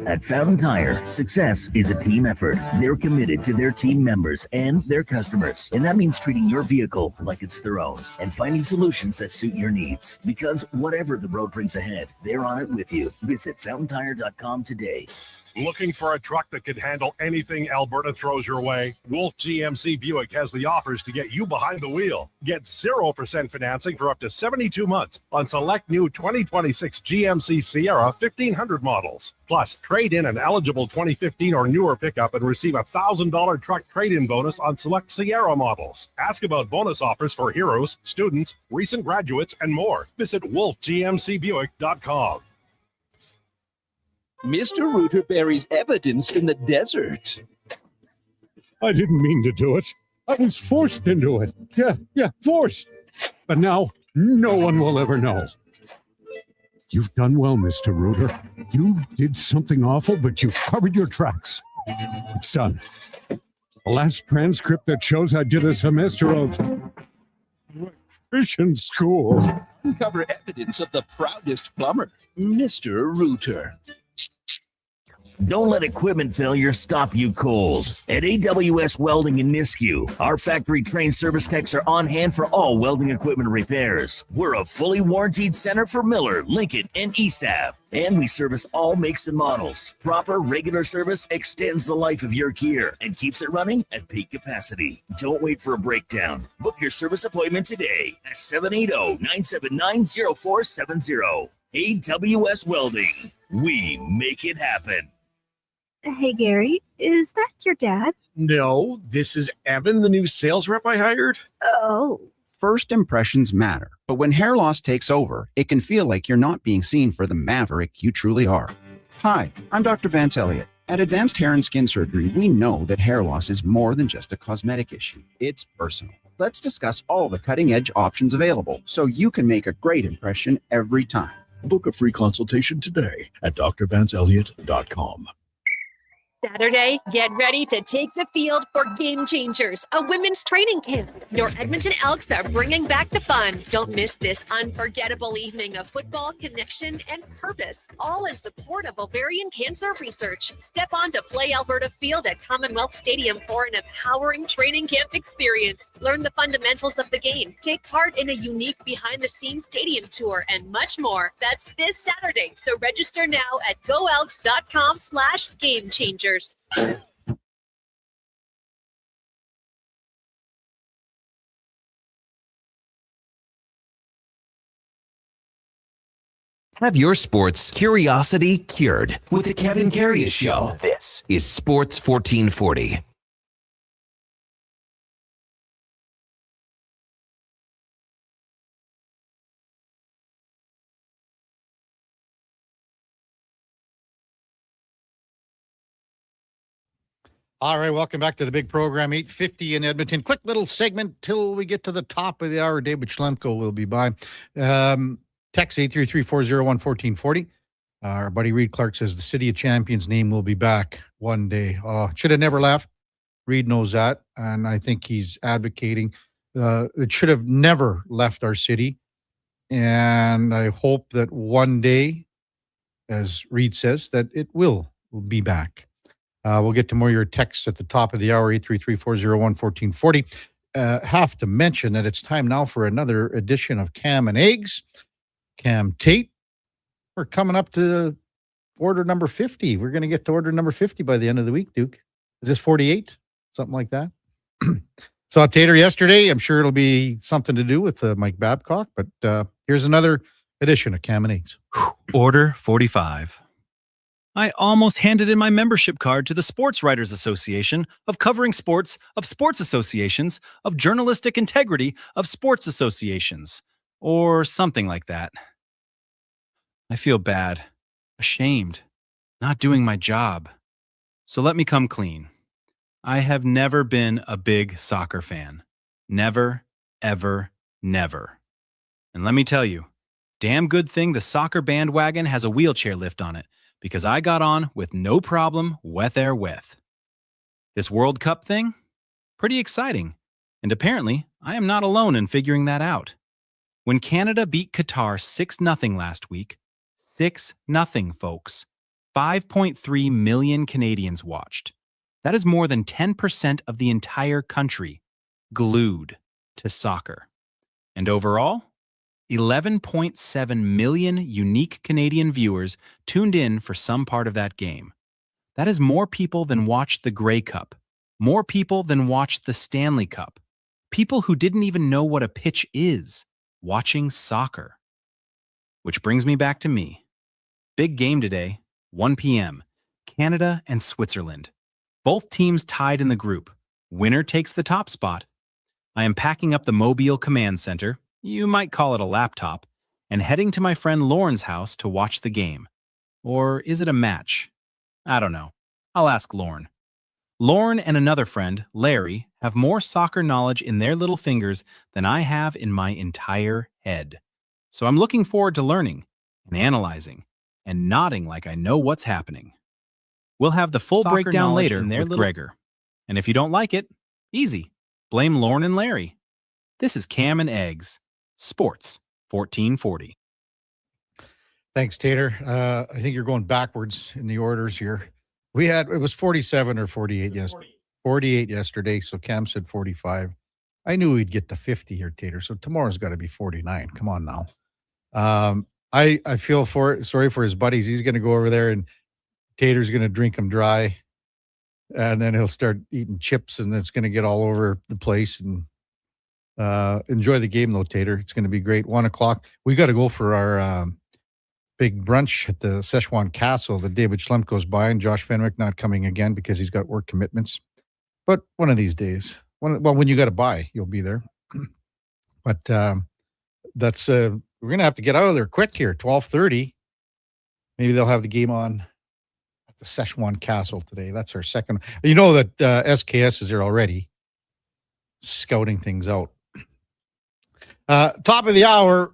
At Fountain Tire, success is a team effort. They're committed to their team members and their customers. And that means treating your vehicle like it's their own and finding solutions that suit your needs. Because whatever the road brings ahead, they're on it with you. Visit fountaintire.com today. Looking for a truck that can handle anything Alberta throws your way? Wolf GMC Buick has the offers to get you behind the wheel. Get 0% financing for up to 72 months on select new 2026 GMC Sierra 1500 models. Plus, trade in an eligible 2015 or newer pickup and receive a $1,000 truck trade-in bonus on select Sierra models. Ask about bonus offers for heroes, students, recent graduates, and more. Visit wolfgmcbuick.com. Mr. Reuter buries evidence in the desert. I didn't mean to do it. I was forced into it. Yeah, forced. But now, no one will ever know. You've done well, Mr. Reuter. You did something awful, but you've covered your tracks. It's done. The last transcript that shows I did a semester of electrician school. Uncover evidence of the proudest plumber, Mr. Reuter. Don't let equipment failure stop you cold. At AWS Welding in Nisku, our factory-trained service techs are on hand for all welding equipment repairs. We're a fully warranted center for Miller, Lincoln, and ESAB. And we service all makes and models. Proper, regular service extends the life of your gear and keeps it running at peak capacity. Don't wait for a breakdown. Book your service appointment today at 780-979-0470. AWS Welding. We make it happen. Hey, Gary, is that your dad? No, this is Evan, the new sales rep I hired. Oh. First impressions matter, but when hair loss takes over, it can feel like you're not being seen for the maverick you truly are. Hi, I'm Dr. Vance Elliott. At Advanced Hair and Skin Surgery, we know that hair loss is more than just a cosmetic issue. It's personal. Let's discuss all the cutting-edge options available so you can make a great impression every time. Book a free consultation today at drvanceelliott.com. Saturday, get ready to take the field for Game Changers, a women's training camp. Your Edmonton Elks are bringing back the fun. Don't miss this unforgettable evening of football, connection, and purpose, all in support of ovarian cancer research. Step onto Play Alberta Field at Commonwealth Stadium for an empowering training camp experience. Learn the fundamentals of the game, take part in a unique behind-the-scenes stadium tour, and much more. That's this Saturday, so register now at goelks.com/Game Changers. Have your sports curiosity cured with the Kevin Karius Show. This is Sports 1440. All right, welcome back to the big program, 8:50 in Edmonton. Quick little segment till we get to the top of the hour. David Schlemko will be by. Text 833-401-1440. Our buddy Reed Clark says the City of Champions name will be back one day. Should have never left. Reed knows that, and I think he's advocating it should have never left our city. And I hope that one day, as Reed says, that it will be back. We'll get to more of your texts at the top of the hour, 833-401-1440. Have to mention that it's time now for another edition of Cam and Eggs. Cam Tate. We're coming up to order number 50. We're going to get to order number 50 by the end of the week, Duke. Is this 48? Something like that? Saw Tater yesterday. I'm sure it'll be something to do with Mike Babcock, but here's another edition of Cam and Eggs. Order 45. I almost handed in my membership card to the Sports Writers Association of Covering Sports of Sports Associations of Journalistic Integrity of Sports Associations, or something like that. I feel bad, ashamed, not doing my job. So let me come clean. I have never been a big soccer fan. Never, ever, never. And let me tell you, damn good thing the soccer bandwagon has a wheelchair lift on it, because I got on with no problem with. This World Cup thing? Pretty exciting. And apparently, I am not alone in figuring that out. When Canada beat Qatar 6-0 last week, 6-0, folks, 5.3 million Canadians watched. That is more than 10% of the entire country glued to soccer. And overall, 11.7 million unique Canadian viewers tuned in for some part of that game. That is more people than watched the Grey Cup, more people than watched the Stanley Cup, people who didn't even know what a pitch is, watching soccer. Which brings me back to me. Big game today, 1 p.m., Canada and Switzerland. Both teams tied in the group. Winner takes the top spot. I am packing up the Mobile Command Center, you might call it a laptop, and heading to my friend Lauren's house to watch the game. Or is it a match? I don't know. I'll ask Lauren. Lauren and another friend, Larry, have more soccer knowledge in their little fingers than I have in my entire head. So I'm looking forward to learning and analyzing and nodding like I know what's happening. We'll have the full Soccer breakdown later in their with Gregor. And if you don't like it, easy. Blame Lauren and Larry. This is Cam and Eggs. Sports 1440. Thanks, Tater. I think you're going backwards in the orders here. It was 47 or 48 yesterday. 48 yesterday, so Cam said 45. I knew we'd get to 50 here, Tater, so tomorrow's got to be 49. Come on now. I feel sorry for his buddies. He's going to go over there and Tater's going to drink him dry, and then he'll start eating chips, and it's going to get all over the place. And enjoy the game, though, Tater. It's going to be great. 1 o'clock. We got to go for our big brunch at the Szechuan Castle. The David Schlemp goes by, and Josh Fenwick not coming again because he's got work commitments. But one of these days, when you got to buy, you'll be there. But that's we're going to have to get out of there quick here. 12:30. Maybe they'll have the game on at the Szechuan Castle today. That's our second. You know that SKS is there already, scouting things out. Top of the hour,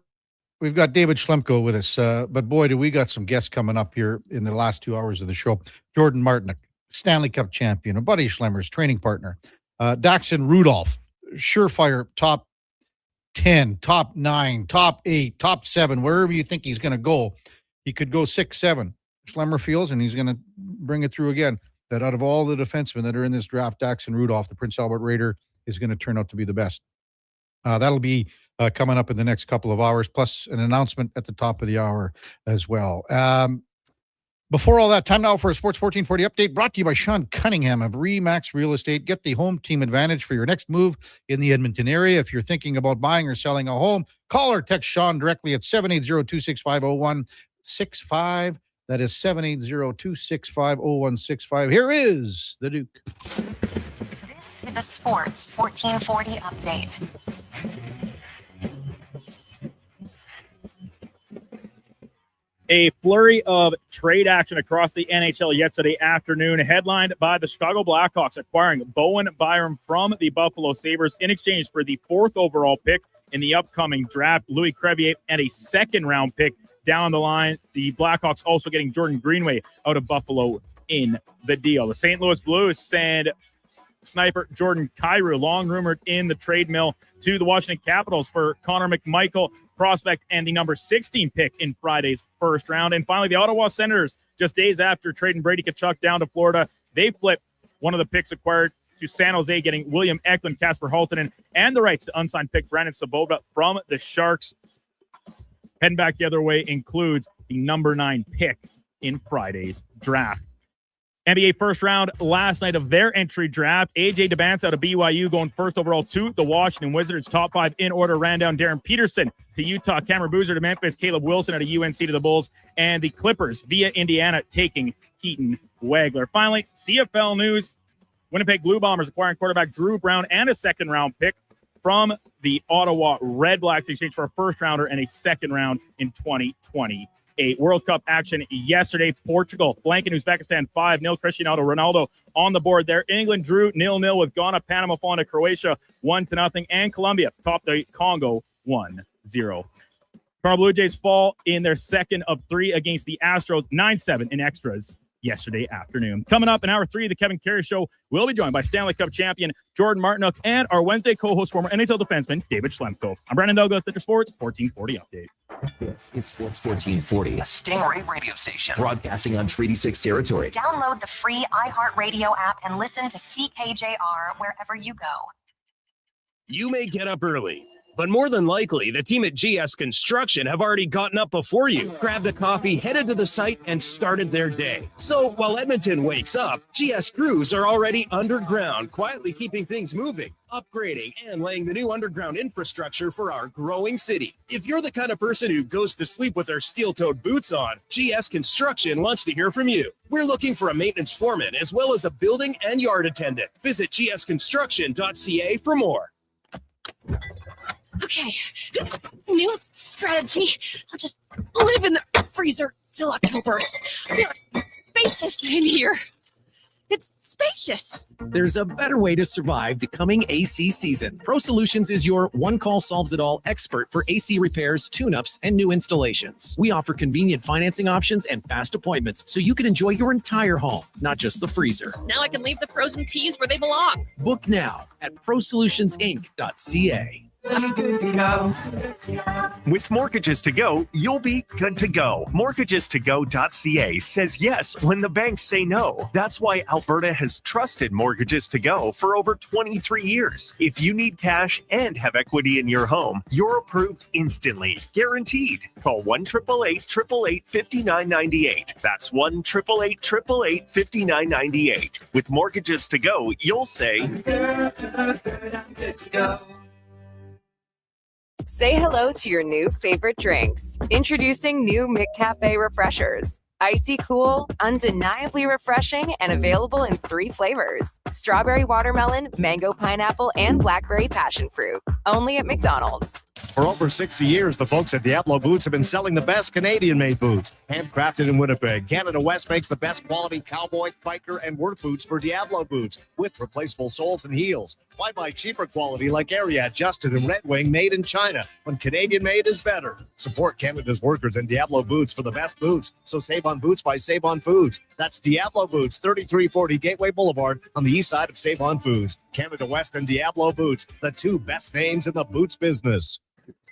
we've got David Schlemko with us. But boy, do we got some guests coming up here in the last 2 hours of the show. Jordan Martin, Stanley Cup champion, a Buddy Schlemmer's training partner. Daxon Rudolph, surefire top 10, top 9, top 8, top 7, wherever you think he's going to go. He could go 6, 7. Schlemmer feels, and he's going to bring it through again, that out of all the defensemen that are in this draft, Daxon Rudolph, the Prince Albert Raider, is going to turn out to be the best. That'll be coming up in the next couple of hours, plus an announcement at the top of the hour as well. Before all that, time now for a Sports 1440 update brought to you by Sean Cunningham of RE/MAX Real Estate. Get the home team advantage for your next move in the Edmonton area. If you're thinking about buying or selling a home, call or text Sean directly at 780-265-0165. That is 780-265-0165. Here is the Duke. This is a Sports 1440 update. A flurry of trade action across the NHL yesterday afternoon, headlined by the Chicago Blackhawks acquiring Bowen Byram from the Buffalo Sabres in exchange for the 4th overall pick in the upcoming draft, Louis Crevier, and a second-round pick down the line. The Blackhawks also getting Jordan Greenway out of Buffalo in the deal. The St. Louis Blues send sniper Jordan Kyrou, long rumored in the trade mill, to the Washington Capitals for Connor McMichael, prospect, and the number 16 pick in Friday's first round. And finally, the Ottawa Senators, just days after trading Brady Tkachuk down to Florida, they flipped one of the picks acquired to San Jose, getting William Eklund, Kasper Halttunen, and the rights to unsigned pick Brandon Saboda from the Sharks. Heading back the other way includes the number 9 pick in Friday's draft. NBA first round last night of their entry draft. AJ DeBance out of BYU going first overall to the Washington Wizards. Top 5 in order ran down Darren Peterson to Utah, Cameron Boozer to Memphis, Caleb Wilson out of UNC to the Bulls, and the Clippers via Indiana taking Keaton Wagler. Finally, CFL news. Winnipeg Blue Bombers acquiring quarterback Drew Brown and a second-round pick from the Ottawa Red Blacks in exchange for a first-rounder and a second round in 2020. A World Cup action yesterday. Portugal blanking Uzbekistan 5-0. Cristiano Ronaldo on the board there. England drew 0-0 with Ghana. Panama falling to Croatia 1-0. And Colombia topped the Congo 1-0. Toronto Blue Jays fall in their second of 3 against the Astros 9-7 in extras yesterday afternoon. Coming up in hour 3 of the Kevin Karius Show, we'll be joined by Stanley Cup champion Jordan Martinook and our Wednesday co-host, former NHL defenseman David Schlemko. I'm Brandon Douglas, Center Sports 1440 Update. This is Sports 1440, a Stingray radio station broadcasting on Treaty 6 territory. Download the free iHeartRadio app and listen to CKJR wherever you go. You may get up early, but more than likely, the team at GS Construction have already gotten up before you, grabbed a coffee, headed to the site, and started their day. So while Edmonton wakes up, GS crews are already underground, quietly keeping things moving, upgrading, and laying the new underground infrastructure for our growing city. If you're the kind of person who goes to sleep with their steel-toed boots on, GS Construction wants to hear from you. We're looking for a maintenance foreman as well as a building and yard attendant. Visit gsconstruction.ca for more. Okay, new strategy. I'll just live in the freezer till October. It's spacious in here. It's spacious. There's a better way to survive the coming AC season. Pro Solutions is your one-call-solves-it-all expert for AC repairs, tune-ups, and new installations. We offer convenient financing options and fast appointments so you can enjoy your entire home, not just the freezer. Now I can leave the frozen peas where they belong. Book now at prosolutionsinc.ca. With Mortgages to Go, you'll be good to go. Mortgagestogo.ca says yes when the banks say no. That's why Alberta has trusted Mortgages to Go for over 23 years. If you need cash and have equity in your home, you're approved instantly, guaranteed. Call 1-888-888-5998. That's 1-888-888-5998. With Mortgages to Go, you'll say, good to go. Say hello to your new favorite drinks. Introducing new McCafe Refreshers. Icy cool, undeniably refreshing, and available in 3 flavors. Strawberry watermelon, mango pineapple, and blackberry passion fruit. Only at McDonald's. For over 60 years, the folks at Diablo Boots have been selling the best Canadian-made boots. Handcrafted in Winnipeg, Canada West makes the best quality cowboy, biker, and work boots for Diablo Boots with replaceable soles and heels. Why buy cheaper quality like Ariat, Justin, and Red Wing made in China when Canadian-made is better? Support Canada's workers and Diablo Boots for the best boots. So save on boots by Save On Foods. That's Diablo Boots, 3340 Gateway Boulevard on the east side of Save On Foods. Canada West and Diablo Boots, the 2 best names in the boots business.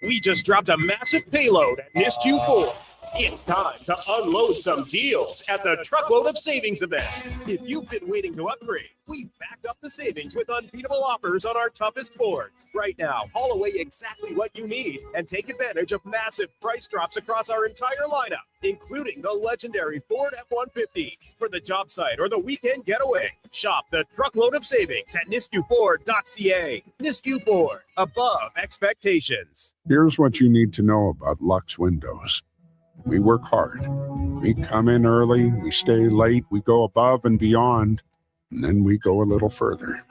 We just dropped a massive payload at NISQ 4. It's time to unload some deals at the Truckload of Savings event. If you've been waiting to upgrade, we've backed up the savings with unbeatable offers on our toughest Fords. Right now, haul away exactly what you need and take advantage of massive price drops across our entire lineup, including the legendary Ford F-150 for the job site or the weekend getaway. Shop the Truckload of Savings at nisqford.ca. Nisq Ford, above expectations. Here's what you need to know about Lux Windows. We work hard. We come in early, we stay late, we go above and beyond, and then we go a little further.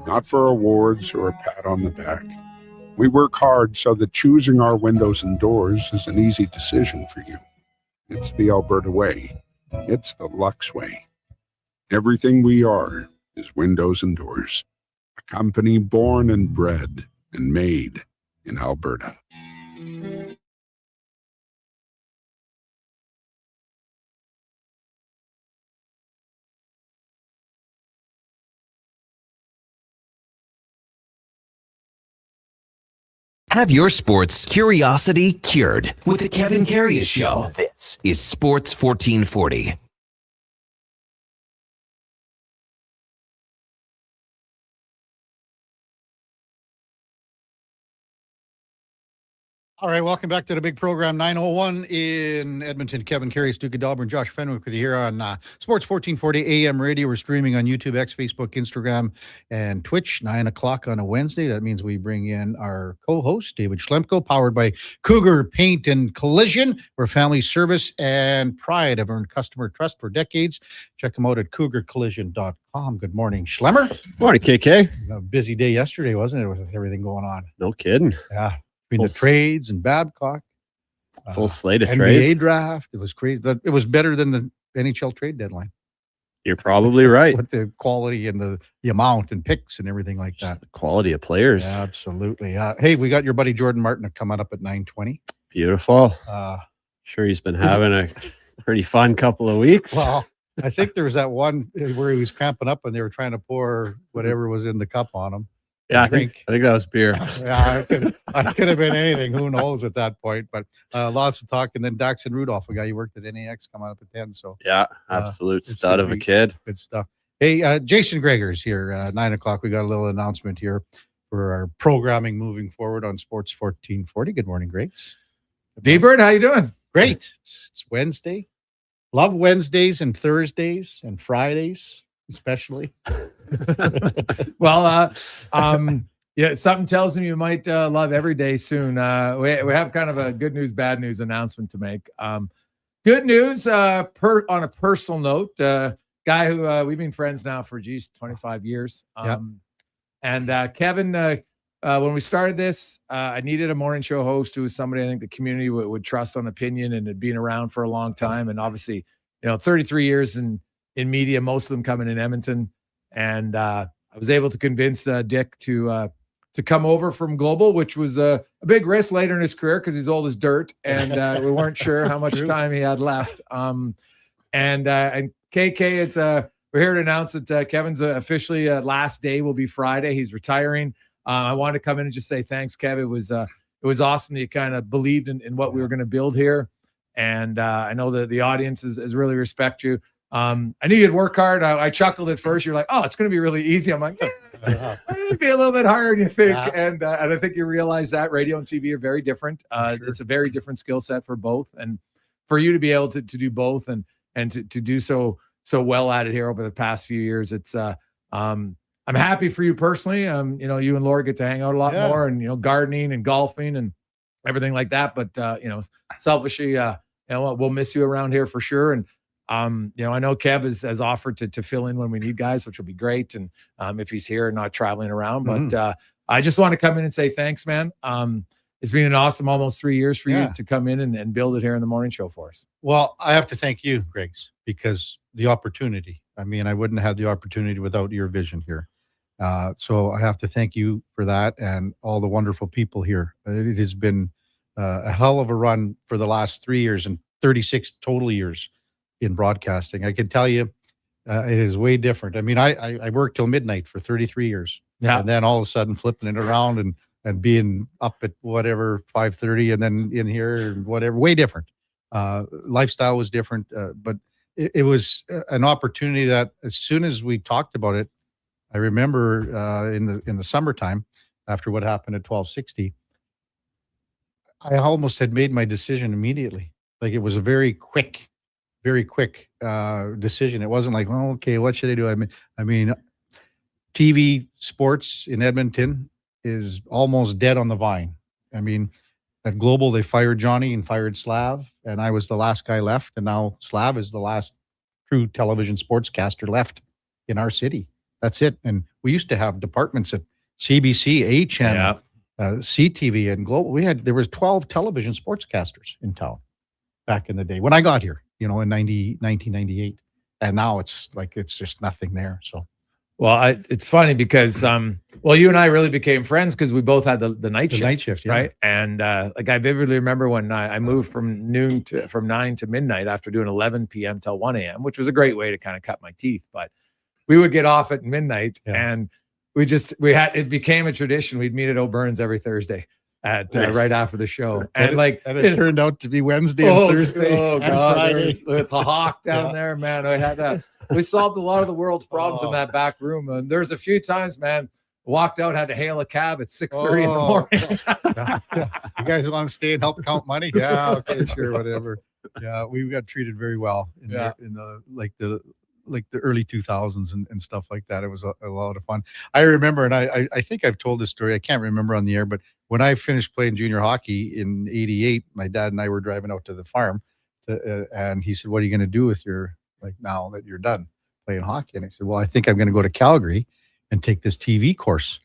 Not for awards or a pat on the back. We work hard so that choosing our windows and doors is an easy decision for you. It's the Alberta way. It's the Lux way. Everything we are is windows and doors. A company born and bred and made in Alberta. Have your sports curiosity cured with the Kevin Karius Show. This is Sports 1440. All right, welcome back to the big program, 9:01 in Edmonton. Kevin Karius, Duke of Delburne, Josh Fenwick with you here on Sports 1440 AM radio. We're streaming on YouTube, X, Facebook, Instagram, and Twitch, 9 o'clock on a Wednesday. That means we bring in our co-host, David Schlemko, powered by Cougar Paint and Collision, where family service and pride have earned customer trust for decades. Check them out at cougarcollision.com. Good morning, Schlemmer. Morning, KK. A busy day yesterday, wasn't it, with everything going on? No kidding. Yeah. Between the trades and Babcock. Full slate of NBA trades. draft. It was crazy. It was better than the NHL trade deadline. You're probably right. With the quality and the amount and picks and everything like that. The quality of players. Yeah, absolutely. Hey, we got your buddy Jordan Martin coming up at Beautiful. Sure he's been having a pretty fun couple of weeks. Well, I think there was that one where he was cramping up and they were trying to pour whatever was in the cup on him. Yeah, I think that was beer. Yeah, I could have been anything. Who knows at that point? But lots of talk. And then Daxon Rudolph, a guy you worked at NAX, come out up at 10. So yeah, absolute stud of a kid. Good stuff. Hey, Jason Gregor's here. 9 o'clock. We got a little announcement here for our programming moving forward on Sports 1440. Good morning, Grace. D-Bird, how you doing? Great. It's Wednesday. Love Wednesdays and Thursdays and Fridays, especially. Well, yeah, something tells me you might love every day soon. We have kind of a good news, bad news announcement to make. Good news, on a personal note, guy who we've been friends now for 25 years. And Kevin, when we started this, I needed a morning show host who was somebody I think the community would trust on opinion and had been around for a long time. And obviously, 33 years in media, most of them coming in Edmonton. And I was able to convince Dick to come over from Global, which was a big risk later in his career because he's old as dirt. And we weren't sure how much time he had left. And KK, we're here to announce that Kevin's officially last day will be Friday. He's retiring. I wanted to come in and just say thanks, Kev. It was awesome that you kind of believed in what we were going to build here. And I know that the audience is really respect you. I knew you'd work hard. I chuckled at first. You're like, oh, it's going to be really easy. I'm like, it'd be a little bit harder than you think. Yeah. And I think you realize that radio and TV are very different. It's a very different skill set for both. And for you to be able to do both and to do so well at it here over the past few years, it's I'm happy for you personally. You and Laura get to hang out a lot more and, gardening and golfing and everything like that. But, selfishly, we'll miss you around here for sure. And, I know Kev has offered to fill in when we need guys, which will be great. And if he's here and not traveling around, but I just want to come in and say, thanks, man. It's been an awesome almost 3 years for you to come in and build it here in the morning show for us. Well, I have to thank you, Griggs, because the opportunity, I wouldn't have the opportunity without your vision here. So I have to thank you for that and all the wonderful people here. It has been a hell of a run for the last 3 years and 36 total years in broadcasting. I can tell you it is way different. I worked till midnight for 33 years. Yeah. And then all of a sudden flipping it around and being up at whatever 5:30 and then in here and whatever, way different. Lifestyle was different, but it was an opportunity that as soon as we talked about it, I remember in the summertime after what happened at 1260, I almost had made my decision immediately. Like it was a very quick decision. It wasn't like, well, okay, what should I do? I mean, TV sports in Edmonton is almost dead on the vine. At Global, they fired Johnny and fired Slav, and I was the last guy left. And now Slav is the last true television sportscaster left in our city. That's it. And we used to have departments at CBC, HM, CTV, and Global. There was 12 television sportscasters in town back in the day when I got here, in 1998. And now it's just nothing there. So, well, it's funny because, you and I really became friends because we both had the night shift, yeah. right? And I vividly remember when I moved from 9 to midnight after doing 11 p.m. till 1 a.m., which was a great way to kind of cut my teeth. But we would get off at midnight and it became a tradition. We'd meet at O'Byrne's every Thursday at right after the show. And it turned out to be Wednesday and Thursday and Friday. With the Hawk down there, man. We solved a lot of the world's problems in that back room. And there's a few times, man, walked out, had to hail a cab at 6:30 in the morning. You guys want to stay and help count money? Yeah, okay, sure, whatever. Yeah, we got treated very well in the early 2000s and stuff like that. It was a lot of fun. I remember, and I think I've told this story. I can't remember on the air, but when I finished playing junior hockey in '88, my dad and I were driving out to the farm, and he said, "What are you going to do with now that you're done playing hockey?" And I said, "Well, I think I'm going to go to Calgary and take this TV course."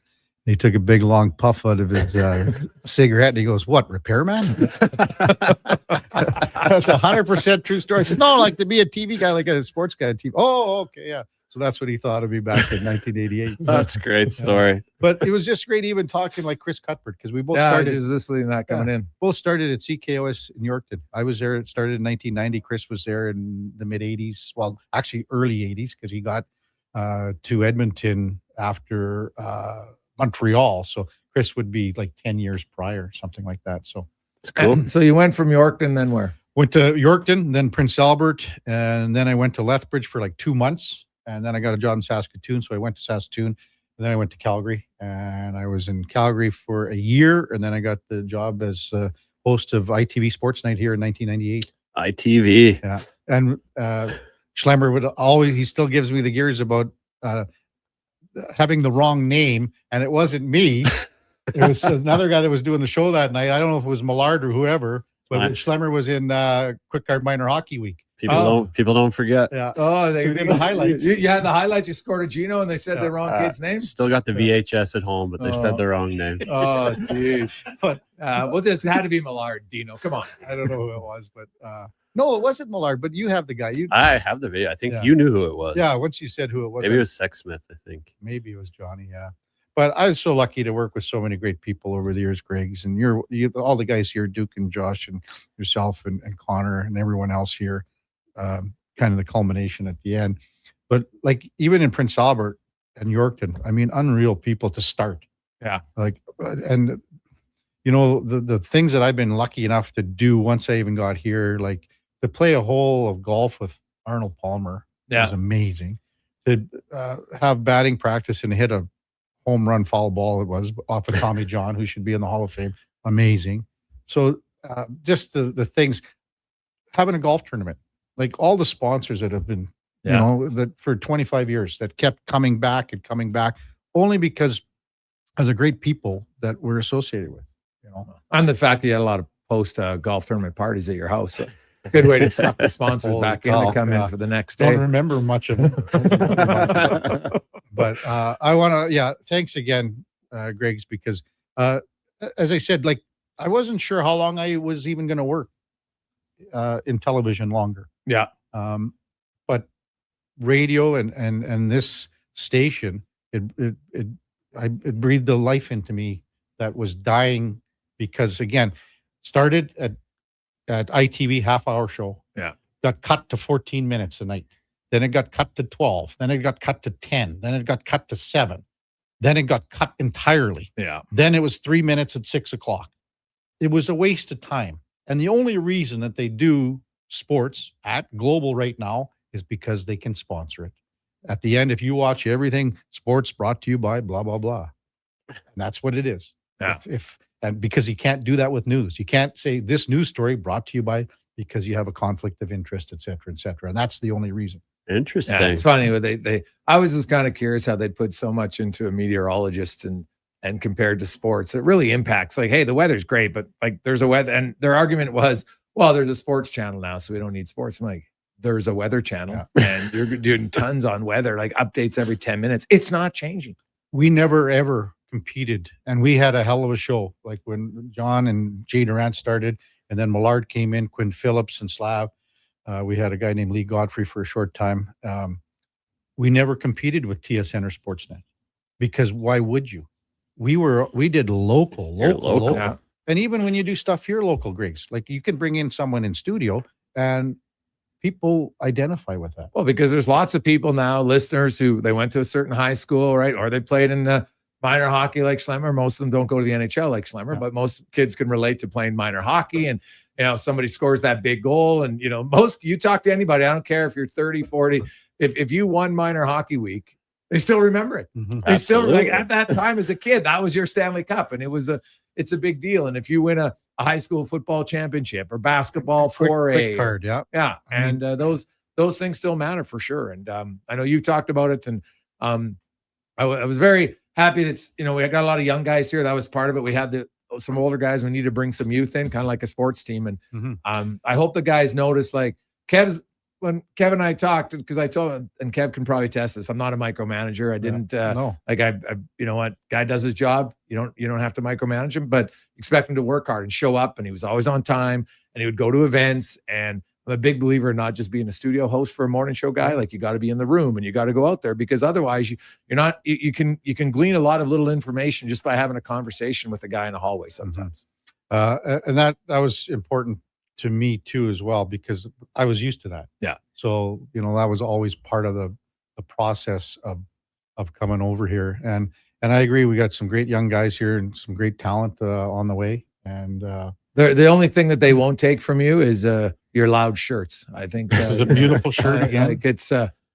And he took a big long puff out of his cigarette, and he goes, "What, repairman?" That's 100% true story. I said, "No, like to be a TV guy, like a sports guy on TV." Oh, okay, yeah. So that's what he thought of me back in 1988. So, That's a great story. But it was just great even talking like Chris Cuthbert because we both Yeah, started. just listening, not coming in. Both started at CKOS in Yorkton. I was there. It started in 1990. Chris was there in the mid 80s. Well, actually early 80s because he got to Edmonton after Montreal. So Chris would be like 10 years prior, something like that. So it's cool. So you went from Yorkton, then where? Went to Yorkton, then Prince Albert, and then I went to Lethbridge for like 2 months, and then I got a job in Saskatoon, so I went to Saskatoon, and then I went to Calgary, and I was in Calgary for a year, and then I got the job as the host of ITV Sports Night here in 1998. ITV. Yeah, and Schlemmer would always, he still gives me the gears about having the wrong name, and it wasn't me. It was another guy that was doing the show that night. I don't know if it was Millard or whoever. But Schlemmer was in Quick Card Minor Hockey Week. People don't forget. Yeah. Oh, they did the highlights. You had the highlights. You scored a Gino, and they said the wrong kid's name. Still got the VHS at home, but they said the wrong name. Oh, jeez. But well, this had to be Millard, Dino. Come on. I don't know who it was, but no, it wasn't Millard. But you have the guy. I have the video. I think you knew who it was. Yeah, once you said who it was, maybe it was Sexsmith. I think maybe it was Johnny. Yeah. But I was so lucky to work with so many great people over the years, Greg's, and you all the guys here, Duke and Josh and yourself and Connor and everyone else here, kind of the culmination at the end. But like even in Prince Albert and Yorkton, I mean, unreal people to start. Yeah. Like, and you know, the things that I've been lucky enough to do once I even got here, like to play a hole of golf with Arnold Palmer was amazing. To have batting practice and hit a home run foul ball, it was off of Tommy John, who should be in the Hall of Fame. Amazing. So just the things, having a golf tournament, like all the sponsors that have been, you know, that for 25 years that kept coming back and coming back only because of the great people that we're associated with, you know. And the fact that you had a lot of post golf tournament parties at your house. So good way to suck the sponsors back in to come in for the next day. Don't remember much of it. But I want to, thanks again, Greg's, because as I said, like I wasn't sure how long I was even going to work in television longer. Yeah. But radio and this station, it breathed the life into me that was dying because again, started at ITV half-hour show. Yeah. Got cut to 14 minutes a night. Then it got cut to 12. Then it got cut to 10. Then it got cut to 7. Then it got cut entirely. Yeah. Then it was 3 minutes at 6 o'clock. It was a waste of time. And the only reason that they do sports at Global right now is because they can sponsor it. At the end, if you watch everything, sports brought to you by blah, blah, blah. And that's what it is. Yeah. And because you can't do that with news. You can't say this news story brought to you by because you have a conflict of interest, et cetera, et cetera. And that's the only reason. Interesting. Yeah, it's funny. I was just kind of curious how they'd put so much into a meteorologist and compared to sports. It really impacts like, hey, the weather's great, but like there's a weather, and their argument was, well, there's a sports channel now, so we don't need sports. I'm like, there's a weather channel and you're doing tons on weather, like updates every 10 minutes. It's not changing. We never, ever competed. And we had a hell of a show. Like when John and Jay Durant started, and then Millard came in, Quinn Phillips and Slav. We had a guy named Lee Godfrey for a short time. We never competed with TSN or Sportsnet because why would you? We did local. Yeah. And even when you do stuff here, local, Griggs, like you can bring in someone in studio and people identify with that. Well, because there's lots of people now, listeners who they went to a certain high school, right? Or they played in minor hockey like Schlemmer. Most of them don't go to the NHL like Schlemmer, but most kids can relate to playing minor hockey. And, you know, somebody scores that big goal and, you know, you talk to anybody, I don't care if you're 30, 40, if you won minor hockey week, they still remember it. Mm-hmm. They still, like at that time as a kid, that was your Stanley Cup. And it's a big deal. And if you win a high school football championship or basketball 4A, quick card, yeah. And those things still matter for sure. And I know you talked about it, and I was very happy that, you know, we got a lot of young guys here. That was part of it. We had some older guys. We need to bring some youth in, kind of like a sports team. And I hope the guys notice, like when Kev and I talked, because I told him, and Kev can probably test this, I'm not a micromanager. I didn't like I you know what, guy does his job. You don't have to micromanage him, but expect him to work hard and show up. And he was always on time, and he would go to events. And I'm a big believer in not just being a studio host for a morning show guy. Like, you got to be in the room and you got to go out there, because otherwise you're not, you can glean a lot of little information just by having a conversation with a guy in the hallway sometimes. And that was important to me too, as well, because I was used to that. Yeah. So, that was always part of the process of coming over here. And I agree. We got some great young guys here and some great talent on the way. And the only thing that they won't take from you is your loud shirts. I think the beautiful shirt again. Like, it's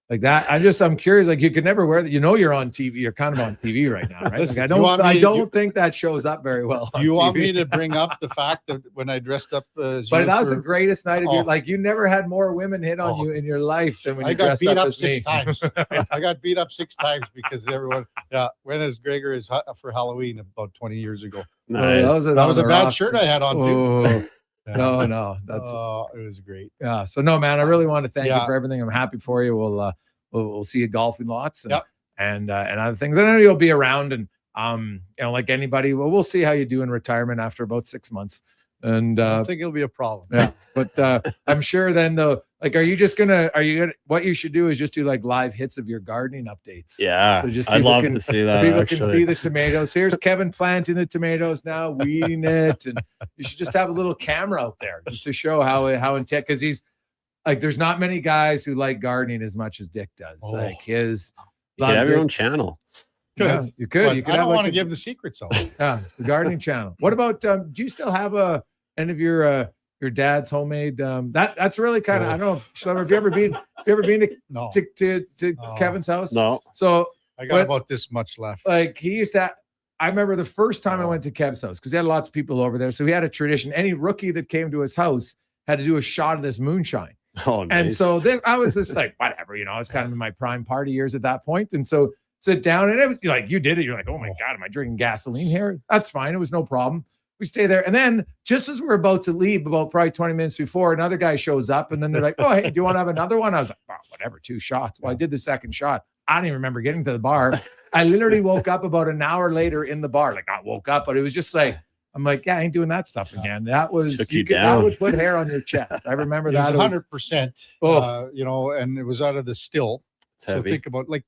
like that. I'm curious. Like, you could never wear that. You're on TV. You're kind of on TV right now, right? Listen, like, I don't think that shows up very well. You want TV. me to bring up the fact that when I dressed up as But you that was for- the greatest night of Oh. your, like, you never had more women hit on you in your life than when I you got dressed beat up as 6 me. times. I got beat up 6 times because everyone. Yeah, when is Gregor is for Halloween about 20 years ago. Nice. That was a bad shirt I had on too. Oh. No, that's it was great. yeah. So no, man, I really want to thank you Yeah. for everything. I'm happy for you. We'll see you golfing lots and, Yep. and other things. I know you'll be around, and like anybody, we'll see how you do in retirement after about 6 months. And I don't think it'll be a problem. yeah, but I'm sure then though, like, what you should do is just do like live hits of your gardening updates. Yeah, So just I'd people love can- to see that. People Actually. can see the tomatoes. Here's Kevin planting the tomatoes now, weeding it, and you should just have a little camera out there just to show how intent. Because he's like, there's not many guys who like gardening as much as Dick does. Oh. Like his, You could have your loves own it. channel. Yeah, you could. But You could I have don't like want to a- give the secrets out. Yeah, the gardening channel. What about? Do you still have any of your dad's homemade? That's really kind of. I don't know. Have you ever been? No. To No. Kevin's house? No. So I got But- about this much left. like, he used to. I remember the first time I went to Kev's house, because he had lots of people over there. So he had a tradition. Any rookie that came to his house had to do a shot of this moonshine. Oh, nice. And so then I was just like, whatever, I was kind of in my prime party years at that point. And so sit down, and it was like, you did it. You're like, oh my God, am I drinking gasoline here? That's fine. It was no problem. We stay there. And then just as we're about to leave, about probably 20 minutes before, another guy shows up, and then they're like, oh, hey, do you want to have another one? I was like, well, whatever, 2 shots. Well, I did the second shot. I don't even remember getting to the bar. I literally woke up about an hour later in the bar. Like, not woke up, but it was just like, I'm like, yeah, I ain't doing that stuff again. That was, Took you that down. would put hair on your chest. I remember It that. was It was- 100%. And it was out of the still. It's So heavy. think about, like,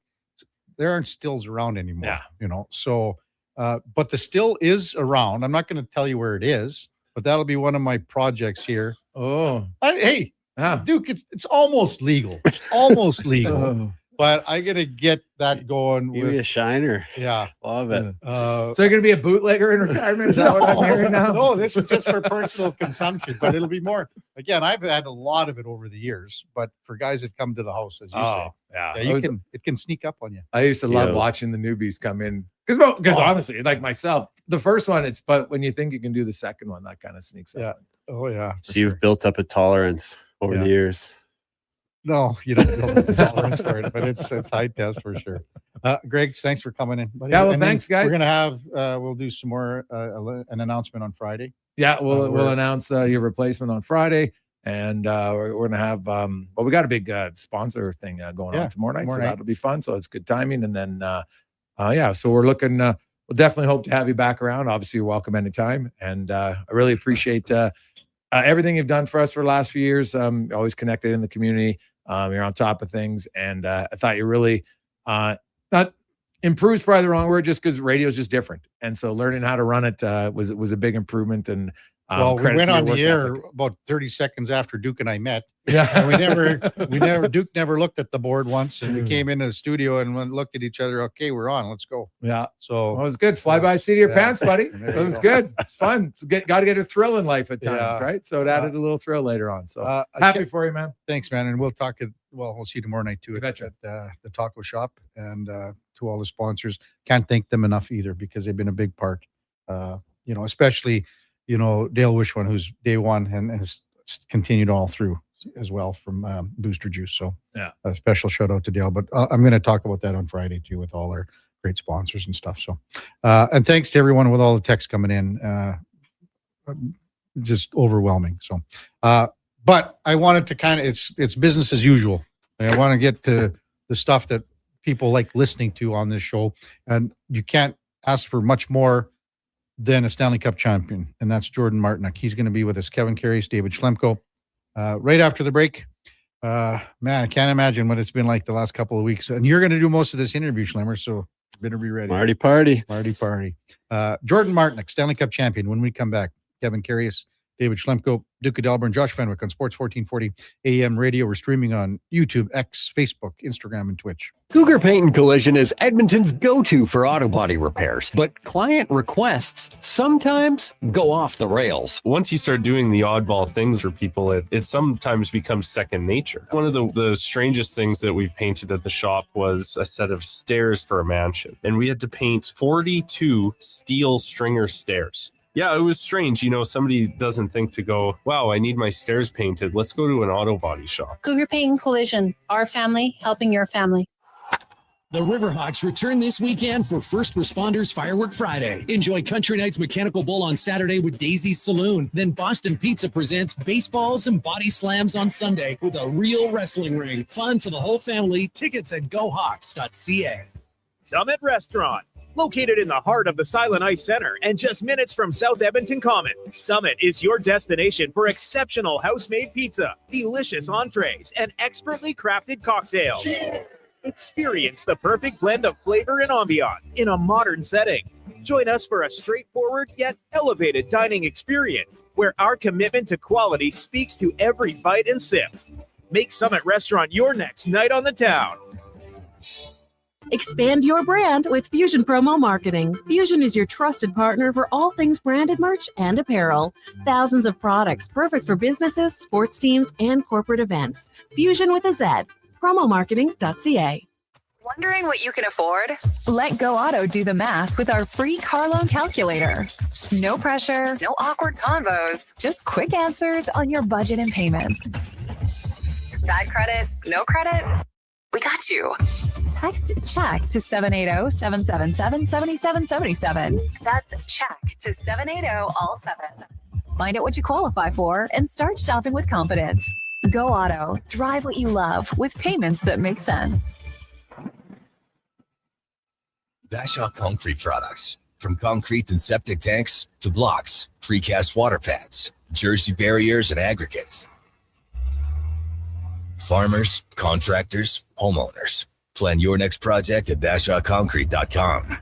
there aren't stills around anymore. Yeah. So, but the still is around. I'm not going to tell you where it is, but that'll be one of my projects here. Oh, Hey, yeah. Duke, it's almost legal. It's almost legal. Oh. But I got to get that going Give me a with, shiner. yeah. Love it. So you're gonna be a bootlegger in retirement? Is that what I'm hearing now? No, this is just for personal consumption, but it'll be more. Again, I've had a lot of it over the years, but for guys that come to the house, as you say, yeah. it can sneak up on you. I used to love Yeah. watching the newbies come in because honestly, like myself, the first one, but when you think you can do the second one, that kind of sneaks up. Oh yeah. So you've built up a tolerance over the years. No, you don't build the tolerance for it, but it's high test for sure. Greg, thanks for coming in, buddy. Yeah, well, And then thanks, guys. We're gonna have we'll do some more an announcement on Friday. Yeah, we'll we're- announce your replacement on Friday, and we're gonna have we got a big sponsor thing going Yeah, on tomorrow night, tomorrow so night. that'll be fun. So it's good timing, and then so we're looking. We'll definitely hope to have you back around. Obviously, you're welcome anytime, and I really appreciate everything you've done for us for the last few years. Always connected in the community. You're on top of things, and I thought you really not improves probably the wrong word, just because radio is just different, and so learning how to run it was a big improvement. And Well, we credit went to your on the work air ethic. about 30 seconds after Duke and I met. Yeah. And Duke never looked at the board once, and we came into the studio and looked at each other. Okay, we're on. Let's go. Yeah. So Well, it was good. Fly by seat of your Yeah. pants, buddy. There It you was go. good. It's fun. It's got to get a thrill in life at times, Yeah. right? So it added a little thrill later on. So I happy can't- for you, man. Thanks, man. And we'll talk. We'll see you tomorrow night too You at betcha. the taco shop, and to all the sponsors. Can't thank them enough either, because they've been a big part. Especially Dale Wishwan, who's day one and has continued all through as well from Booster Juice. So Yeah. a special shout out to Dale. But I'm going to talk about that on Friday too, with all our great sponsors and stuff. So and thanks to everyone with all the texts coming in. Just overwhelming. So. But I wanted to kind of, it's business as usual. I want to get to the stuff that people like listening to on this show. And you can't ask for much more than a Stanley Cup champion. And that's Jordan Martinick. He's going to be with us. Kevin Karius, David Schlemko. right after the break. Man, I can't imagine what it's been like the last couple of weeks. And you're going to do most of this interview, Schlemmer, so better be ready. Party. Jordan Martinick, Stanley Cup champion. When we come back, Kevin Karius, David Schlemko, Duke of Delburne, Josh Fenwick on Sports 1440 AM radio. We're streaming on YouTube, X, Facebook, Instagram, and Twitch. Cougar Paint and Collision is Edmonton's go-to for auto body repairs, but client requests sometimes go off the rails. Once you start doing the oddball things for people, it sometimes becomes second nature. One of the strangest things that we painted at the shop was a set of stairs for a mansion, and we had to paint 42 steel stringer stairs. Yeah, it was strange. Somebody doesn't think to go, wow, I need my stairs painted. Let's go to an auto body shop. Cougar Paint and Collision. Our family helping your family. The Riverhawks return this weekend for First Responders Firework Friday. Enjoy Country Nights Mechanical Bull on Saturday with Daisy's Saloon. Then Boston Pizza presents baseballs and body slams on Sunday with a real wrestling ring. Fun for the whole family. Tickets at gohawks.ca. Summit Restaurant. Located in the heart of the Silent Ice Center and just minutes from South Edmonton Common, Summit is your destination for exceptional house-made pizza, delicious entrees, and expertly crafted cocktails. Experience the perfect blend of flavor and ambiance in a modern setting. Join us for a straightforward yet elevated dining experience where our commitment to quality speaks to every bite and sip. Make Summit Restaurant your next night on the town. Expand your brand with Fusion Promo Marketing. Fusion is your trusted partner for all things branded merch and apparel. Thousands of products perfect for businesses, sports teams, and corporate events. Fusion with a Z. Promomarketing.ca. Wondering what you can afford? Let Go Auto do the math with our free car loan calculator. No pressure, no awkward convos, just quick answers on your budget and payments. Bad credit, no credit? We got you. Text CHECK to 780-777-7777. That's CHECK to 780-all-7. Find out what you qualify for and start shopping with confidence. Go Auto. Drive what you love with payments that make sense. Bashaw Concrete Products. From concrete and septic tanks to blocks, precast water pads, Jersey barriers, and aggregates. Farmers, contractors, homeowners. Plan your next project at BashawConcrete.com.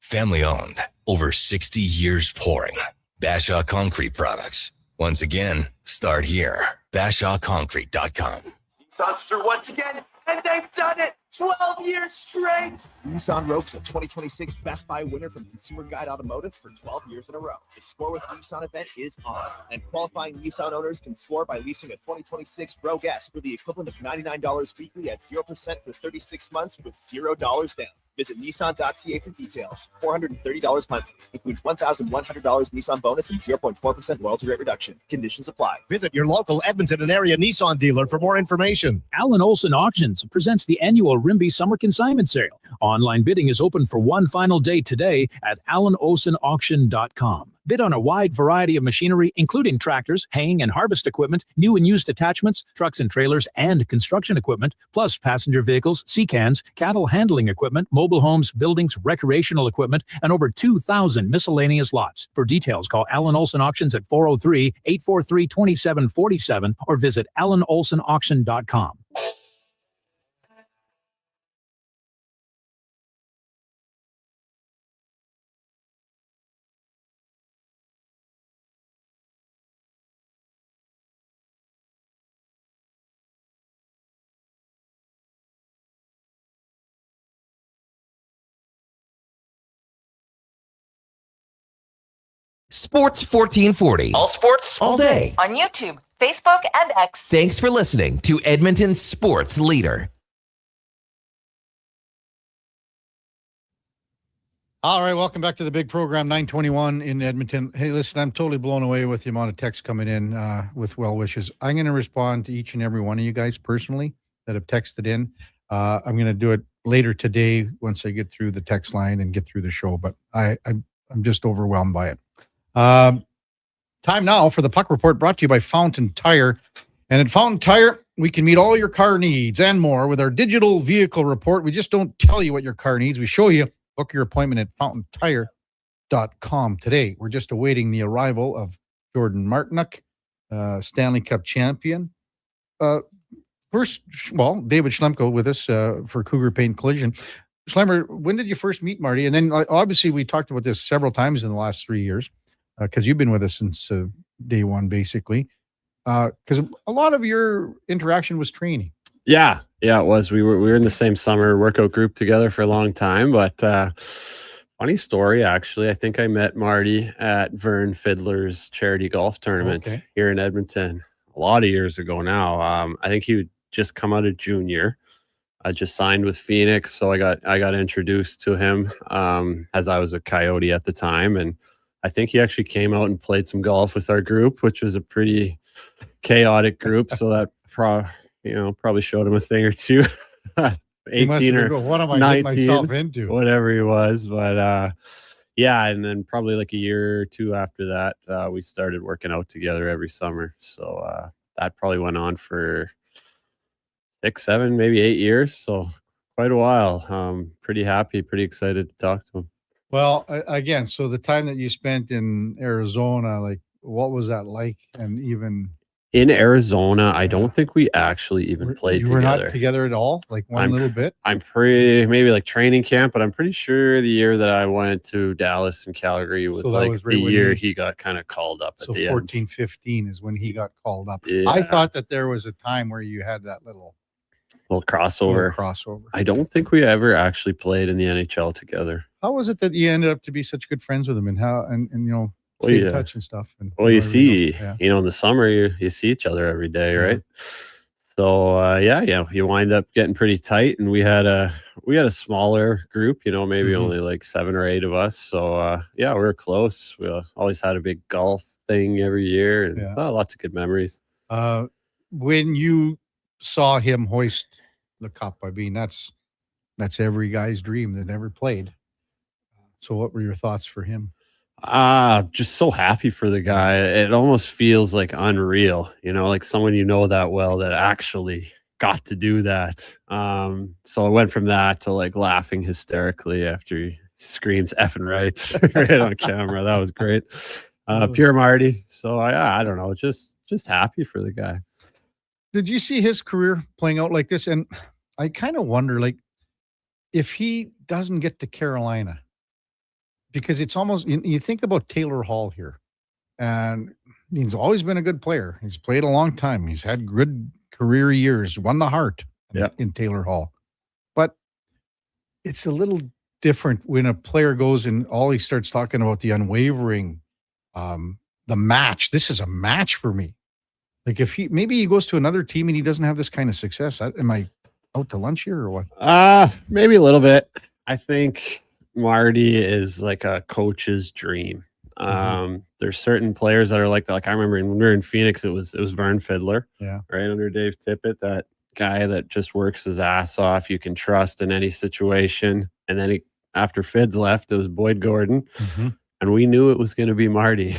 Family owned, over 60 years pouring. Bashaw Concrete Products. Once again, start here. BashawConcrete.com. Nissan's through once again, and they've done it 12 years straight. Nissan ropes a 2026 Best Buy winner from Consumer Guide Automotive for 12 years in a row. The Score with Nissan event is on, and qualifying Nissan owners can score by leasing a 2026 Rogue S for the equivalent of $99 weekly at 0% for 36 months with $0 down. Visit Nissan.ca for details. $430 monthly. Includes $1,100 Nissan bonus and 0.4% loyalty rate reduction. Conditions apply. Visit your local Edmonton and area Nissan dealer for more information. Alan Olson Auctions presents the annual Rimby Summer Consignment Sale. Online bidding is open for one final day today at AlanOlsonAuction.com. Bid on a wide variety of machinery, including tractors, haying and harvest equipment, new and used attachments, trucks and trailers, and construction equipment, plus passenger vehicles, sea cans, cattle handling equipment, mobile homes, buildings, recreational equipment, and over 2,000 miscellaneous lots. For details, call Alan Olson Auctions at 403-843-2747 or visit AlanOlsonAuction.com. Sports 1440. All sports, all day. On YouTube, Facebook, and X. Thanks for listening to Edmonton's sports leader. All right, welcome back to the big program, 921 in Edmonton. Hey, listen, I'm totally blown away with the amount of texts coming in with well wishes. I'm going to respond to each and every one of you guys personally that have texted in. I'm going to do it later today once I get through the text line and get through the show, but I'm just overwhelmed by it. Time now for the Puck Report, brought to you by Fountain Tire. And at Fountain Tire, we can meet all your car needs and more with our digital vehicle report. We just don't tell you what your car needs. We show you. Book your appointment at fountaintire.com today. We're just awaiting the arrival of Jordan Martinook, Stanley Cup champion. First, well, David Schlemko with us for Cougar Paint Collision. Schlemmer, when did you first meet Marty? And then obviously we talked about this several times in the last 3 years because you've been with us since day one, basically. Because a lot of your interaction was training. Yeah, it was. We were in the same summer workout group together for a long time. But funny story, actually. I think I met Marty at Vern Fiddler's charity golf tournament here in Edmonton a lot of years ago now. I think he would just come out of junior. I just signed with Phoenix, so I got introduced to him as I was a Coyote at the time, and I think he actually came out and played some golf with our group, which was a pretty chaotic group. So that probably showed him a thing or two. 18 or what am I 19, getting myself into? Whatever he was, but yeah, and then probably like a year or two after that, we started working out together every summer. So that probably went on for 6, 7, maybe 8 years. So quite a while. Pretty happy, pretty excited to talk to him. Well, again, so the time that you spent in Arizona, like what was that like? And even in Arizona, I don't think we actually even played you together. were not together at all? Like little bit? I'm pretty, maybe like training camp, but I'm pretty sure the year that I went to Dallas and Calgary was right the year he got kind of called up at the 14, 15 is when he got called up. Yeah. I thought that there was a time where you had that little crossover. I don't think we ever actually played in the NHL together. How was it that you ended up to be such good friends with him and how, and stay in touch and stuff? And you see, in the summer, you see each other every day, right? So, you wind up getting pretty tight, and we had a smaller group, maybe only like 7 or 8 of us. So, we were close. We always had a big golf thing every year, and lots of good memories. When you saw him hoist the cup, I mean, that's every guy's dream that ever played. So what were your thoughts for him? Just so happy for the guy. It almost feels like unreal, like someone that well that actually got to do that. So I went from that to like laughing hysterically after he screams effing rights right on camera. That was great. Pure Marty. So I don't know, just happy for the guy. Did you see his career playing out like this? And I kind of wonder, like, if he doesn't get to Carolina, because it's almost, you think about Taylor Hall here, and he's always been a good player. He's played a long time. He's had good career years, won the Hart in Taylor Hall. But it's a little different when a player goes and all he starts talking about the unwavering, the match. This is a match for me. Like if maybe he goes to another team and he doesn't have this kind of success. Am I out to lunch here or what? Maybe a little bit. I think Marty is like a coach's dream. There's certain players that are like that. Like I remember when we were in Phoenix, it was Vern Fiddler. Yeah. Right under Dave Tippett, that guy that just works his ass off. You can trust in any situation. And then after Fids left, it was Boyd Gordon. And we knew it was going to be Marty.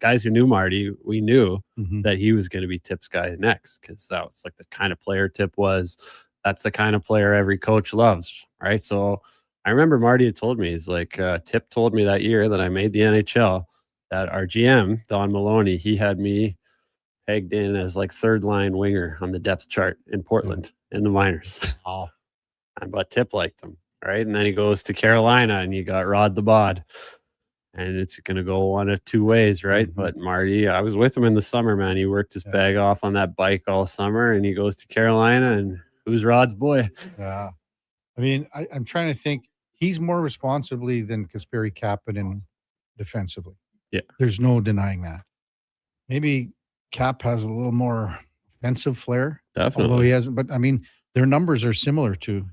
Guys who knew Marty, we knew that he was going to be Tip's guy next, because that was like the kind of player Tip was. That's the kind of player every coach loves, right? So I remember Marty had told me, he's like, Tip told me that year that I made the NHL that our GM, Don Maloney, he had me pegged in as like third line winger on the depth chart in Portland in the minors. But Tip liked him, right? And then he goes to Carolina and you got Rod the Bod. And it's going to go one of two ways, right? But Marty, I was with him in the summer, man. He worked his bag off on that bike all summer, and he goes to Carolina, and who's Rod's boy? Yeah. I mean, I'm trying to think. He's more responsibly than Kasperi Kapanen defensively. Yeah. There's no denying that. Maybe Cap has a little more offensive flair. Definitely. Although he hasn't. But, I mean, their numbers are similar to,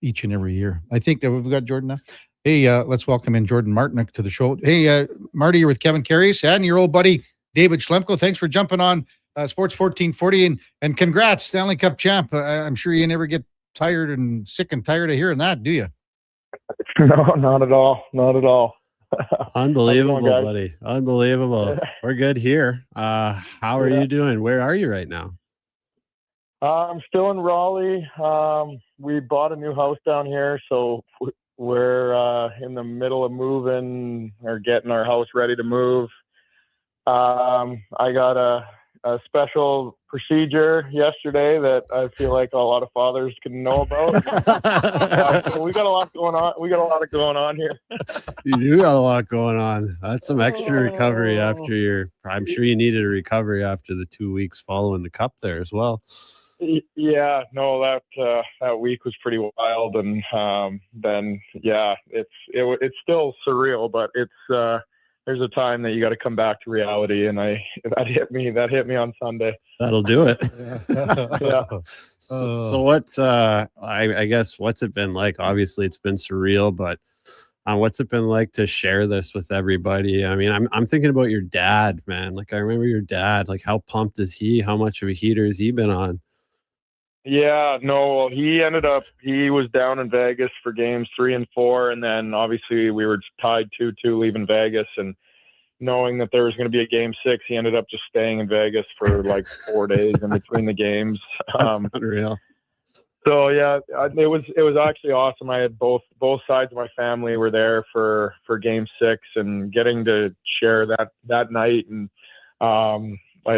each and every year. I think that we've got Jordan now. Hey, let's welcome in Jordan Martinook to the show. Hey, Marty, you're with Kevin Karius and your old buddy, David Schlemko. Thanks for jumping on Sports 1440, and congrats, Stanley Cup champ. I'm sure you never get tired and sick and tired of hearing that, do you? No, not at all. Not at all. Unbelievable, buddy. Unbelievable. We're good here. How are you doing? Where are you right now? I'm still in Raleigh. We bought a new house down here, so we're in the middle of moving or getting our house ready to move. I got a special procedure yesterday that I feel like a lot of fathers can know about. So we got a lot going on. We got a lot going on here. You do got a lot going on. That's some extra recovery after I'm sure you needed a recovery after the 2 weeks following the cup there as well. Yeah, no, that week was pretty wild, and then it's still surreal, but it's there's a time that you got to come back to reality, and that hit me on Sunday. That'll do it. Yeah. So what's I guess what's it been like? Obviously it's been surreal, but what's it been like to share this with everybody? I mean, I'm thinking about your dad, man. Like I remember your dad. Like how pumped is he? How much of a heater has he been on? Yeah, no, well, he was down in Vegas for games 3 and 4. And then obviously we were tied 2-2 leaving Vegas, and knowing that there was going to be a game 6, he ended up just staying in Vegas for like 4 days in between the games. That's unreal. So yeah, it was actually awesome. I had both sides of my family were there for game 6, and getting to share that night, and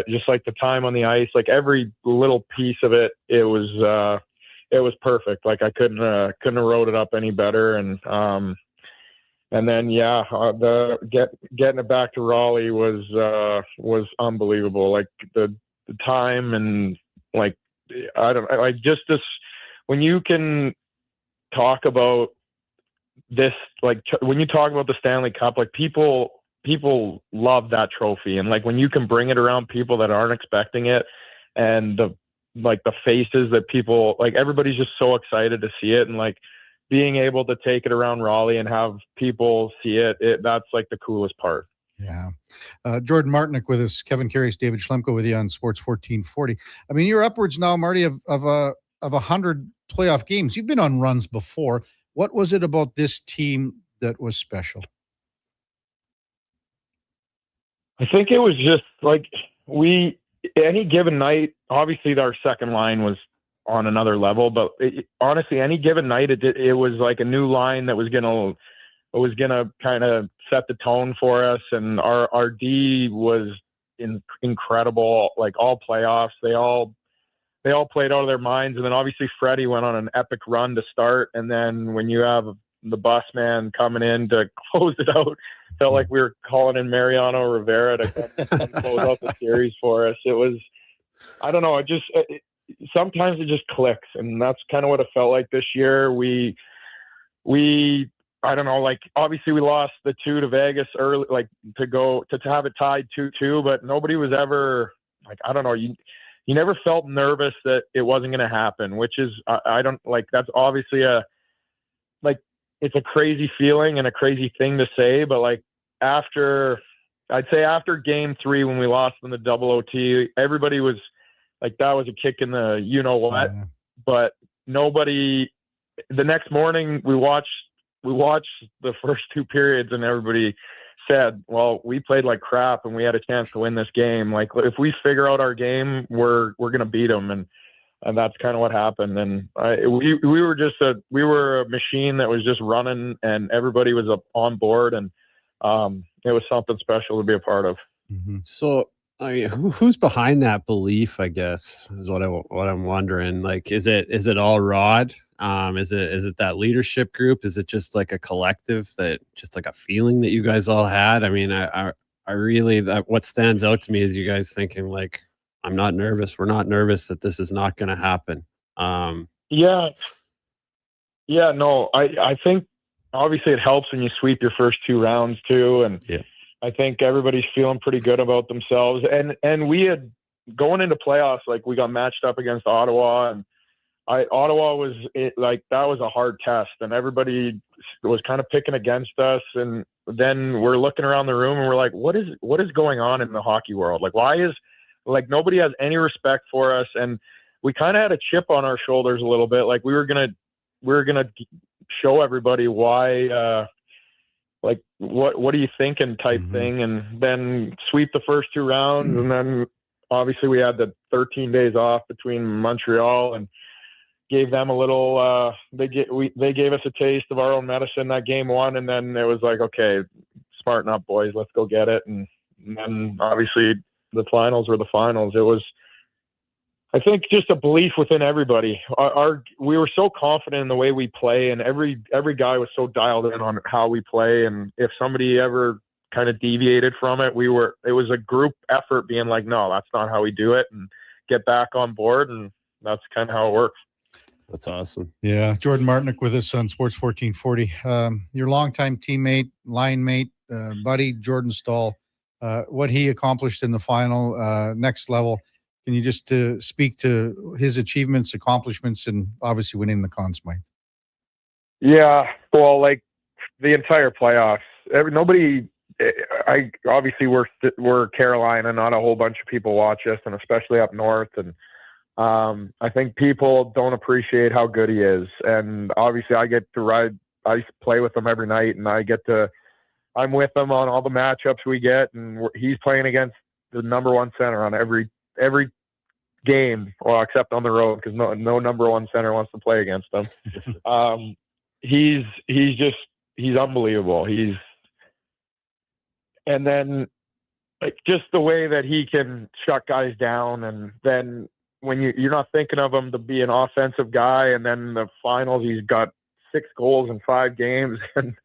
just like the time on the ice, like every little piece of it, it was perfect. Like I couldn't have wrote it up any better. And then getting it back to Raleigh was unbelievable. Like the time, and like I don't like just this when you can talk about this, like when you talk about the Stanley Cup, like people love that trophy, and like when you can bring it around people that aren't expecting it, and the faces that people, like everybody's just so excited to see it, and like being able to take it around Raleigh and have people see it, that's like the coolest part. Yeah. Jordan Martinick with us, Kevin Karius, David Schlemko with you on Sports 1440. I mean, you're upwards now, Marty, of 100 playoff games. You've been on runs before. What was it about this team that was special? I think it was just like any given night, obviously our second line was on another level, but honestly, any given night, it was like a new line that was gonna kind of set the tone for us. And our D was incredible, like all playoffs. They all played out of their minds. And then obviously Freddie went on an epic run to start. And then when you have the bus man coming in to close it out, felt like we were calling in Mariano Rivera to close out the series for us. It was, I don't know, sometimes it just clicks, and that's kind of what it felt like this year. We I don't know, like obviously we lost the 2 to Vegas early, like to have it tied 2-2, but nobody was ever like, I don't know, you never felt nervous that it wasn't going to happen, which is, I don't like, that's obviously it's a crazy feeling and a crazy thing to say, but like after game 3, when we lost in the double OT, everybody was like, that was a kick in the, you know what, but nobody, the next morning we watched the first 2 periods, and everybody said, well, we played like crap and we had a chance to win this game. Like if we figure out our game, we're going to beat them. And that's kind of what happened. And we were a machine that was just running, and everybody was on board, and it was something special to be a part of. Mm-hmm. So, I mean, who's behind that belief, I guess, is what I'm wondering. Like, is it all Rod? Is it that leadership group? Is it just like a collective, that just like a feeling that you guys all had? I mean, I really, what stands out to me is you guys thinking like, I'm not nervous. We're not nervous that this is not going to happen. Yeah, no, I think obviously it helps when you sweep your first 2 rounds too. And I think everybody's feeling pretty good about themselves. And we had, going into playoffs, like we got matched up against Ottawa, and Ottawa was that was a hard test, and everybody was kind of picking against us. And then we're looking around the room and we're like, what is going on in the hockey world? Like, why is, like, nobody has any respect for us? And we kind of had a chip on our shoulders a little bit. Like we were going to show everybody why, like, what are you thinking type thing. And then sweep the first 2 rounds. And then obviously we had the 13 days off between Montreal, and gave them a little, they gave us a taste of our own medicine that game 1. And then it was like, okay, smarten up, boys, let's go get it. And And then obviously the finals were the finals. It was, I think, just a belief within everybody. We were so confident in the way we play, and every guy was so dialed in on how we play. And if somebody ever kind of deviated from it, it was a group effort being like, no, that's not how we do it, and get back on board. And that's kind of how it works. That's awesome. Yeah. Jordan Martinick with us on Sports 1440. Your longtime teammate, line mate, buddy, Jordan Stahl, what he accomplished in the final, next level. Can you just speak to his achievements, accomplishments, and obviously winning the Conn Smythe? Yeah, well, like the entire playoffs, nobody. Obviously we're Carolina, not a whole bunch of people watch us, and especially up north. And I think people don't appreciate how good he is. And obviously, I get to ride. I play with him every night, and I'm with him on all the matchups we get, and he's playing against the number one center on every game, well, except on the road, because no number one center wants to play against him. He's unbelievable. And then like just the way that he can shut guys down, and then when you're not thinking of him to be an offensive guy, and then in the finals he's got 6 goals in 5 games, and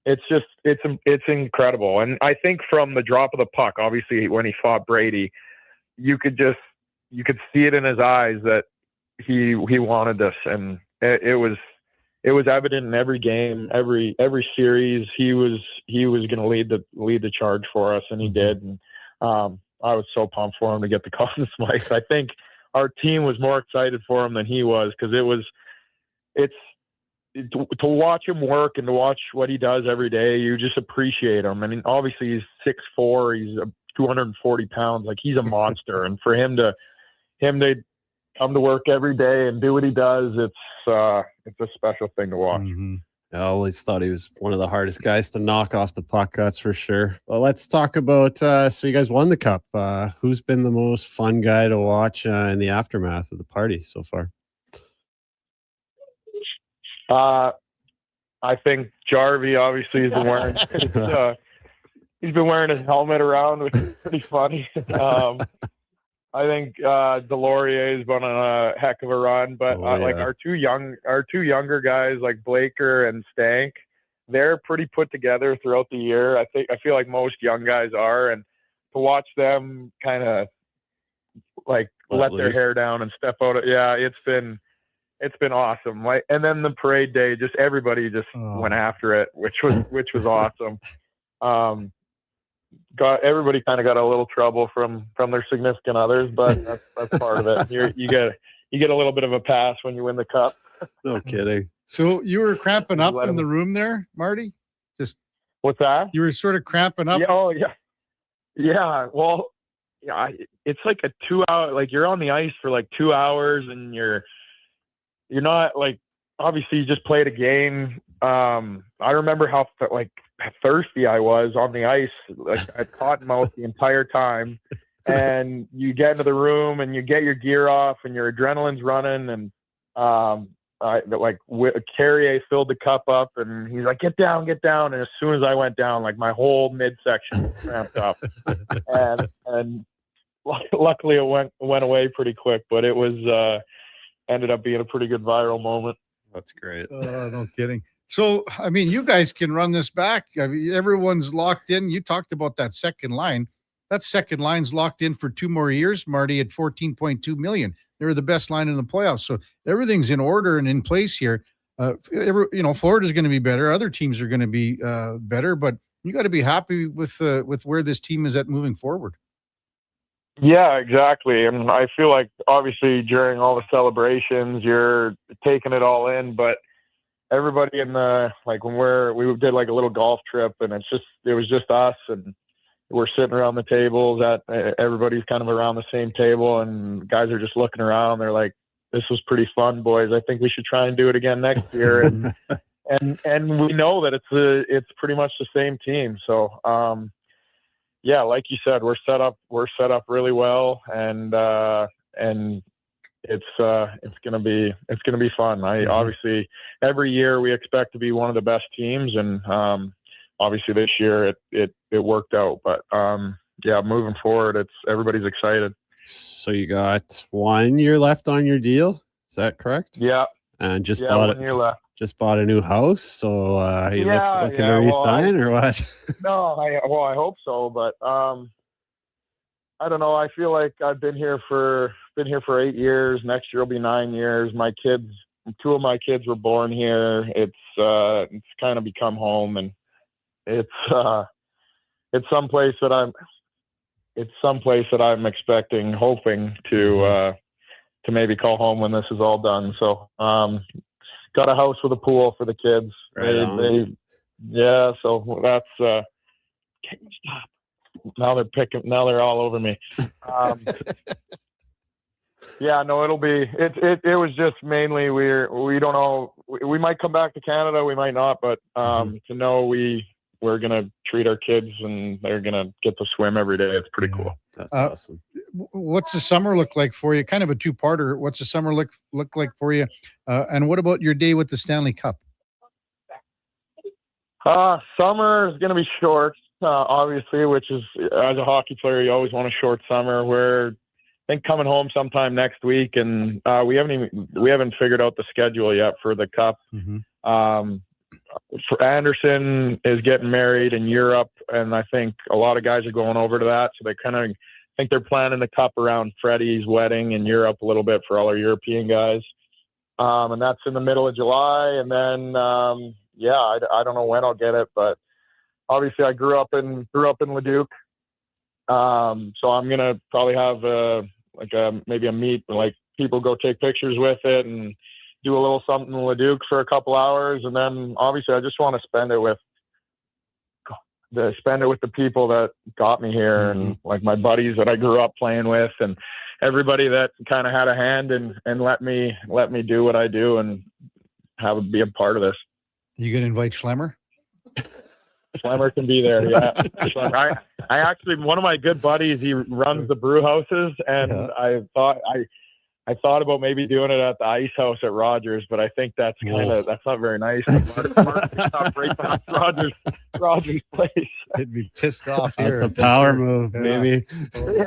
it's incredible. And I think from the drop of the puck, obviously when he fought Brady, you could see it in his eyes that he wanted this, and it was evident in every game, every series. He was going to lead the charge for us, and he did. And I was so pumped for him to get the Conn Smythe. I think our team was more excited for him than he was, because to watch him work and to watch what he does every day, you just appreciate him. And obviously he's 6'4", he's 240 pounds, like he's a monster. And for him to come to work every day and do what he does, it's a special thing to watch. Mm-hmm. I always thought he was one of the hardest guys to knock off the puck, that's for sure. Well, let's talk about, so you guys won the cup. Who's been the most fun guy to watch in the aftermath of the party so far? I think Jarvie obviously has been wearing he's been wearing his helmet around, which is pretty funny. I think Delorier has been on a heck of a run, but like our two younger guys like Blaker and Stank, they're pretty put together throughout the year. I feel like most young guys are, and to watch them kind of like let their hair down and step out. It's been awesome. Like, and then the parade day, just everybody just went after it, which was awesome. Everybody kind of got a little trouble from their significant others, but that's part of it. You get a little bit of a pass when you win the cup. No kidding. So you were cramping up in the room there, Marty? Just what's that? You were sort of cramping up. Yeah. Well, yeah. It's like a 2-hour. Like you're on the ice for like 2 hours, and you're not like, obviously you just played a game. I remember how thirsty I was on the ice. Like I caught mouth the entire time, and you get into the room and you get your gear off and your adrenaline's running, and Carrier filled the cup up and he's like, get down. And as soon as I went down, like my whole midsection cramped up, and luckily it went away pretty quick, but it was, ended up being a pretty good viral moment. That's great. No kidding. So, I mean, you guys can run this back. I mean, everyone's locked in. You talked about that second line. That second line's locked in for 2 more years, Marty, at $14.2 million. They're the best line in the playoffs. So everything's in order and in place here. Florida's going to be better. Other teams are going to be better, but you got to be happy with where this team is at moving forward. Yeah, exactly. And I feel like obviously during all the celebrations, you're taking it all in, but everybody in the, like when we did like a little golf trip, and it was just us, and we're sitting around the tables everybody's kind of around the same table, and guys are just looking around. They're like, this was pretty fun, boys. I think we should try and do it again next year. And we know that it's pretty much the same team. So, yeah, like you said, we're set up really well, and it's gonna be fun. Obviously every year we expect to be one of the best teams, and obviously this year it worked out. But yeah, moving forward, everybody's excited. So you got 1 year left on your deal. Is that correct? Yeah. And just Yeah, bought 1 year left. Just bought a new house. So are you looking to re-sign or what? No, I hope so, but I don't know. I feel like I've been here for 8 years. Next year will be 9 years. My kids, 2 of my kids were born here. It's kind of become home, and it's someplace that I'm expecting, hoping to maybe call home when this is all done. So got a house with a pool for the kids. Right yeah. So that's can you stop? Now they're all over me. Yeah, no, it'll be, it was just mainly, we don't know, we might come back to Canada, we might not, but to know we're going to treat our kids and they're going to get to swim every day. It's pretty cool. That's awesome. What's the summer look like for you? Kind of a two-parter. What's the summer look like for you? And what about your day with the Stanley Cup? Summer is going to be short, obviously, which is, as a hockey player, you always want a short summer. We're, I think, coming home sometime next week, and we haven't figured out the schedule yet for the Cup. For Anderson is getting married in Europe, and I think a lot of guys are going over to that. So they kind of think they're planning the Cup around Freddie's wedding in Europe a little bit for all our European guys. And that's in the middle of July. And then, I don't know when I'll get it, but obviously I grew up in Leduc. So I'm going to probably have maybe a meet, like people go take pictures with it and do a little something in Leduc for a couple hours. And then obviously I just want to spend it with the people that got me here, and like my buddies that I grew up playing with, and everybody that kind of had a hand and let me do what I do and be a part of this. You going to invite Schlemmer? Schlemmer can be there. Yeah. I actually, one of my good buddies, he runs the brew houses, and I thought about maybe doing it at the Ice House at Rogers, but I think that's not very nice. Right past Rogers place. He'd be pissed off That's here. a power move, maybe. Yeah,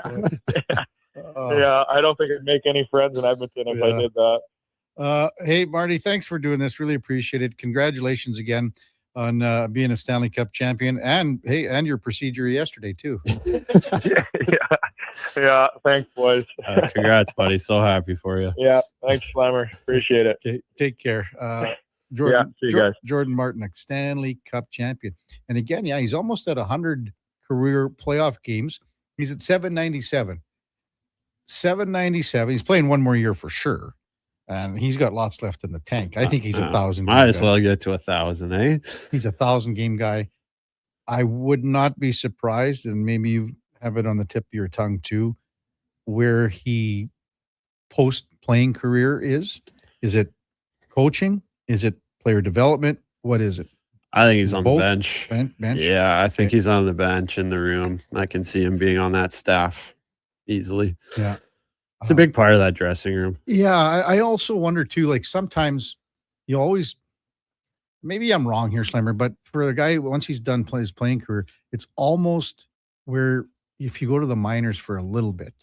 I don't think it'd make any friends in Edmonton if I did that. Hey, Marty, thanks for doing this. Really appreciate it. Congratulations again on being a Stanley Cup champion, and your procedure yesterday too. Yeah, thanks, boys. Congrats, buddy. So happy for you. Yeah, thanks, Slammer. Appreciate it. Okay, take care. See you guys. Jordan Martinick, Stanley Cup champion. And again, he's almost at 100 career playoff games. He's at 797. 797. He's playing one more year for sure. And he's got lots left in the tank. I think he's 1,000. Might as well get to 1,000, eh? He's 1,000 game guy. I would not be surprised, and maybe you have it on the tip of your tongue too, where he post-playing career is. Is it coaching? Is it player development? What is it? I think he's on the bench. Bench? Yeah, I think he's on the bench in the room. I can see him being on that staff easily. Yeah. It's a big part of that dressing room. Yeah, I also wonder too, like sometimes you always, maybe I'm wrong here, Slammer, but for a guy, once he's done his playing career, it's almost where if you go to the minors for a little bit,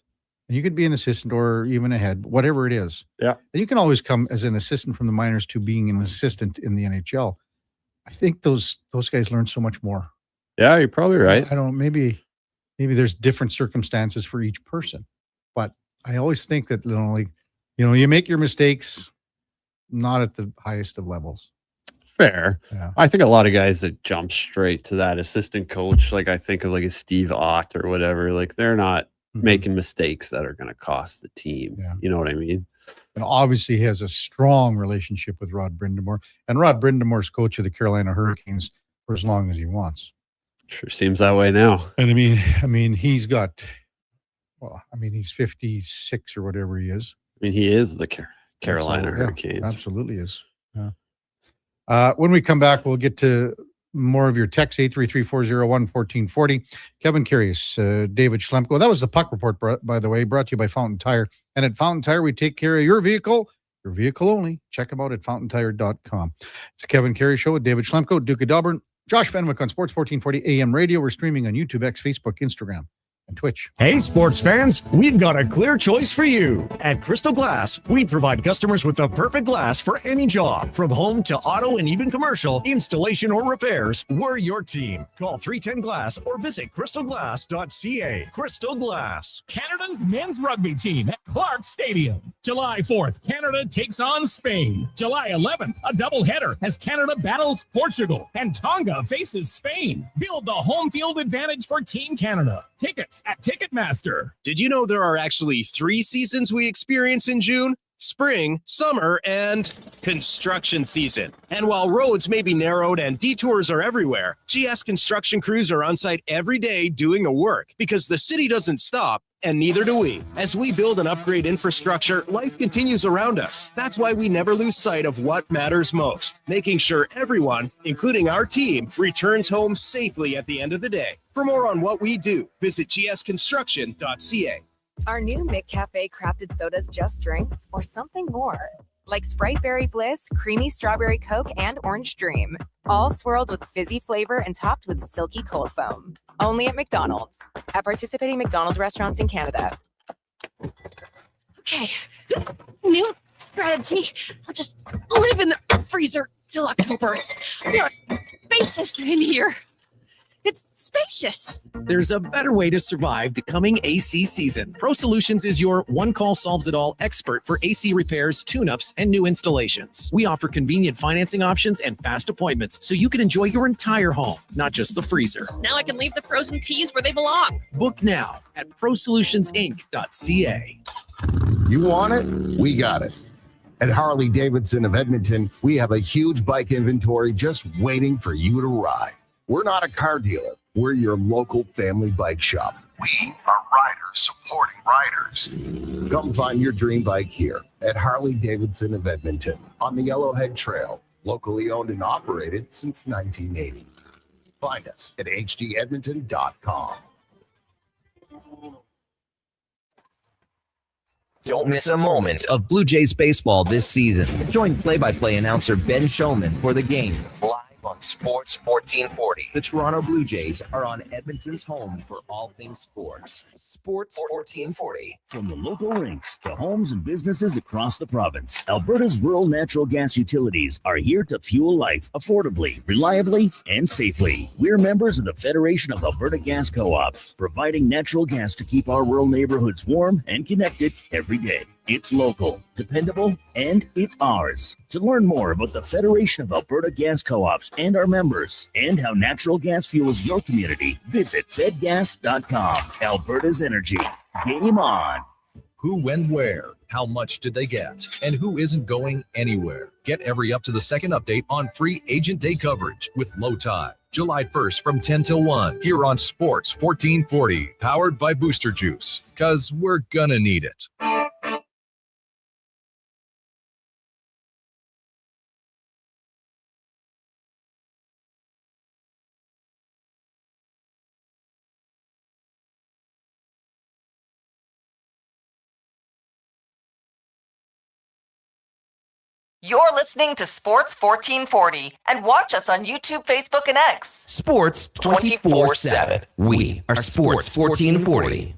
and you could be an assistant or even a head, whatever it is. Yeah. And you can always come as an assistant from the minors to being an assistant in the NHL. I think those guys learn so much more. Yeah, you're probably right. I don't know, maybe there's different circumstances for each person, but I always think that, you make your mistakes, not at the highest of levels. Fair. Yeah. I think a lot of guys that jump straight to that assistant coach, like I think of like a Steve Ott or whatever, like they're not making mistakes that are going to cost the team. Yeah. You know what I mean? And obviously he has a strong relationship with Rod Brindamore, and Rod Brindamore's coach of the Carolina Hurricanes for as long as he wants. Sure seems that way now. And I mean, he's got, he's 56 or whatever he is. I mean, he is the Carolina Yeah, Hurricanes. absolutely is. Yeah. When we come back, we'll get to more of your text, 833-401-1440. Kevin Karius, David Schlemko. That was the Puck Report, by the way, brought to you by Fountain Tire. And at Fountain Tire, we take care of your vehicle only. Check them out at fountaintire.com. It's a Kevin Karius Show with David Schlemko, Duke of Delburne, Josh Fenwick on Sports 1440 AM Radio. We're streaming on YouTube, X, Facebook, Instagram, and Twitch. Hey, sports fans, we've got a clear choice for you. At Crystal Glass, we provide customers with the perfect glass for any job. From home to auto and even commercial, installation or repairs, we're your team. Call 310 Glass or visit crystalglass.ca. Crystal Glass. Canada's men's rugby team at Clark Stadium. July 4th, Canada takes on Spain. July 11th, a doubleheader as Canada battles Portugal and Tonga faces Spain. Build the home field advantage for Team Canada. Tickets at Ticketmaster. Did you know there are actually 3 seasons we experience in June? Spring, summer, and construction season. And while roads may be narrowed and detours are everywhere, GS construction crews are on site every day doing the work because the city doesn't stop, and neither do we. As we build and upgrade infrastructure, life continues around us. That's why we never lose sight of what matters most, making sure everyone, including our team, returns home safely at the end of the day. For more on what we do, visit gsconstruction.ca. Our new McCafe crafted sodas just drinks or something more. Like Sprite Berry Bliss, Creamy Strawberry Coke, and Orange Dream. All swirled with fizzy flavor and topped with silky cold foam. Only at McDonald's. At participating McDonald's restaurants in Canada. Okay, new strategy. I'll just live in the freezer till October. It's spacious in here. It's spacious. There's a better way to survive the coming AC season. Pro Solutions is your one-call solves-it-all expert for AC repairs, tune-ups, and new installations. We offer convenient financing options and fast appointments so you can enjoy your entire home, not just the freezer. Now I can leave the frozen peas where they belong. Book now at prosolutionsinc.ca. You want it? We got it. At Harley Davidson of Edmonton, we have a huge bike inventory just waiting for you to ride. We're not a car dealer. We're your local family bike shop. We are riders supporting riders. Come find your dream bike here at Harley Davidson of Edmonton on the Yellowhead Trail, locally owned and operated since 1980. Find us at hdedmonton.com. Don't miss a moment of Blue Jays baseball this season. Join play-by-play announcer Ben Showman for the games live on Sports 1440. The Toronto Blue Jays are on Edmonton's home for all things sports. Sports 1440. From the local rinks to homes and businesses across the province, Alberta's rural natural gas utilities are here to fuel life affordably, reliably, and safely. We're members of the Federation of Alberta Gas Co-ops, providing natural gas to keep our rural neighborhoods warm and connected every day. It's local, dependable, and it's ours. To learn more about the Federation of Alberta Gas Co-ops and our members, and how natural gas fuels your community, visit fedgas.com. Alberta's energy. Game on. Who, when, where? How much did they get? And who isn't going anywhere? Get every up-to-the-second update on free Agent Day coverage with Low Tide. July 1st from 10 till 1 here on Sports 1440, powered by Booster Juice, because we're gonna need it. You're listening to Sports 1440 and watch us on YouTube, Facebook, and X. Sports 24/7. We are Sports 1440.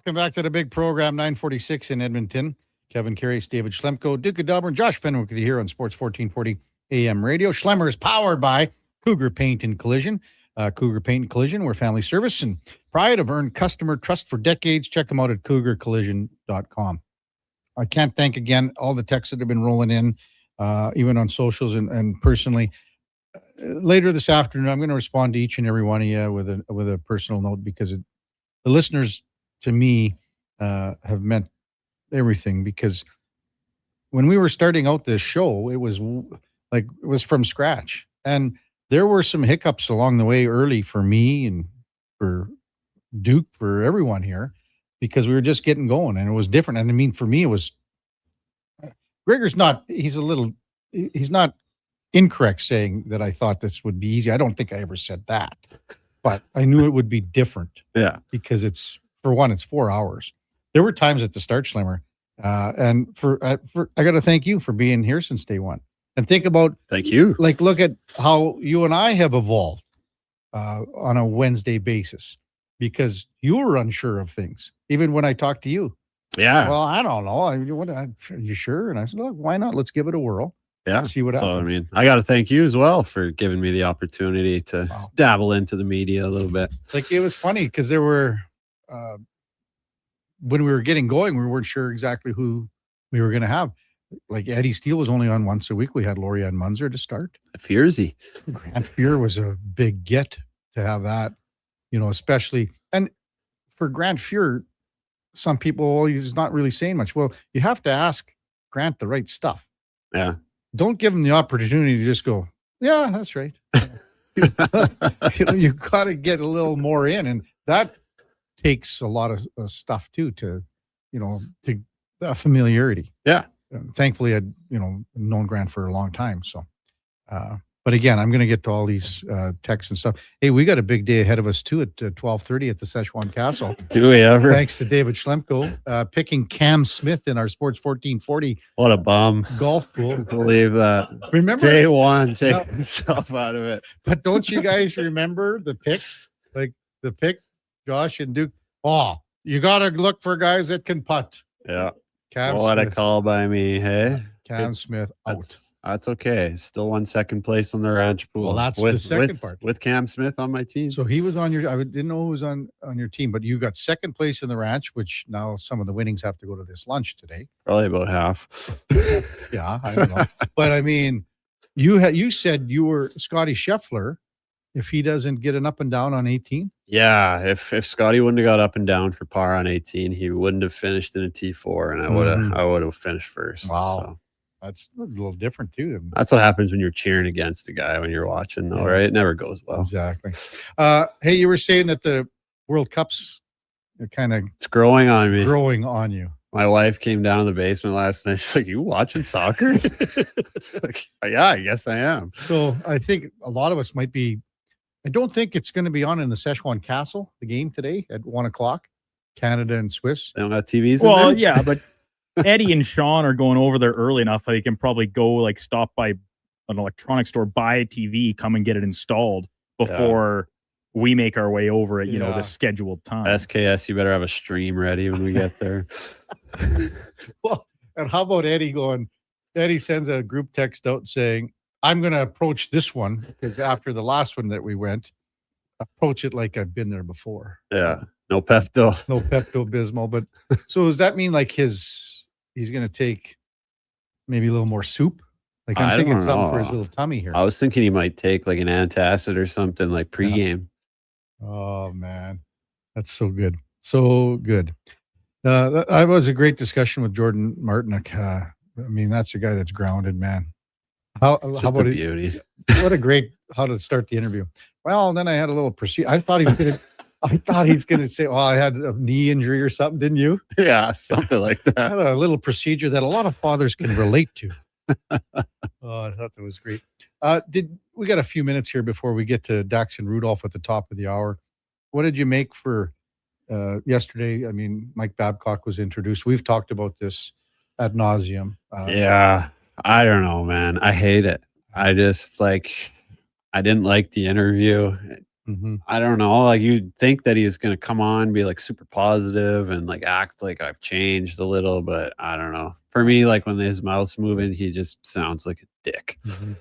Welcome back to the big program, 946 in Edmonton. Kevin Karius, David Schlemko, Duke of Delburne, Josh Fenwick with you here on Sports 1440 AM radio. Schlemmer is powered by Cougar Paint and Collision. Cougar Paint and Collision, where family service and pride have earned customer trust for decades. Check them out at cougarcollision.com. I can't thank again all the texts that have been rolling in, even on socials and personally. Later this afternoon, I'm going to respond to each and every one of you with a personal note, because the listeners to me have meant everything. Because when we were starting out this show, it was from scratch, and there were some hiccups along the way early for me and for Duke, for everyone here, because we were just getting going and it was different. And I mean, for me, it was Gregor's he's not incorrect saying that I thought this would be easy. I don't think I ever said that, but I knew it would be different. Yeah. Because it's 4 hours. There were times at the Start Slammer, and I got to thank you for being here since day one. And thank you. Like, look at how you and I have evolved on a Wednesday basis, because you were unsure of things, even when I talked to you. Yeah. Well, I don't know. Are you sure? And I said, look, why not? Let's give it a whirl. Yeah. See what happens. So, I mean, I got to thank you as well for giving me the opportunity to dabble into the media a little bit. Like, it was funny because there were, when we were getting going, we weren't sure exactly who we were going to have. Like, Eddie Steele was only on once a week. We had Lorianne Munzer to start. Fiersy. Grant Fuhr was a big get to have that, especially. And for Grant Fuhr, some people, well, he's not really saying much. Well, you have to ask Grant the right stuff. Yeah. Don't give him the opportunity to just go, yeah, that's right. You got to get a little more in. And that takes a lot of stuff too, to familiarity. Yeah. Thankfully, I'd, known Grant for a long time. So, but again, I'm going to get to all these texts and stuff. Hey, we got a big day ahead of us too at 12:30 at the Szechuan Castle. Do we ever? Thanks to David Schlemko picking Cam Smith in our Sports 1440. What a bum. Golf pool. Believe that. Remember day one, take himself out of it. But don't you guys remember the picks? Like the pick, Josh and Duke. Oh, you got to look for guys that can putt. Yeah. Cam what Smith. a call by me, hey? Cam Smith out. That's okay. Still won second place on the ranch pool. Well, that's the second part. With Cam Smith on my team. So he was on your, I didn't know who was on your team, but you got second place in the ranch, which now some of the winnings have to go to this lunch today. Probably about half. Yeah, I don't know. But I mean, you said you were Scotty Scheffler if he doesn't get an up and down on 18. Yeah, if Scotty wouldn't have got up and down for par on 18, he wouldn't have finished in a T4, and I would have finished first. Wow. So. That's a little different too. That's what happens when you're cheering against a guy when you're watching, though, right? It never goes well. Exactly. Hey, you were saying that the World Cup's it's growing on me. Growing on you. My wife came down to the basement last night. She's like, "You watching soccer?" Like, yeah, I guess I am. So I think a lot of us might be. I don't think it's going to be on in the Szechuan Castle, the game today at 1:00. Canada and Swiss. They don't have TVs. Well, in there? Yeah, but Eddie and Sean are going over there early enough that they can probably go stop by an electronics store, buy a TV, come and get it installed before we make our way over at the scheduled time. SKS, you better have a stream ready when we get there. Well, and how about Eddie going? Eddie sends a group text out saying, "I'm going to approach this one because after the last one that we went, approach it like I've been there before." Yeah, no Pepto, no Pepto-Bismol. But so does that mean he's going to take maybe a little more soup? Like I'm thinking something for his little tummy here. I was thinking he might take like an antacid or something like pregame. Oh man, that's so good, so good. That was a great discussion with Jordan Martinick. I mean, that's a guy that's grounded, man. How about a beauty? What a great how to start the interview. Well, then I had a little procedure. I thought he's gonna say, "Oh, I had a knee injury or something." Didn't you? Yeah, something like that. I had a little procedure that a lot of fathers can relate to. Oh, I thought that was great. We got a few minutes here before we get to Dax and Rudolph at the top of the hour. What did you make for yesterday? I mean, Mike Babcock was introduced. We've talked about this ad nauseum. Yeah, I don't know, man. I hate it. I just I didn't like the interview. Mm-hmm. I don't know. Like, you'd think that he was going to come on, be like super positive and like act like I've changed a little, but I don't know. For me, like when his mouth's moving, he just sounds like a dick. Mm-hmm.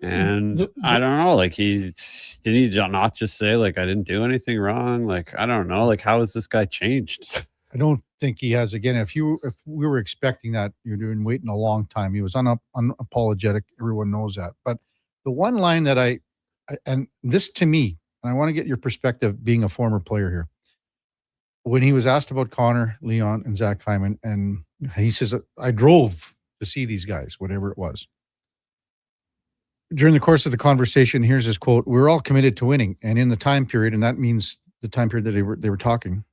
And I don't know, like did he not just say like I didn't do anything wrong? Like I don't know, like how has this guy changed? I don't think he has. Again, if we were expecting that, you've been waiting a long time. He was unapologetic. Everyone knows that. But the one line that and this to me, and I want to get your perspective being a former player here. When he was asked about Connor, Leon, and Zach Hyman, and he says, I drove to see these guys, whatever it was. During the course of the conversation, here's his quote: "We're all committed to winning, and in the time period, and that means the time period that they were talking,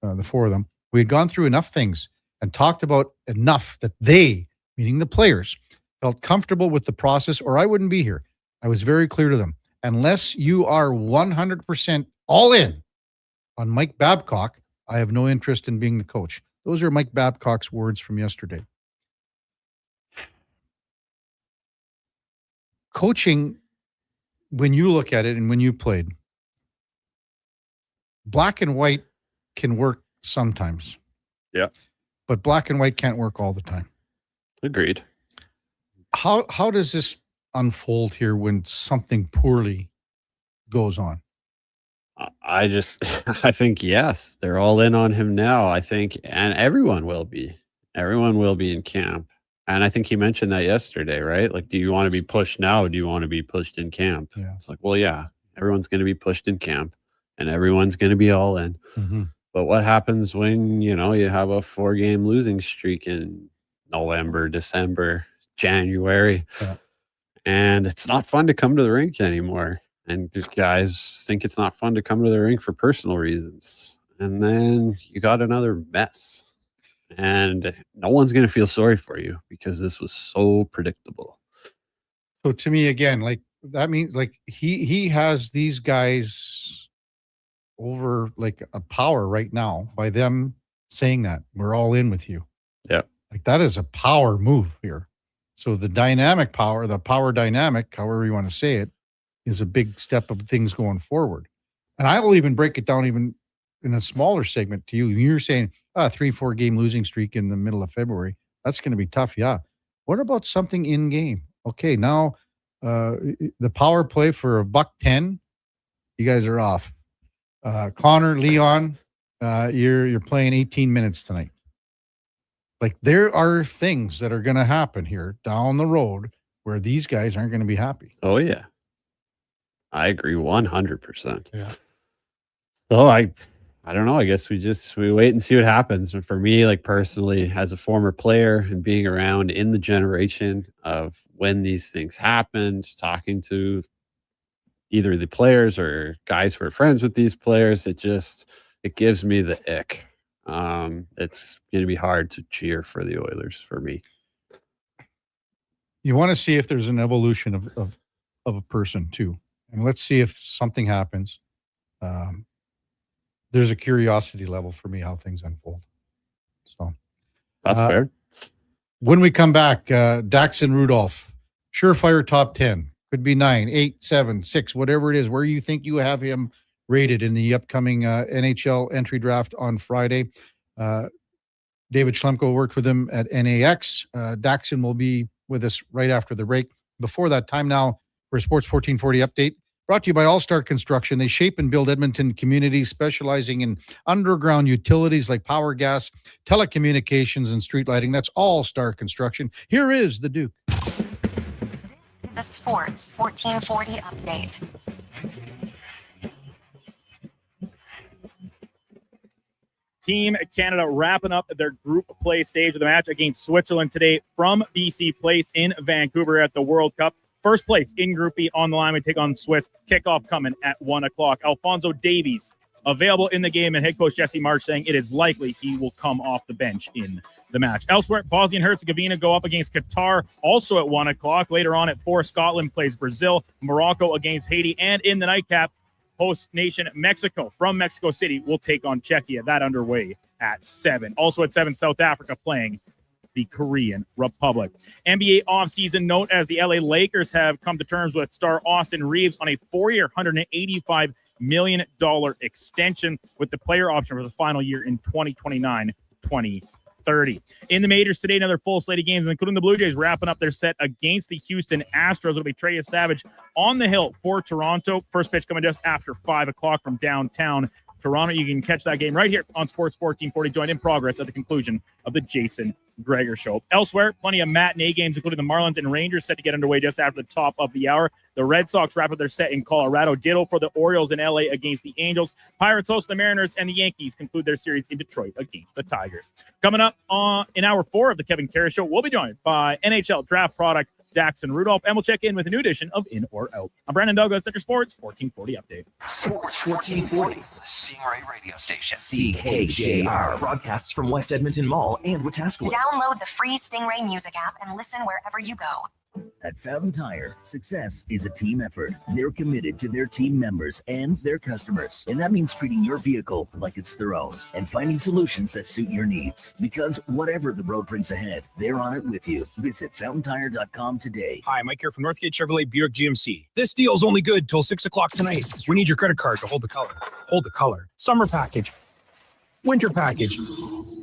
the four of them, we had gone through enough things and talked about enough that they, meaning the players, felt comfortable with the process, or I wouldn't be here. I was very clear to them: unless you are 100% all in on Mike Babcock, I have no interest in being the coach." Those are Mike Babcock's words from yesterday. Coaching, when you look at it and when you played, black and white can work sometimes. Yeah. But black and white can't work all the time. Agreed. How does this unfold here when something poorly goes on? I think, yes, they're all in on him now, I think, and everyone will be. Everyone will be in camp. And I think he mentioned that yesterday, right? Like, do you want to be pushed now or do you want to be pushed in camp? Yeah. It's like, well, yeah, everyone's going to be pushed in camp and everyone's going to be all in. Mm-hmm. But what happens when, you have a 4-game losing streak in November, December, January? Yeah. And it's not fun to come to the rink anymore. And these guys think it's not fun to come to the rink for personal reasons. And then you got another mess. And no one's going to feel sorry for you because this was so predictable. So to me, again, like that means like he has these guys over like a power right now by them saying that we're all in with you. Yeah. Like that is a power move here. So the power dynamic, however you want to say it, is a big step of things going forward. And I will even break it down even in a smaller segment to you. You're saying 3-4 game losing streak in the middle of February. That's going to be tough. Yeah. What about something in game? Okay. Now the power play for $110, you guys are off. Connor, Leon, you're playing 18 minutes tonight. Like there are things that are going to happen here down the road where these guys aren't going to be happy. Oh yeah. I agree 100%. Yeah. So I don't know. I guess we wait and see what happens. And for me, like personally, as a former player and being around in the generation of when these things happened, talking to either the players or guys who are friends with these players, it gives me the ick. It's going to be hard to cheer for the Oilers for me. You want to see if there's an evolution of a person too. And let's see if something happens. There's a curiosity level for me how things unfold. So that's fair. When we come back, Dax and Rudolph, surefire top 10. Could be 9, 8, 7, 6, whatever it is, where you think you have him rated in the upcoming NHL entry draft on Friday. David Schlemko worked with him at NAX. Daxon will be with us right after the break. Before that, time now for a Sports 1440 update. Brought to you by All-Star Construction. They shape and build Edmonton communities, specializing in underground utilities like power, gas, telecommunications, and street lighting. That's All-Star Construction. Here is the Duke. The Sports 1440 update. Team Canada wrapping up their group play stage of the match against Switzerland today from BC Place in Vancouver at the World Cup. First place in Group B on the line. We take on Swiss. Kickoff coming at 1 o'clock. Alfonso Davies available in the game, and head coach Jesse March saying it is likely he will come off the bench in the match. Elsewhere, Bosnia and Herzegovina go up against Qatar, also at 1 o'clock. Later on at 4, Scotland plays Brazil. Morocco against Haiti. And in the nightcap, host nation Mexico from Mexico City will take on Czechia. That underway at 7. Also at 7, South Africa playing the Korean Republic. NBA offseason note as the LA Lakers have come to terms with star Austin Reeves on a 4-year, $185 million extension with the player option for the final year in 2029-2030. 7:30. In the majors today, another full slate of games, including the Blue Jays wrapping up their set against the Houston Astros. It'll be Trey Savage on the hill for Toronto. First pitch coming just after 5 o'clock from downtown Toronto. You can catch that game right here on Sports 1440. Joined in progress at the conclusion of the Jason Gregor Show. Elsewhere, plenty of matinee games, including the Marlins and Rangers, set to get underway just after the top of the hour. The Red Sox wrap up their set in Colorado. Ditto for the Orioles in LA against the Angels. Pirates host the Mariners, and the Yankees conclude their series in Detroit against the Tigers. Coming up in hour 4 of the Kevin Karius Show, we'll be joined by NHL draft product Daxon Rudolph, and we'll check in with a new edition of In or Out. I'm Brandon Douglas, that's your Sports 1440 update. Sports 1440, the Stingray radio station. CKJR broadcasts from West Edmonton Mall and Wetaskiwin. Download the free Stingray music app and listen wherever you go. At Fountain Tire, success is a team effort. They're committed to their team members and their customers. And that means treating your vehicle like it's their own and finding solutions that suit your needs. Because whatever the road brings ahead, they're on it with you. Visit fountaintire.com today. Hi, Mike here from Northgate Chevrolet Buick GMC. This deal's only good till 6 o'clock tonight. We need your credit card to hold the color. Hold the color. Summer package. Winter package.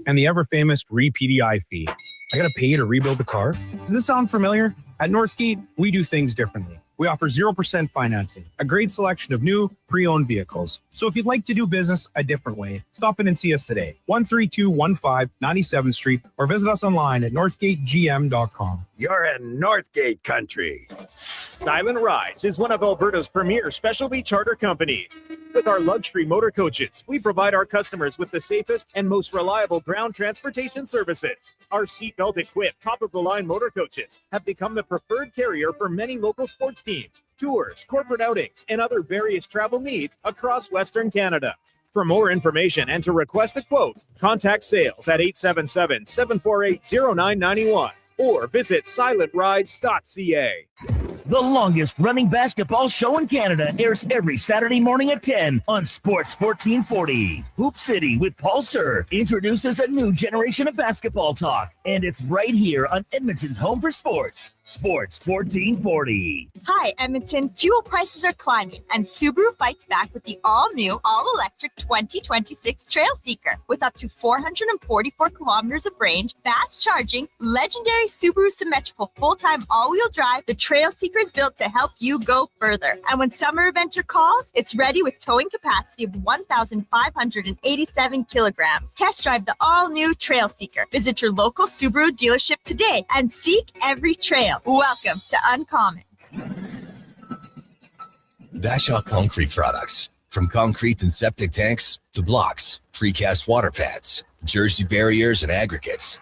And the ever-famous re-PDI fee. I gotta pay you to rebuild the car? Does this sound familiar? At Northgate, we do things differently. We offer 0% financing, a great selection of new, pre-owned vehicles. So if you'd like to do business a different way, stop in and see us today, 13215 97th Street, or visit us online at northgategm.com. You're in Northgate country. Silent Rides is one of Alberta's premier specialty charter companies. With our luxury motor coaches, we provide our customers with the safest and most reliable ground transportation services. Our seatbelt equipped, top-of-the-line motor coaches have become the preferred carrier for many local sports teams, tours, corporate outings, and other various travel needs across Western Canada. For more information and to request a quote, contact sales at 877-748-0991 or visit silentrides.ca. The longest running basketball show in Canada airs every Saturday morning at 10 on Sports 1440. Hoop City with Paul Sir introduces a new generation of basketball talk, and it's right here on Edmonton's home for sports, Sports 1440. Hi, Edmonton. Fuel prices are climbing, and Subaru fights back with the all-new, all-electric 2026 Trail Seeker with up to 444 kilometers of range, fast charging, legendary Subaru symmetrical full-time all-wheel drive. The Trail Seeker is built to help you go further. And when summer adventure calls, it's ready with towing capacity of 1,587 kilograms. Test drive the all-new Trail Seeker. Visit your local Subaru dealership today and seek every trail. Welcome to Uncommon. Bashaw Concrete Products. From concrete and septic tanks to blocks, precast water pads, Jersey barriers and aggregates.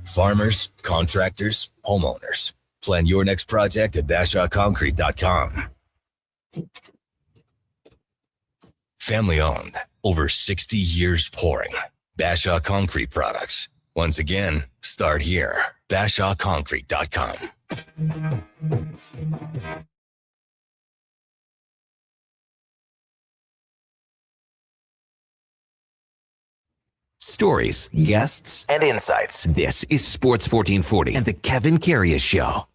Farmers, contractors, homeowners. Plan your next project at BashawConcrete.com. Family owned, over 60 years pouring. Bashaw Concrete Products. Once again, start here. BashawConcrete.com. Stories, guests, and insights. This is Sports 1440 and the Kevin Karius Show.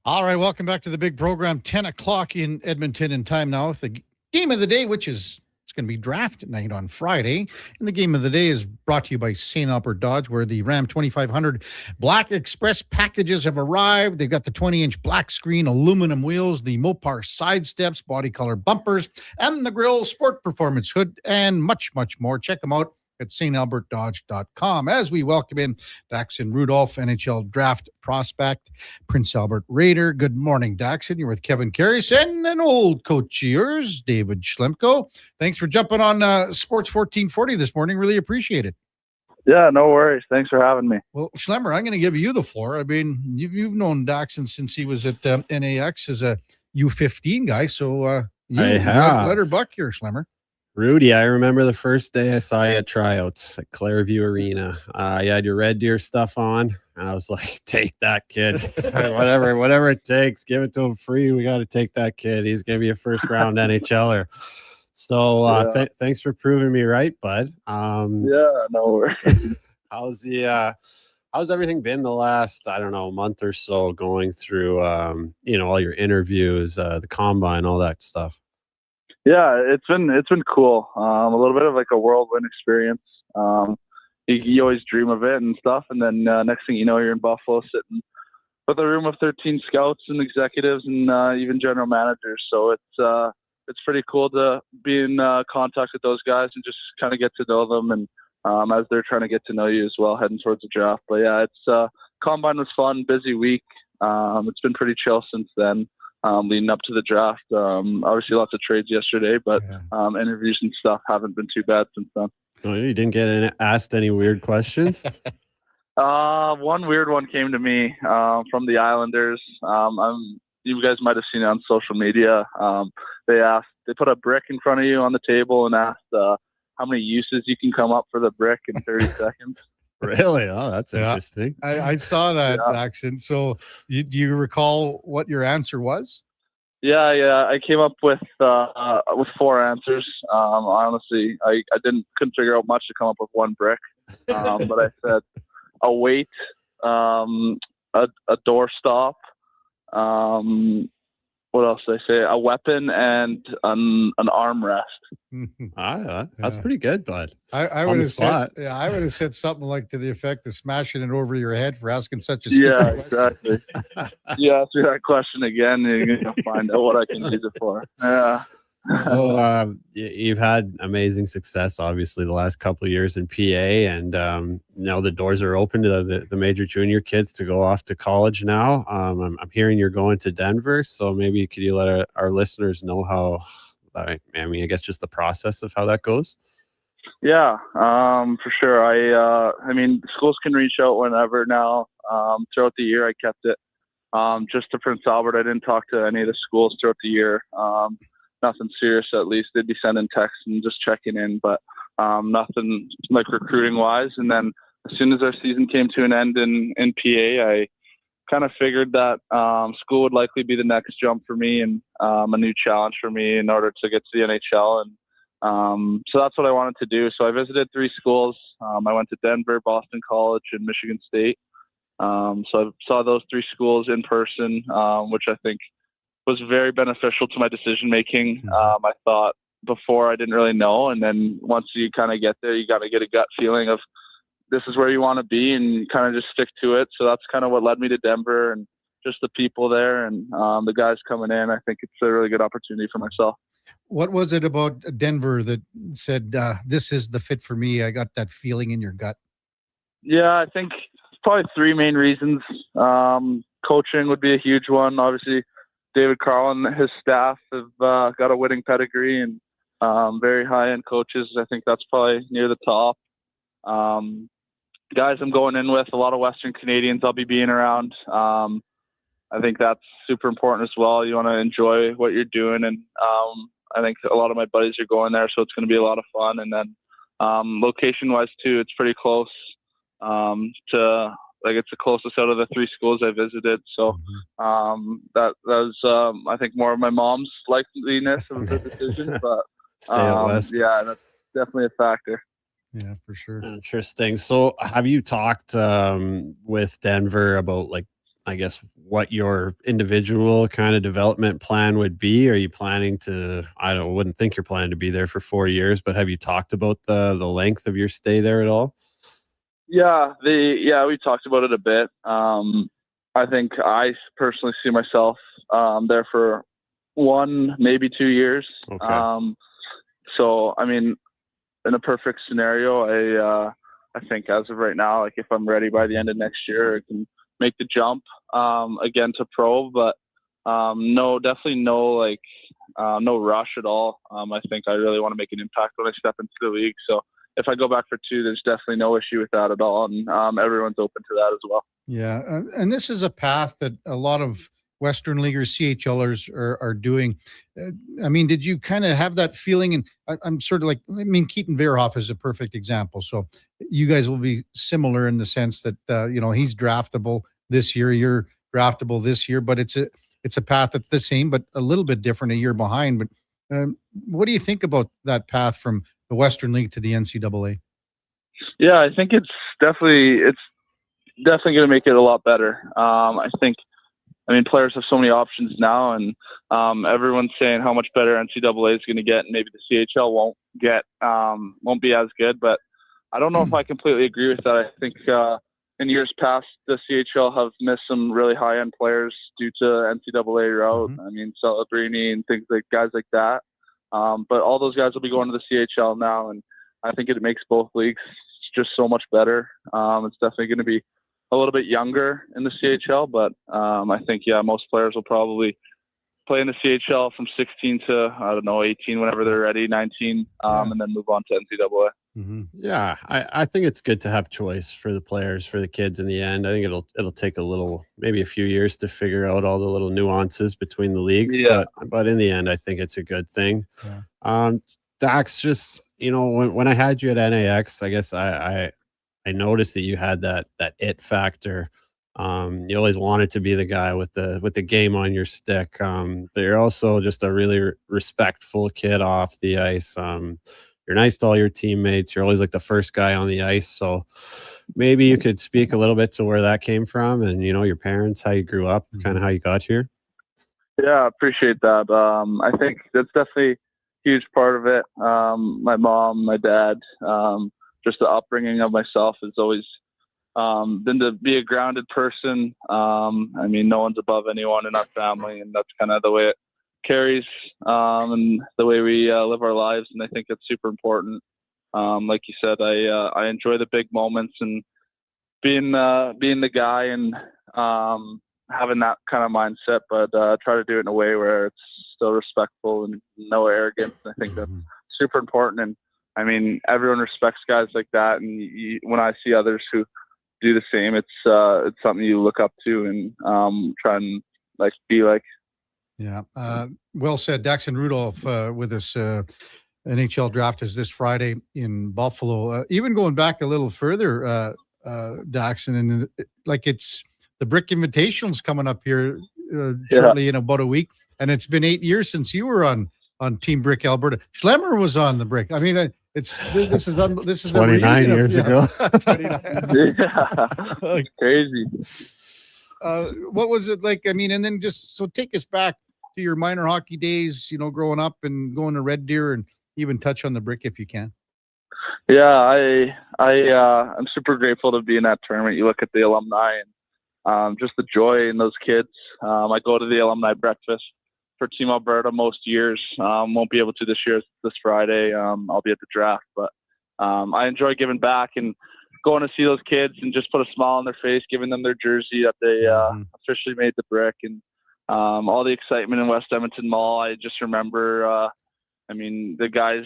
All right, welcome back to the big program. 10 o'clock in Edmonton, and time now with the game of the day, which is it's going to be draft night on Friday. And the game of the day is brought to you by St. Albert Dodge, where the Ram 2500 Black Express packages have arrived. They've got the 20-inch black screen aluminum wheels, the Mopar side steps, body color bumpers, and the Grill Sport Performance hood, and much, much more. Check them out at stalbertdodge.com. As we welcome in Daxon Rudolph, NHL draft prospect, Prince Albert Raider. Good morning, Daxon. You're with Kevin Karius and an old coach of yours, David Schlemko. Thanks for jumping on Sports 1440 this morning. Really appreciate it. Yeah, no worries. Thanks for having me. Well, Schlemmer, I'm going to give you the floor. I mean, you've known Daxon since he was at NAX as a U15 guy, so I have. let her buck here, Schlemmer. Rudy, I remember the first day I saw you at tryouts at Clairview Arena. You had your Red Deer stuff on, and I was like, take that kid. whatever it takes, give it to him free. We got to take that kid. He's going to be a first-round NHLer. So thanks for proving me right, bud. Yeah, no worries. How's the How's everything been the last, I don't know, month or so going through, all your interviews, the combine, all that stuff? Yeah, it's been cool. A little bit of like a whirlwind experience. You always dream of it and stuff, and then next thing you know, you're in Buffalo sitting with a room of 13 scouts and executives and even general managers. So it's pretty cool to be in contact with those guys and just kind of get to know them, and as they're trying to get to know you as well, heading towards the draft. But yeah, it's combine was fun, busy week. It's been pretty chill since then, leading up to the draft. Obviously lots of trades yesterday, but interviews and stuff haven't been too bad since then. Oh, you didn't get asked any weird questions? One weird one came to me from the Islanders. You guys might have seen it on social media. They put a brick in front of you on the table and asked how many uses you can come up for the brick in 30 seconds. Really? Oh, that's interesting. I saw that action. So do you recall what your answer was? Yeah. I came up with 4 answers. Honestly, I couldn't figure out much to come up with one brick. But I said a weight, a doorstop. What else did I say? A weapon and an armrest. That's pretty good, bud. I would have said, I would have said something like to the effect of smashing it over your head for asking such a stupid question. Exactly. You ask me that question again, and you're gonna find out what I can use it for. Yeah. So you've had amazing success, obviously, the last couple of years in PA, and now the doors are open to the major junior kids to go off to college now. I'm hearing you're going to Denver, so maybe could you let our listeners know how, I guess just the process of how that goes? Yeah, for sure. I mean, schools can reach out whenever now. Throughout the year, I kept it just to Prince Albert. I didn't talk to any of the schools throughout the year. Nothing serious, at least. They'd be sending texts and just checking in, but nothing like recruiting wise. And then as soon as our season came to an end in PA, I kind of figured that school would likely be the next jump for me and a new challenge for me in order to get to the NHL. And so that's what I wanted to do. So I visited 3 schools. I went to Denver, Boston College, and Michigan State. So I saw those 3 schools in person, which I think was very beneficial to my decision making. I thought before I didn't really know, and then once you kind of get there, you got to get a gut feeling of this is where you want to be and kind of just stick to it. So that's kind of what led me to Denver, and just the people there and the guys coming in. I think it's a really good opportunity for myself. What was it about Denver that said this is the fit for me? I got that feeling in your gut. Yeah, I think probably 3 main reasons. Coaching would be a huge one. Obviously, David Carl and his staff have got a winning pedigree and very high-end coaches. I think that's probably near the top. Guys I'm going in with, a lot of Western Canadians I'll be being around. I think that's super important as well. You want to enjoy what you're doing, and I think a lot of my buddies are going there, so it's going to be a lot of fun. And then location-wise too, it's pretty close to. Like, it's the closest out of the 3 schools I visited. So that was, I think, more of my mom's likeliness of the decision. But yeah, that's definitely a factor. Yeah, for sure. Interesting. So have you talked with Denver about, like, I guess, what your individual kind of development plan would be? Are you planning to, wouldn't think you're planning to be there for 4 years, but have you talked about the length of your stay there at all? Yeah, we talked about it a bit. I think I personally see myself there for 1, maybe 2 years. Okay. So, I mean, in a perfect scenario, I think as of right now, like if I'm ready by the end of next year, I can make the jump again to pro. But definitely no rush at all. I think I really want to make an impact when I step into the league. So if I go back for 2, there's definitely no issue with that at all. And everyone's open to that as well. Yeah. And this is a path that a lot of Western Leaguers, CHLers are doing. I mean, did you kind of have that feeling? And I'm sort of like, I mean, Keaton Verhoff is a perfect example. So you guys will be similar in the sense that, he's draftable this year, you're draftable this year, but it's a path that's the same, but a little bit different a year behind. But what do you think about that path from the Western League to the NCAA? Yeah, I think it's definitely, definitely going to make it a lot better. I think, players have so many options now, and everyone's saying how much better NCAA is going to get, and maybe the CHL won't be as good. But I don't know if I completely agree with that. I think in years past, the CHL have missed some really high-end players due to NCAA route. Celebrini and guys like that. But all those guys will be going to the CHL now, and I think it makes both leagues just so much better. It's definitely going to be a little bit younger in the CHL, but I think, most players will probably play in the CHL from 16 to, 18, whenever they're ready, 19, and then move on to NCAA. Yeah, I think it's good to have choice for the players, for the kids in the end. I think it'll take maybe a few years to figure out all the little nuances between the leagues. Yeah. But in the end, I think it's a good thing. Dax, just, when I had you at NAX, I guess I noticed that you had that it factor. You always wanted to be the guy with the game on your stick. But you're also just a really respectful kid off the ice. You're nice to all your teammates. You're always like the first guy on the ice. So maybe you could speak a little bit to where that came from and, your parents, how you grew up, kind of how you got here. Yeah, I appreciate that. I think that's definitely a huge part of it. My mom, my dad, just the upbringing of myself has always been to be a grounded person. No one's above anyone in our family, and that's kind of the way it carries and the way we live our lives. And I think it's super important. Like you said, I enjoy the big moments and being the guy and having that kind of mindset, but try to do it in a way where it's still respectful and no arrogance. I think that's super important. And everyone respects guys like that. And when I see others who do the same, it's something you look up to and try and be like. Yeah. Well said. Daxon Rudolph with us. NHL draft is this Friday in Buffalo. Even going back a little further, Daxon, and it's the Brick Invitational's coming up here shortly in about a week. And it's been 8 years since you were on Team Brick Alberta. Schlemmer was on the Brick. This is 29 years ago. 29. Yeah. Crazy. What was it like? And then just take us back to your minor hockey days, growing up and going to Red Deer, and even touch on the Brick if you can. Yeah, I'm super grateful to be in that tournament. You look at the alumni and just the joy in those kids. I go to the alumni breakfast for Team Alberta most years. Won't be able to this year, this Friday. I'll be at the draft, but I enjoy giving back and going to see those kids and just put a smile on their face, giving them their jersey that they officially made the Brick, and all the excitement in West Edmonton Mall. I just remember, the guys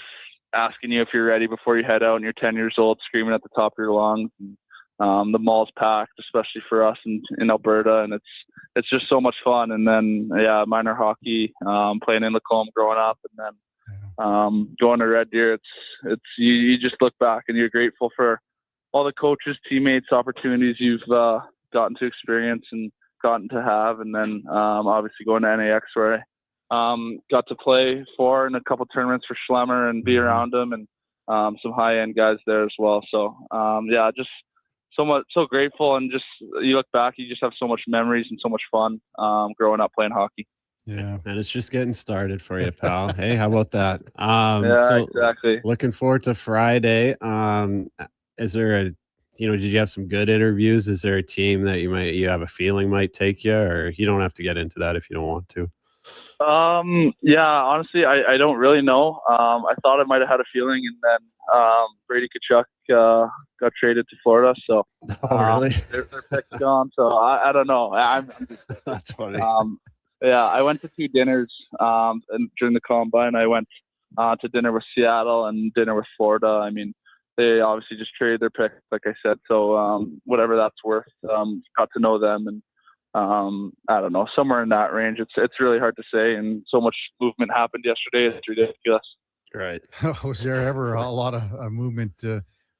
asking you if you're ready before you head out, and you're 10 years old, screaming at the top of your lungs. And, the mall's packed, especially for us in Alberta, and it's just so much fun. And then, minor hockey, playing in Lacombe growing up, and then going to Red Deer. It's you just look back and you're grateful for all the coaches, teammates, opportunities you've gotten to experience and gotten to have. And then obviously going to NAX, where I got to play in a couple tournaments for Schlemmer and be around them, and some high-end guys there as well. So, just so grateful. And just, you look back, you just have so much memories and so much fun growing up playing hockey. Yeah. And it's just getting started for you, pal. Hey, how about that? Exactly. Looking forward to Friday. Is there did you have some good interviews? Is there a team that you have a feeling might take you, or you don't have to get into that if you don't want to? Honestly, I don't really know. I thought I might have had a feeling, and then Brady Tkachuk got traded to Florida, so really? Their pick's gone. So I don't know. That's funny. I went to 2 dinners and during the combine. I went to dinner with Seattle and dinner with Florida. They obviously just traded their pick, like I said. So whatever that's worth, got to know them, and I don't know, somewhere in that range. It's really hard to say, and so much movement happened yesterday. It's ridiculous. Right. Was there ever a lot of movement?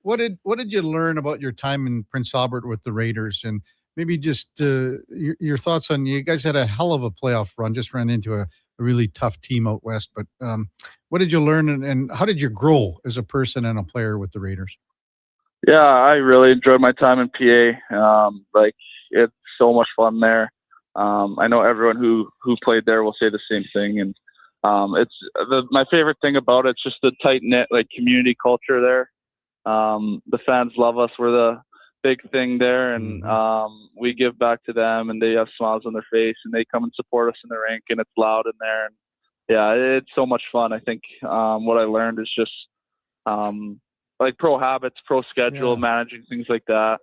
What did you learn about your time in Prince Albert with the Raiders, and maybe just your thoughts on, you guys had a hell of a playoff run, just ran into a really tough team out west, but what did you learn, and how did you grow as a person and a player with the Raiders? Yeah, I really enjoyed my time in PA. It's so much fun there. I know everyone who played there will say the same thing, and my favorite thing about it's just the tight knit community culture there. The fans love us. We're the big thing there, and we give back to them, and they have smiles on their face, and they come and support us in the rink, and it's loud in there. And yeah, it's so much fun. I think what I learned is just pro habits, pro schedule, managing things like that.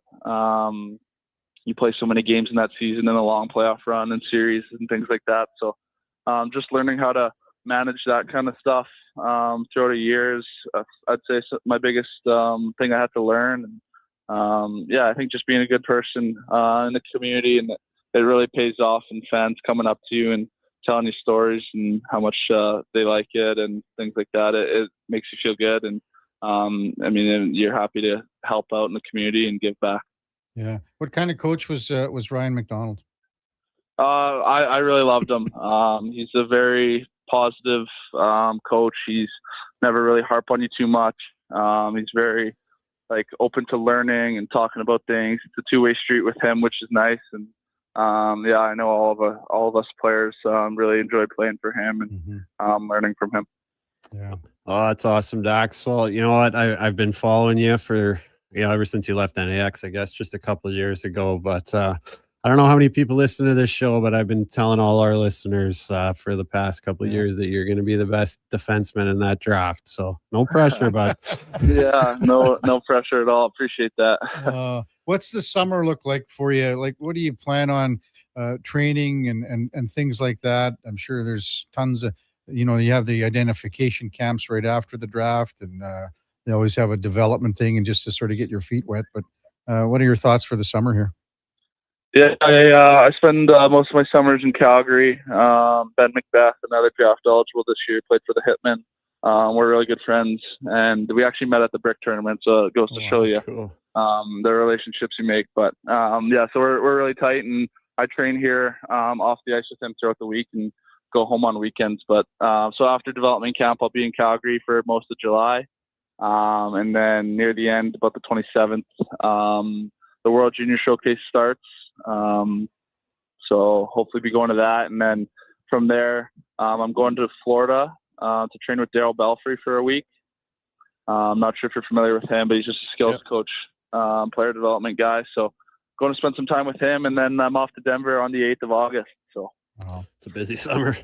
You play so many games in that season in a long playoff run and series and things like that. So just learning how to manage that kind of stuff throughout the years, I'd say my biggest thing I had to learn. And I think just being a good person in the community, and it really pays off, and fans coming up to you and telling you stories and how much they like it and things like that. It makes you feel good. And you're happy to help out in the community and give back. Yeah. What kind of coach was Ryan McDonald? I really loved him. He's a very positive coach. He's never really harp on you too much. He's very open to learning and talking about things. It's a two-way street with him, which is nice. And I know all of us players really enjoyed playing for him and learning from him. Yeah. Oh, that's awesome, Dax. Well, you know what? I've been following you for ever since you left NAX, I guess, just a couple of years ago. But I don't know how many people listen to this show, but I've been telling all our listeners for the past couple of years that you're going to be the best defenseman in that draft. So no pressure, but no pressure at all. Appreciate that. What's the summer look like for you? What do you plan on training and things like that? I'm sure there's tons of, you have the identification camps right after the draft, and they always have a development thing and just to sort of get your feet wet. But what are your thoughts for the summer here? Yeah, I spend most of my summers in Calgary. Ben McBeth, another draft eligible this year, played for the Hitmen. We're really good friends, and we actually met at the Brick tournament, so it goes to show you the relationships you make. But so we're really tight, and I train here off the ice with him throughout the week and go home on weekends. But so after development camp, I'll be in Calgary for most of July, and then near the end, about the 27th, the World Junior Showcase starts. So hopefully be going to that, and then from there I'm going to Florida to train with Darryl Belfry for a week. I'm not sure if you're familiar with him, but he's just a skills coach, player development guy. So going to spend some time with him, and then I'm off to Denver on the 8th of August. So it's a busy summer.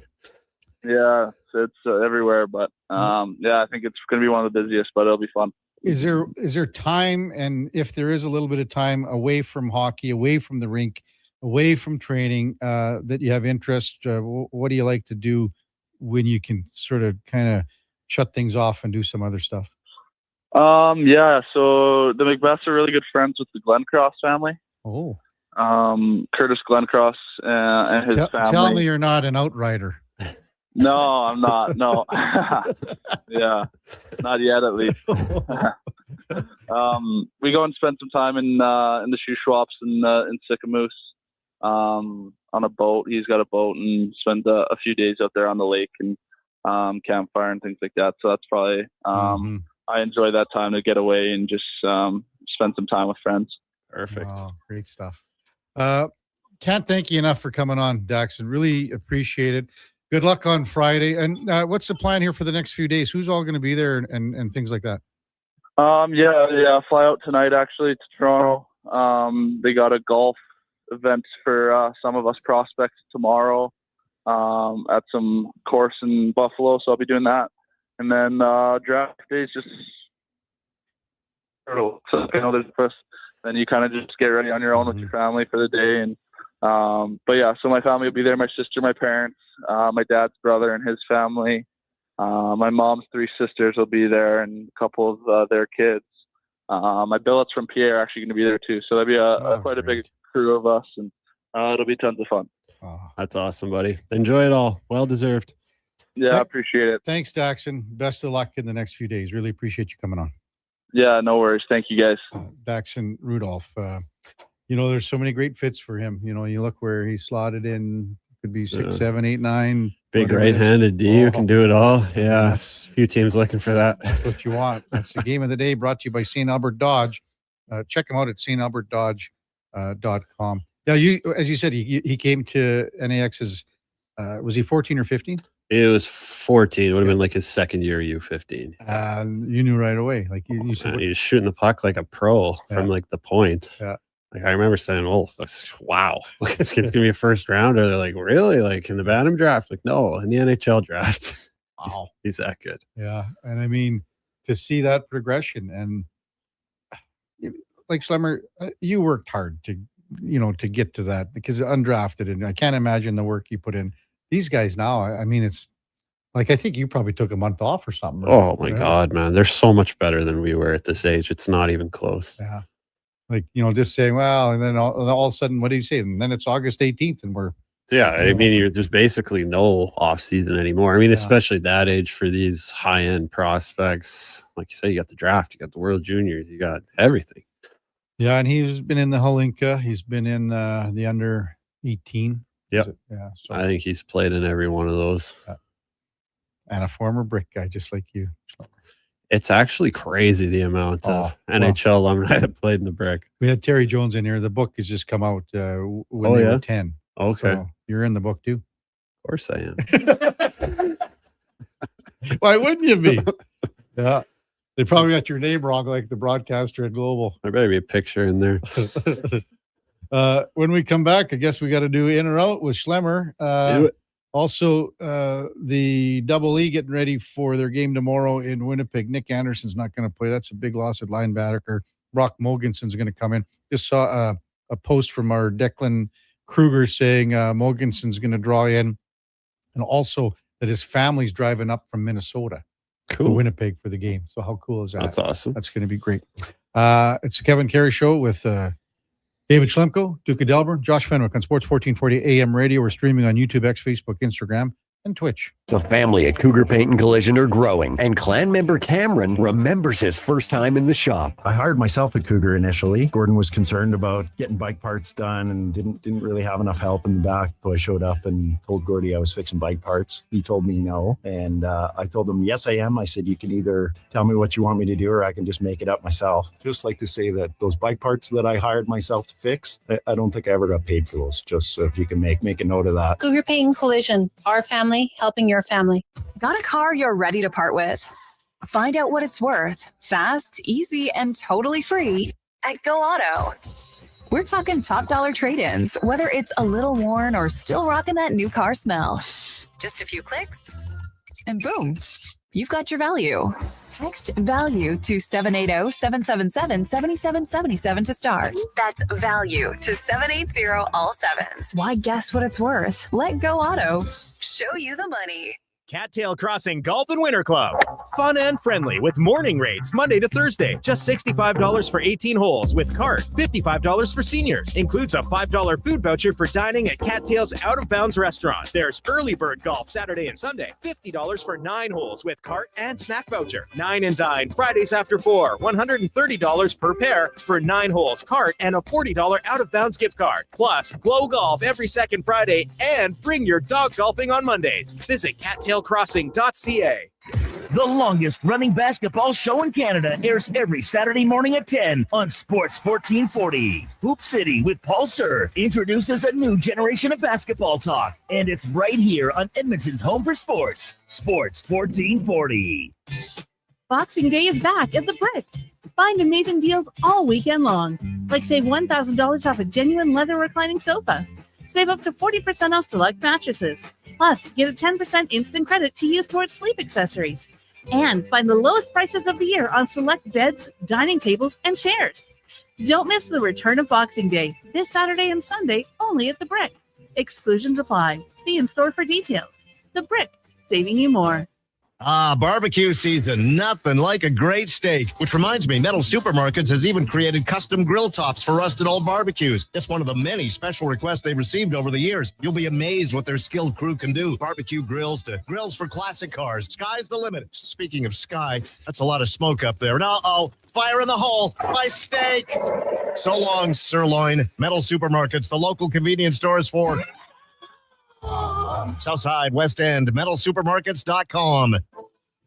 Yeah, it's everywhere, but I think it's going to be one of the busiest, but it'll be fun. Is there time, and if there is a little bit of time away from hockey, away from the rink, away from training, that you have interest? What do you like to do when you can sort of kind of shut things off and do some other stuff? So the McBeths are really good friends with the Glencross family. Oh. Curtis Glencross and his family. Tell me you're not an outrider. No, I'm not. No. Yeah, not yet, at least. We go and spend some time in the shoe swaps in Sycamoose on a boat. He's got a boat, and spend a few days out there on the lake and campfire and things like that. So that's probably I enjoy that time to get away and just spend some time with friends. Perfect. Oh, great stuff. Can't thank you enough for coming on, Daxon. Really appreciate it. Good luck on Friday. And what's the plan here for the next few days? Who's all going to be there and things like that? Fly out tonight actually to Toronto. They got a golf event for some of us prospects tomorrow at some course in Buffalo, so I'll be doing that. And then draft day is just there's first. Then you kind of just get ready on your own with your family for the day. And so my family will be there. My sister, my parents, my dad's brother and his family. My mom's 3 sisters will be there, and a couple of their kids. My billets from PA are actually going to be there too. So there'll be quite a big crew of us, and it'll be tons of fun. Oh, that's awesome, buddy. Enjoy it all. Well deserved. Yeah, I appreciate it. Thanks, Daxon. Best of luck in the next few days. Really appreciate you coming on. Yeah, no worries. Thank you, guys. Daxon Rudolph. There's so many great fits for him. You look where he slotted in. Could be 6, 7, 8, 9. Big right-handed D who can do it all. Yeah, a few teams looking for that. That's what you want. That's the game of the day, brought to you by St. Albert Dodge. check him out at stalbertdodge.com. Yeah, as you said, he came to NAX's, was he 14 or 15? It was 14. It would have been like his second year U15. You knew right away. Like you said, he was shooting the puck like a pro from like the point. Yeah. Like I remember saying, "Oh, wow, this kid's gonna be a first rounder." They're like, "Really? Like in the Bantam draft?" Like, no, in the NHL draft. Wow, he's that good. Yeah, and I mean to see that progression and like Schlemmer, you worked hard to get to that because undrafted, and I can't imagine the work you put in. These guys now, I mean, it's like I think you probably took a month off or something. Oh my God, man, they're so much better than we were at this age. It's not even close. Yeah. Like, just saying, well, and then all of a sudden, what do you say? And then it's August 18th and we're. Yeah. I mean, there's basically no off season anymore. I mean, especially that age for these high end prospects. Like you say, you got the draft, you got the World Juniors, you got everything. Yeah. And he's been in the Holinka. He's been in the under 18. Yep. Yeah. So. I think he's played in every one of those. And a former Brick guy, just like you. It's actually crazy the amount of NHL alumni that played in the Brick. We had Terry Jones in here. The book has just come out when they were 10. Okay. So you're in the book too. Of course I am. Why wouldn't you be? Yeah. They probably got your name wrong, like the broadcaster at Global. There better be a picture in there. When we come back, I guess we got to do in or out with Schlemmer. Do it. Also, the Double E getting ready for their game tomorrow in Winnipeg. Nick Anderson's not going to play. That's a big loss at linebacker. Brock Mogensen's going to come in. Just saw a post from our Declan Kruger saying Mogensen's going to draw in, and also that his family's driving up from Minnesota to Winnipeg for the game. So how cool is that? That's awesome. That's going to be great. It's the Kevin Carey Show with David Schlemko, Duke of Delburne, Josh Fenwick on Sports 1440 AM radio. We're streaming on YouTube, X, Facebook, Instagram, and Twitch. The family at Cougar Paint and Collision are growing, and clan member Cameron remembers his first time in the shop. I hired myself at Cougar initially. Gordon was concerned about getting bike parts done and didn't really have enough help in the back. So I showed up and told Gordy I was fixing bike parts. He told me no, and I told him, yes, I am. I said, you can either tell me what you want me to do or I can just make it up myself. Just like to say that those bike parts that I hired myself to fix, I don't think I ever got paid for those. Just so if you can make a note of that. Cougar Paint and Collision, our family helping your family. Got a car you're ready to part with? Find out what it's worth. Fast, easy, and totally free at Go Auto. We're talking top dollar trade-ins, whether it's a little worn or still rocking that new car smell. Just a few clicks, and boom, you've got your value. Text value to 780-777-7777 to start. That's value to 780 all sevens. Why guess what it's worth? Let Go Auto show you the money. Cattail Crossing Golf and Winter Club. Fun and friendly with morning rates Monday to Thursday. Just $65 for 18 holes with cart. $55 for seniors. Includes a $5 food voucher for dining at Cattail's Out of Bounds restaurant. There's early bird golf Saturday and Sunday. $50 for 9 holes with cart and snack voucher. 9 and dine Fridays after 4. $130 per pair for 9 holes cart and a $40 Out of Bounds gift card. Plus, Glow Golf every second Friday and bring your dog golfing on Mondays. Visit cattailcrossing.ca. The longest running basketball show in Canada airs every Saturday morning at 10 on Sports 1440. Hoop City with Paul Sir introduces a new generation of basketball talk, and it's right here on Edmonton's home for sports, Sports 1440. Boxing Day is back at the Brick. Find amazing deals all weekend long, like save $1,000 off a genuine leather reclining sofa. Save up to 40% off select mattresses. Plus, get a 10% instant credit to use towards sleep accessories. And find the lowest prices of the year on select beds, dining tables, and chairs. Don't miss the return of Boxing Day, this Saturday and Sunday, only at the Brick. Exclusions apply. See in store for details. The Brick, saving you more. Barbecue season. Nothing like a great steak. Which reminds me, Metal Supermarkets has even created custom grill tops for rusted old barbecues. It's one of the many special requests they've received over the years. You'll be amazed what their skilled crew can do. Barbecue grills to grills for classic cars. Sky's the limit. Speaking of sky, that's a lot of smoke up there. And fire in the hole. My steak. So long, sirloin. Metal Supermarkets, the local convenience stores for Southside, West End, metalsupermarkets.com.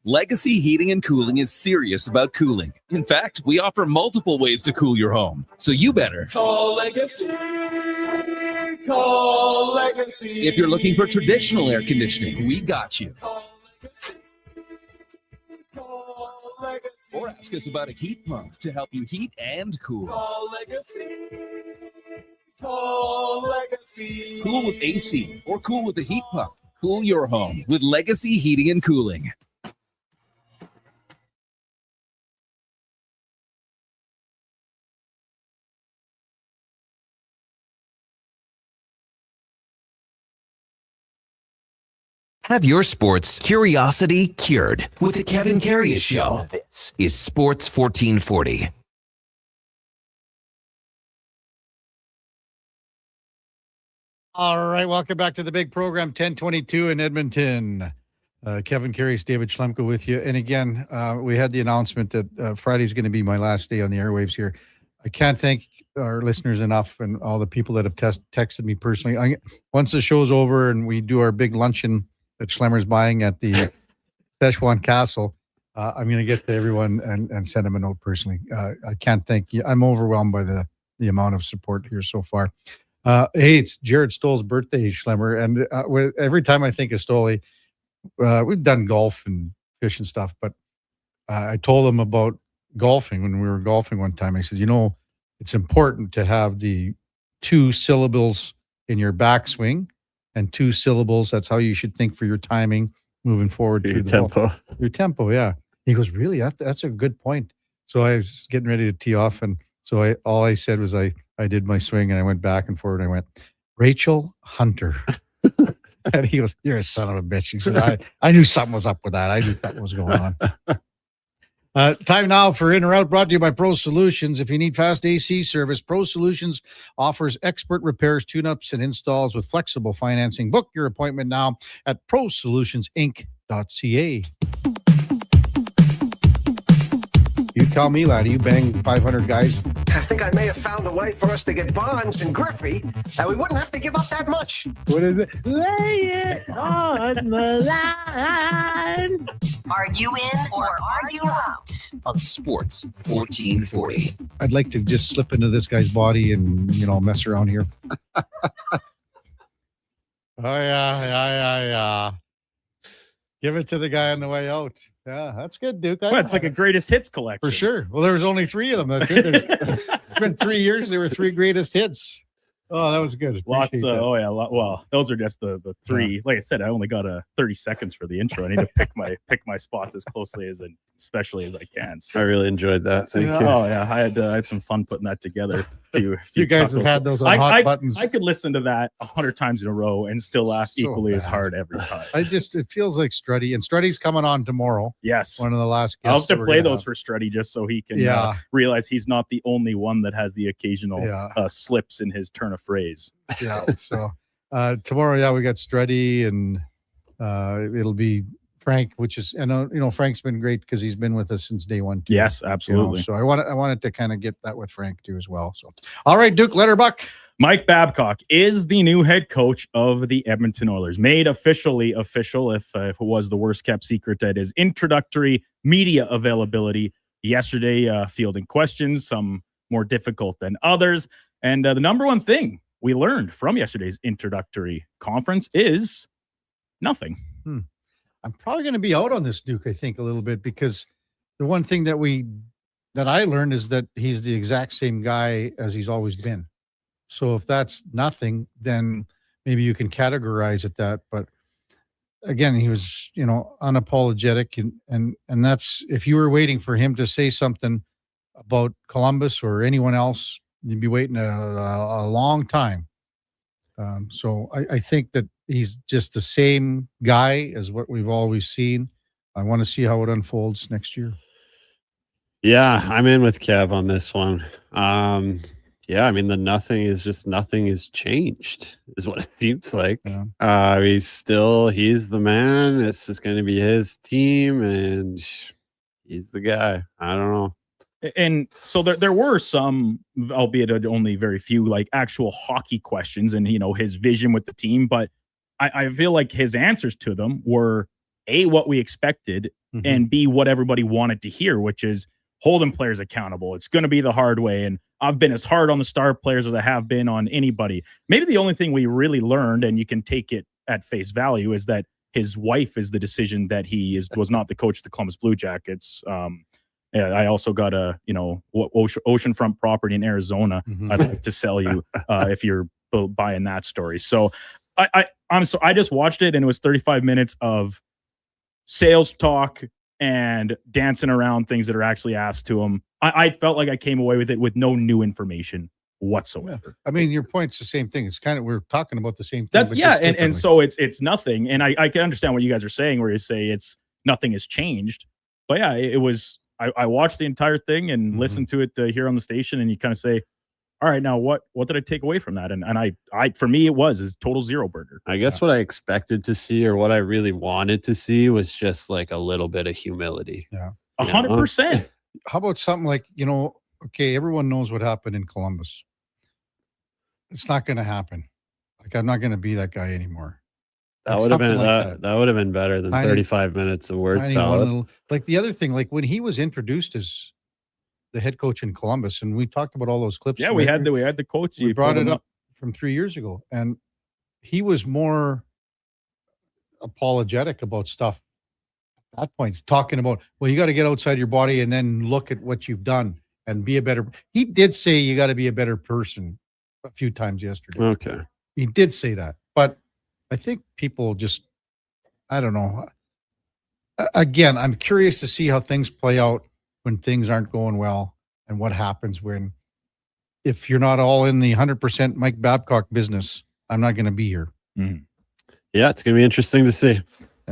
Legacy Heating and Cooling is serious about cooling. In fact, we offer multiple ways to cool your home. So you better call Legacy. Call Legacy. If you're looking for traditional air conditioning, we got you. Or ask us about a heat pump to help you heat and cool. Call Legacy. Call Legacy. Cool with AC or cool with a heat pump. Cool your home with Legacy Heating and Cooling. Have your sports curiosity cured with the Kevin Karius Show. This is Sports 1440. All right, welcome back to the big program, 1022 in Edmonton. Kevin Karius, David Schlemko with you. And again, we had the announcement that Friday's going to be my last day on the airwaves here. I can't thank our listeners enough and all the people that have texted me personally. Once the show's over and we do our big luncheon that Schlemmer's buying at the Szechuan Castle, I'm going to get to everyone and send them a note personally. I can't thank you. I'm overwhelmed by the amount of support here so far. Hey, it's Jared Stoll's birthday, Schlemmer. And every time I think of Stoley, we've done golf and fish and stuff, but I told him about golfing when we were golfing one time. I said, it's important to have the 2 syllables in your backswing and 2 syllables. That's how you should think for your timing moving forward. Your tempo. Your tempo, yeah. He goes, really? That's a good point. So I was getting ready to tee off, and so all I said was I did my swing, and I went back and forward. And I went, Rachel Hunter. And he goes, you're a son of a bitch. He said, I knew something was up with that. I knew something was going on. Time now for In or Out, brought to you by Pro Solutions. If you need fast AC service, Pro Solutions offers expert repairs, tune-ups, and installs with flexible financing. Book your appointment now at prosolutionsinc.ca. You tell me, laddie, you bang 500 guys. I think I may have found a way for us to get Bonds and Griffey, and we wouldn't have to give up that much. What is it? Lay it on the line. Are you in or are you out? On Sports 1440. I'd like to just slip into this guy's body and, mess around here. Oh, yeah. Give it to the guy on the way out. Yeah, that's good, Duke. It's like a greatest hits collection. For sure. Well, there was only 3 of them. That's it. It's been 3 years. There were 3 greatest hits. Oh, that was good. Lots of, well, those are just the 3. Yeah. Like I said, I only got 30 seconds for the intro. I need to pick my spots as closely especially as I can. So. I really enjoyed that. Thank you. Oh yeah, I had some fun putting that together. You guys have had those on hot buttons. I could listen to that 100 times in a row and still laugh equally as hard every time. It feels like Struddy, and Struddy's coming on tomorrow. Yes, one of the last guests. I'll have to play those for Struddy just so he can realize he's not the only one that has the occasional slips in his turn of phrase. Yeah. So tomorrow, we got Struddy, and it'll be Frank, Frank's been great because he's been with us since day one too. Yes, absolutely. So I wanted to kind of get that with Frank too as well. So all right, Duke Letterbuck. Mike Babcock is the new head coach of the Edmonton Oilers, made officially official if it was the worst kept secret at his introductory media availability yesterday, fielding questions, some more difficult than others. And the number one thing we learned from yesterday's introductory conference is nothing. I'm probably going to be out on this, Duke, I think, a little bit, because the one thing that I learned is that he's the exact same guy as he's always been. So if that's nothing, then maybe you can categorize it that. But again, he was, unapologetic. And that's, if you were waiting for him to say something about Columbus or anyone else, you'd be waiting a long time. So I think that he's just the same guy as what we've always seen. I want to see how it unfolds next year. Yeah, I'm in with Kev on this one. The nothing is just nothing has changed, is what it seems like. Yeah. He's the man. It's just going to be his team, and he's the guy. I don't know. And so there were some, albeit only very few, like actual hockey questions and, his vision with the team. But I feel like his answers to them were, A, what we expected, and be what everybody wanted to hear, which is holding players accountable. It's going to be the hard way. And I've been as hard on the star players as I have been on anybody. Maybe the only thing we really learned, and you can take it at face value, is that his wife is the decision that was not the coach of the Columbus Blue Jackets. I also got a oceanfront property in Arizona. I'd like to sell you if you're buying that story. So I just watched it, and it was 35 minutes of sales talk and dancing around things that are actually asked to him. I felt like I came away with it with no new information whatsoever. I mean, your point's the same thing. It's kind of, we're talking about the same thing. And so it's nothing. And I can understand what you guys are saying, where you say it's nothing has changed. But yeah, it was. I watched the entire thing and listened to it here on the station, and you kind of say, all right, now what did I take away from that? And I for me, it was total zero burger. I guess what I expected to see, or what I really wanted to see, was just like a little bit of humility. Yeah. 100%. How about something like, okay, everyone knows what happened in Columbus. It's not going to happen. Like, I'm not going to be that guy anymore. That would have been that would have been better than 35 minutes of word salad. Like the other thing, like when he was introduced as the head coach in Columbus, and we talked about all those clips. Yeah, we had the quotes. We brought it up from 3 years ago, and he was more apologetic about stuff at that point. Talking about, well, you got to get outside your body and then look at what you've done and be a better. He did say you got to be a better person a few times yesterday. Okay, he did say that, but I think people just, I don't know. Again, I'm curious to see how things play out when things aren't going well, and what happens if you're not all in the 100% Mike Babcock business. I'm not going to be here. Yeah, it's going to be interesting to see.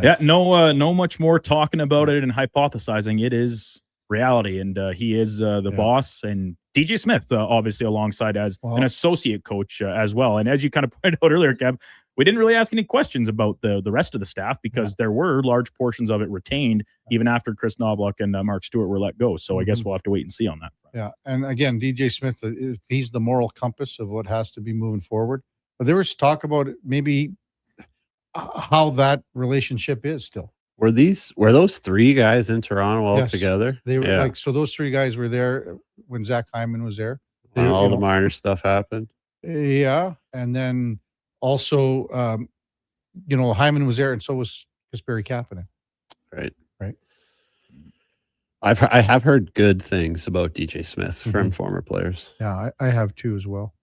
Yeah, no much more talking about it and hypothesizing. It is reality, and he is the boss, and DJ Smith, obviously, alongside as an associate coach as well. And as you kind of pointed out earlier, Kev, we didn't really ask any questions about the rest of the staff, because there were large portions of it retained even after Chris Knobloch and Mark Stewart were let go. So I guess we'll have to wait and see on that. Yeah, and again, DJ Smith, he's the moral compass of what has to be moving forward. But there was talk about maybe how that relationship is still. Were those three guys in Toronto all together? They were so those three guys were there when Zach Hyman was there. When all the minor stuff happened. Yeah, and then also, Hyman was there, and so was Kasperi Kapanen. Right. Right. I have heard good things about DJ Smith from former players. Yeah, I have too as well.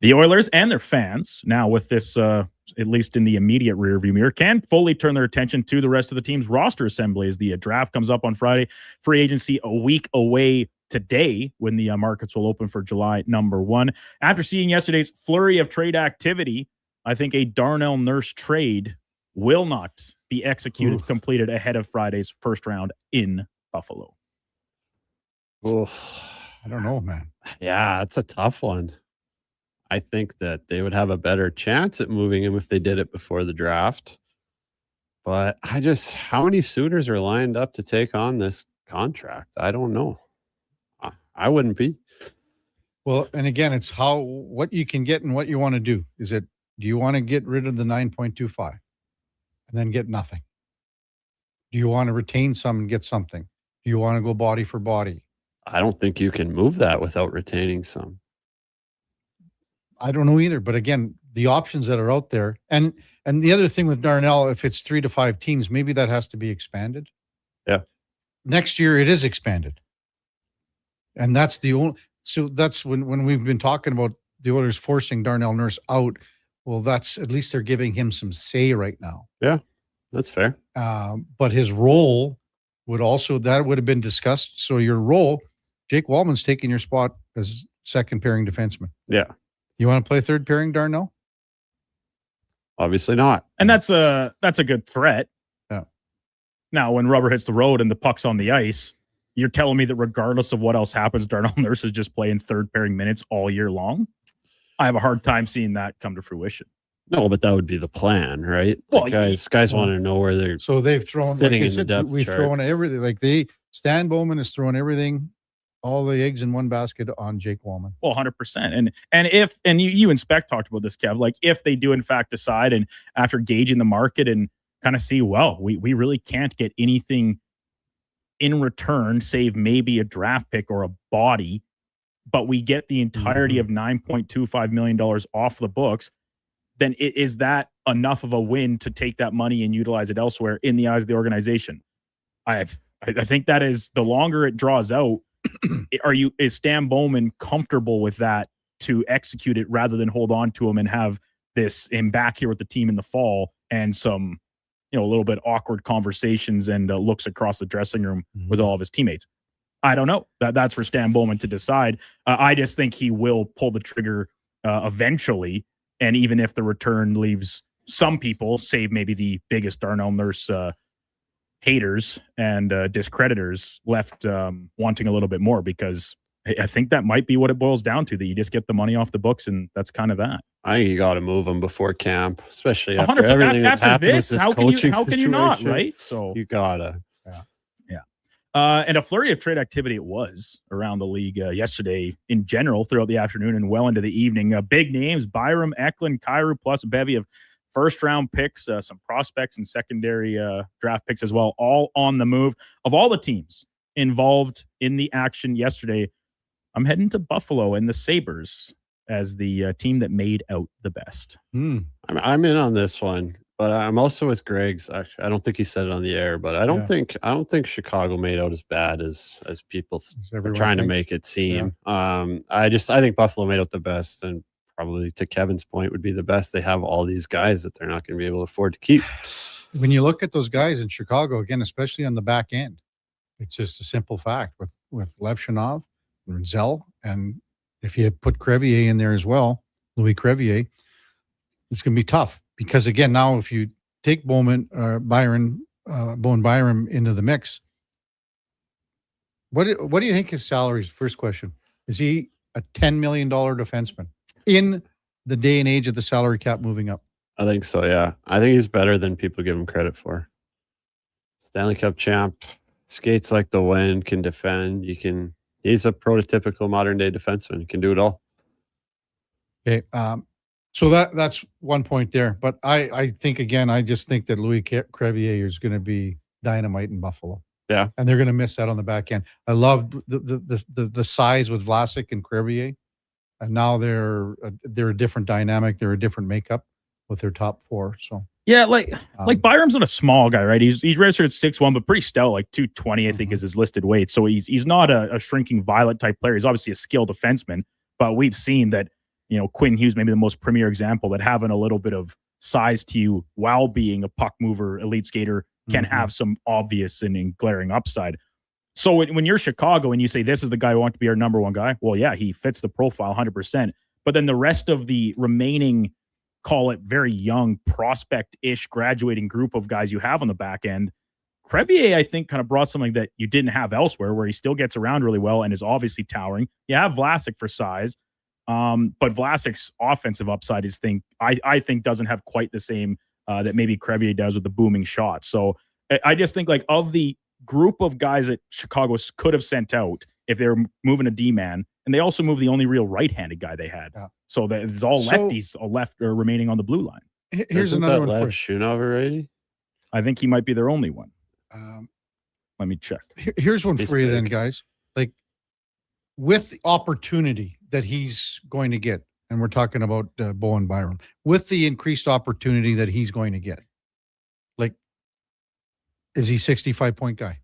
The Oilers and their fans, now with this, at least in the immediate rearview mirror, can fully turn their attention to the rest of the team's roster assembly as the draft comes up on Friday. Free agency a week away today, when the markets will open for July number 1. After seeing yesterday's flurry of trade activity, I think a Darnell Nurse trade will not be completed ahead of Friday's first round in Buffalo. Oh, I don't know, man. Yeah, it's a tough one. I think that they would have a better chance at moving him if they did it before the draft. But how many suitors are lined up to take on this contract? I don't know. I wouldn't be. Well, and again, it's what you can get and what you want to do. Do you want to get rid of the 9.25 and then get nothing? Do you want to retain some and get something? Do you want to go body for body? I don't think you can move that without retaining some. I don't know either. But again, the options that are out there, and the other thing with Darnell, if it's 3 to 5 teams, maybe that has to be expanded. Yeah. Next year it is expanded. And that's that's when we've been talking about the Oilers forcing Darnell Nurse out. Well, that's at least they're giving him some say right now. Yeah, that's fair. But his role would have been discussed. So your role, Jake Wallman's taking your spot as second pairing defenseman. Yeah. You want to play third pairing, Darnell? Obviously not. And that's a good threat. Yeah. Now, when rubber hits the road and the puck's on the ice, you're telling me that regardless of what else happens, Darnell Nurse is just playing third pairing minutes all year long? I have a hard time seeing that come to fruition. No, but that would be the plan, right? Well, guys want to know where they're. So they've thrown. Sitting like in the depth we've chart. thrown everything. Like Stan Bowman is throwing everything, all the eggs in one basket on Jake Wallman. Well, 100%. And you and Spec talked about this, Kev. Like if they do in fact decide, and after gauging the market and kind of see, well, we really can't get anything in return, save maybe a draft pick or a body, but we get the entirety of $9.25 million off the books, then is that enough of a win to take that money and utilize it elsewhere in the eyes of the organization? I think that is, the longer it draws out, is Stan Bowman comfortable with that to execute it rather than hold on to him and have him back here with the team in the fall and some, a little bit awkward conversations and looks across the dressing room with all of his teammates? I don't know. That's for Stan Bowman to decide. I just think he will pull the trigger eventually. And even if the return leaves some people, save maybe the biggest Darnell Nurse haters and discreditors, left wanting a little bit more, because I think that might be what it boils down to, that you just get the money off the books, and that's kind of that. I think you got to move him before camp, especially after everything that's happened with this coaching how can you not, right? So you gotta. And a flurry of trade activity it was around the league yesterday in general throughout the afternoon and well into the evening. Big names: Byram, Eklund, Kyrou, plus a bevy of first-round picks, some prospects and secondary draft picks as well, all on the move. Of all the teams involved in the action yesterday, I'm heading to Buffalo and the Sabres as the team that made out the best. I'm in on this one, but I'm also with Greg's. Actually, I don't think he said it on the air, but I don't think Chicago made out as bad as people are trying to make it seem. I think Buffalo made out the best, and probably, to Kevin's point, would be the best. They have all these guys that they're not going to be able to afford to keep. When you look at those guys in Chicago, again, especially on the back end, it's just a simple fact with Levchinov and Zell, and if you put Crevier in there as well, Louis Crevier, it's going to be tough, because again, now if you take Bowen Byram into the mix, what do you think his salary is? First question: is he a $10 million defenseman in the day and age of the salary cap moving up? I think so. Yeah, I think he's better than people give him credit for. Stanley Cup champ, skates like the wind, can defend. He's a prototypical modern day defenseman. He can do it all. Okay. So that's one point there. But I think, again, I just think that Louis Crevier is going to be dynamite in Buffalo. Yeah. And they're going to miss that on the back end. I love the size with Vlasic and Crevier. And now they're a different dynamic. They're a different makeup with their top four. So yeah, like Byram's not a small guy, right? He's registered at 6'1", but pretty stout, like 220, I think is his listed weight. So he's not a shrinking violet type player. He's obviously a skilled defenseman, but we've seen that, Quinn Hughes, maybe the most premier example, that having a little bit of size to you while being a puck mover, elite skater, can have some obvious and glaring upside. So when you're Chicago and you say, this is the guy who wants to be our number one guy, well, yeah, he fits the profile 100%. But then the rest of the remaining, call it very young prospect-ish graduating group of guys you have on the back end, Crevier, I think, kind of brought something that you didn't have elsewhere, where he still gets around really well and is obviously towering. You have Vlasic for size, but Vlasic's offensive upside I think doesn't have quite the same that maybe Crevier does with the booming shot. So I just think, like, of the group of guys that Chicago could have sent out if they were moving a D-man, and they also moved the only real right-handed guy they had. Yeah. So there's all lefties left or remaining on the blue line. Here's another one for Levchinov already? I think he might be their only one. Let me check. Here's one for you then, guys. Like, with the opportunity that he's going to get, and we're talking about Bowen Byram, with the increased opportunity that he's going to get, like, is he 65-point guy?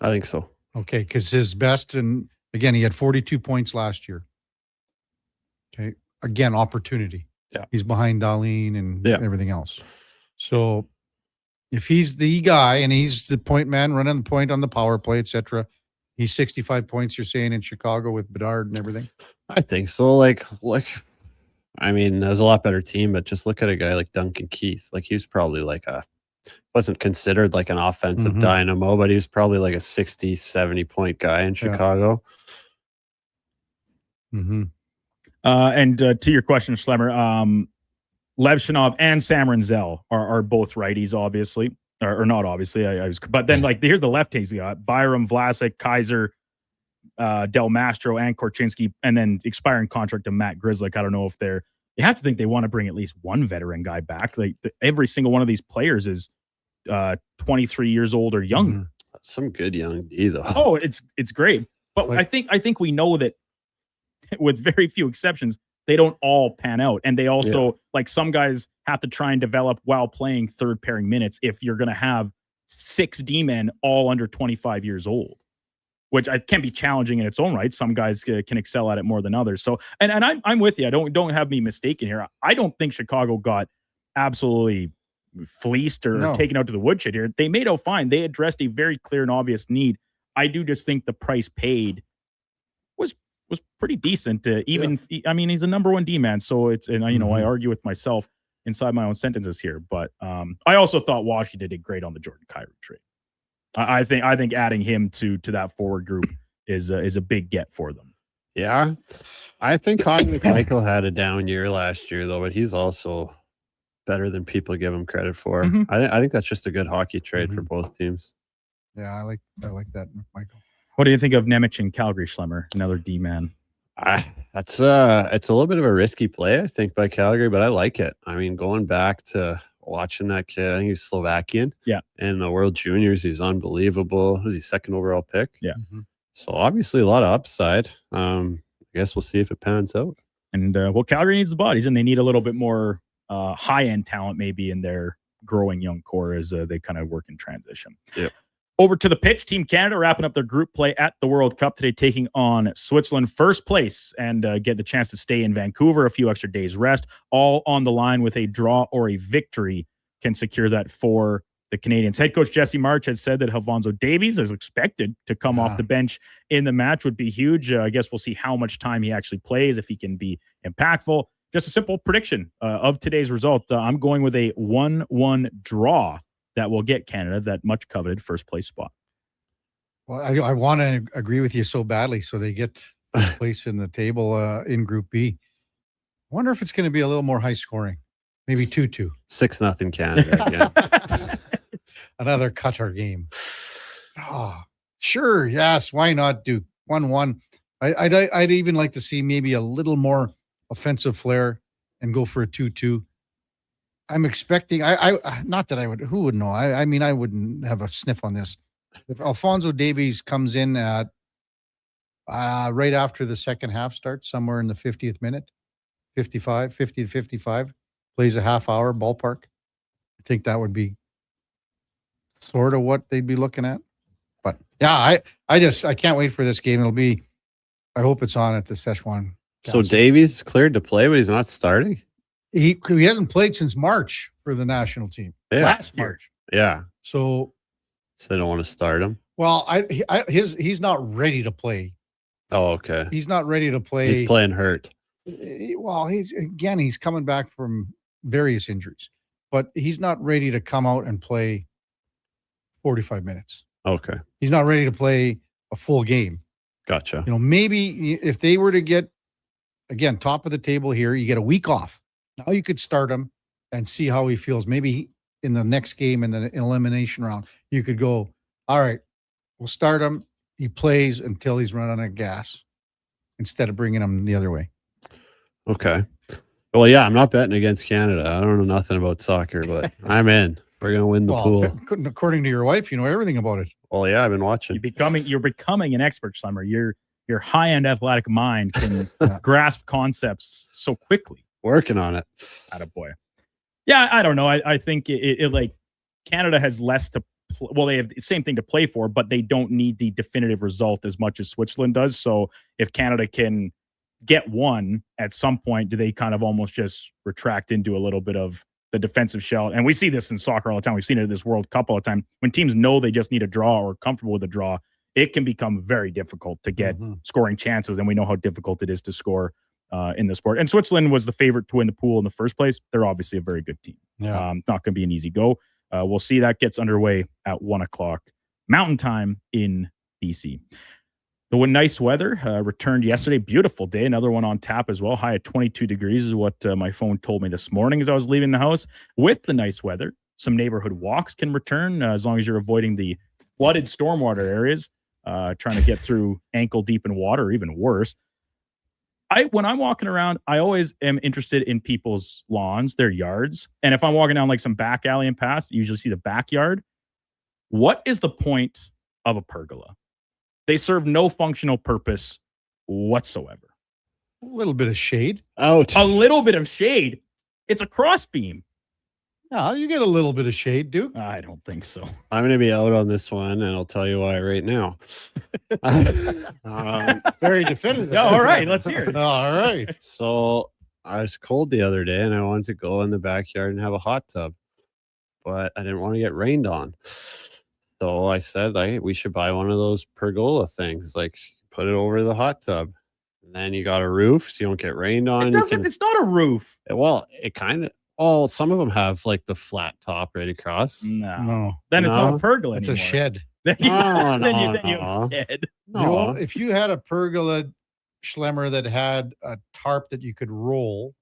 I think so. Okay, because his best, and again, he had 42 points last year. Okay, again, opportunity. Yeah, he's behind Darlene and everything else. So if he's the guy and he's the point man running the point on the power play, etc., he's 65 points. You're saying in Chicago with Bedard and everything. I think so. Like, I mean, there's a lot better team, but just look at a guy like Duncan Keith. Like, he was probably like wasn't considered like an offensive dynamo, but he was probably like a 60, 70-point guy in Chicago. And to your question, Schlemmer, Levchinov and Sam Zell are both righties, obviously, or not obviously. But then, like, here's the lefties: you got Byram, Vlasic, Kaiser, Del Mastro, and Korchinski, and then expiring contract to Matt Grzelcyk. I don't know if you have to think they want to bring at least one veteran guy back. Like, every single one of these players is 23 years old or younger. Some good young D though. Oh, it's great. But I think we know that with very few exceptions, they don't all pan out. And they also, like, some guys have to try and develop while playing third pairing minutes if you're going to have 6 D-men all under 25 years old, which can be challenging in its own right. Some guys can excel at it more than others. So, and I'm with you. Don't have me mistaken here. I don't think Chicago got absolutely fleeced or taken out to the woodshed here. They made out fine. They addressed a very clear and obvious need. I do just think the price paid was pretty decent. I mean, he's a number 1 D-man, so it's, and I argue with myself inside my own sentences here, but I also thought Washington did great on the Jordan Kyrou trade. I think adding him to that forward group is a big get for them. Yeah, I think Connor McMichael had a down year last year though, but he's also better than people give him credit for. I think that's just a good hockey trade for both teams. Yeah, I like that, McMichael. What do you think of Nemec in Calgary, Schlemmer? Another D-man. It's a little bit of a risky play, I think, by Calgary, but I like it. I mean, going back to watching that kid, I think he's Slovakian. Yeah. In the World Juniors, he's unbelievable. Was he 2nd overall pick? Yeah. So obviously a lot of upside. I guess we'll see if it pans out. And Calgary needs the bodies, and they need a little bit more high-end talent maybe in their growing young core as they kind of work in transition. Yeah. Over to the pitch, Team Canada wrapping up their group play at the World Cup today, taking on Switzerland, first place, and get the chance to stay in Vancouver, a few extra days rest, all on the line with a draw or a victory can secure that for the Canadians. Head coach Jesse March has said that Alfonso Davies is expected to come off the bench in the match, would be huge. I guess we'll see how much time he actually plays, if he can be impactful. Just a simple prediction of today's result. I'm going with a 1-1 draw that will get Canada that much coveted first place spot. Well, I want to agree with you so badly, so they get first place in the table in Group B. I wonder if it's going to be a little more high scoring, maybe 2-2. 6-0 Canada again. Another Qatar game. Oh, sure, yes. Why not do 1-1? I'd even like to see maybe a little more offensive flair and go for a 2-2. I'm expecting. I not that I would. Who would know? I mean, I wouldn't have a sniff on this. If Alfonso Davies comes in at right after the second half starts, somewhere in the 50th minute, 50 to 55, plays a half hour ballpark, I think that would be sort of what they'd be looking at. But yeah, I can't wait for this game. I hope it's on at the Szechuan. So Davies cleared to play, but he's not starting. He hasn't played since March for the national team. Yeah. Last March. Yeah. So they don't want to start him. Well, he's not ready to play. Oh, okay. He's not ready to play. He's playing hurt. Well, he's coming back from various injuries, but he's not ready to come out and play 45 minutes. Okay. He's not ready to play a full game. Gotcha. Maybe if they were to get, again, top of the table here, you get a week off. Now you could start him and see how he feels. Maybe in the next game in the elimination round, you could go, all right, we'll start him. He plays until he's run out of gas instead of bringing him the other way. Okay. Well, yeah, I'm not betting against Canada. I don't know nothing about soccer, but I'm in. We're going to win the pool. According to your wife, you know everything about it. Well, yeah, I've been watching. You're becoming an expert, Summer. Your high-end athletic mind can grasp concepts so quickly. Working on it. Attaboy. Yeah, I don't know. I think it like Canada has less to well, they have the same thing to play for, but they don't need the definitive result as much as Switzerland does. So if Canada can get one at some point, do they kind of almost just retract into a little bit of the defensive shell? And we see this in soccer all the time. We've seen it in this World Cup all the time. When teams know they just need a draw or comfortable with a draw, it can become very difficult to get scoring chances. And we know how difficult it is to score in the sport. And Switzerland was the favorite to win the pool in the first place. They're obviously a very good team. Yeah. Not going to be an easy go. We'll see. That gets underway at 1:00 Mountain Time in BC. The nice weather returned yesterday. Beautiful day. Another one on tap as well. High at 22 degrees is what my phone told me this morning as I was leaving the house. With the nice weather, some neighborhood walks can return as long as you're avoiding the flooded stormwater areas, trying to get through ankle deep in water, or even worse. When I'm walking around, I always am interested in people's lawns, their yards. And if I'm walking down like some back alley and pass, you usually see the backyard. What is the point of a pergola. They serve no functional purpose whatsoever. A little bit of shade. Out. A little bit of shade. It's a cross beam. No, you get a little bit of shade, Duke. I don't think so. I'm going to be out on this one, and I'll tell you why right now. Very definitive. Yeah, all right, let's hear it. All right. So I was cold the other day, and I wanted to go in the backyard and have a hot tub, but I didn't want to get rained on. So I said, we should buy one of those pergola things, like put it over the hot tub. And then you got a roof, so you don't get rained on. It's not a roof. Well, it kind of. Oh, some of them have like the flat top right across. No. Then it's not a pergola It's anymore. a shed. Then you have No. a shed. No. If you had a pergola, Schlemmer, that had a tarp that you could roll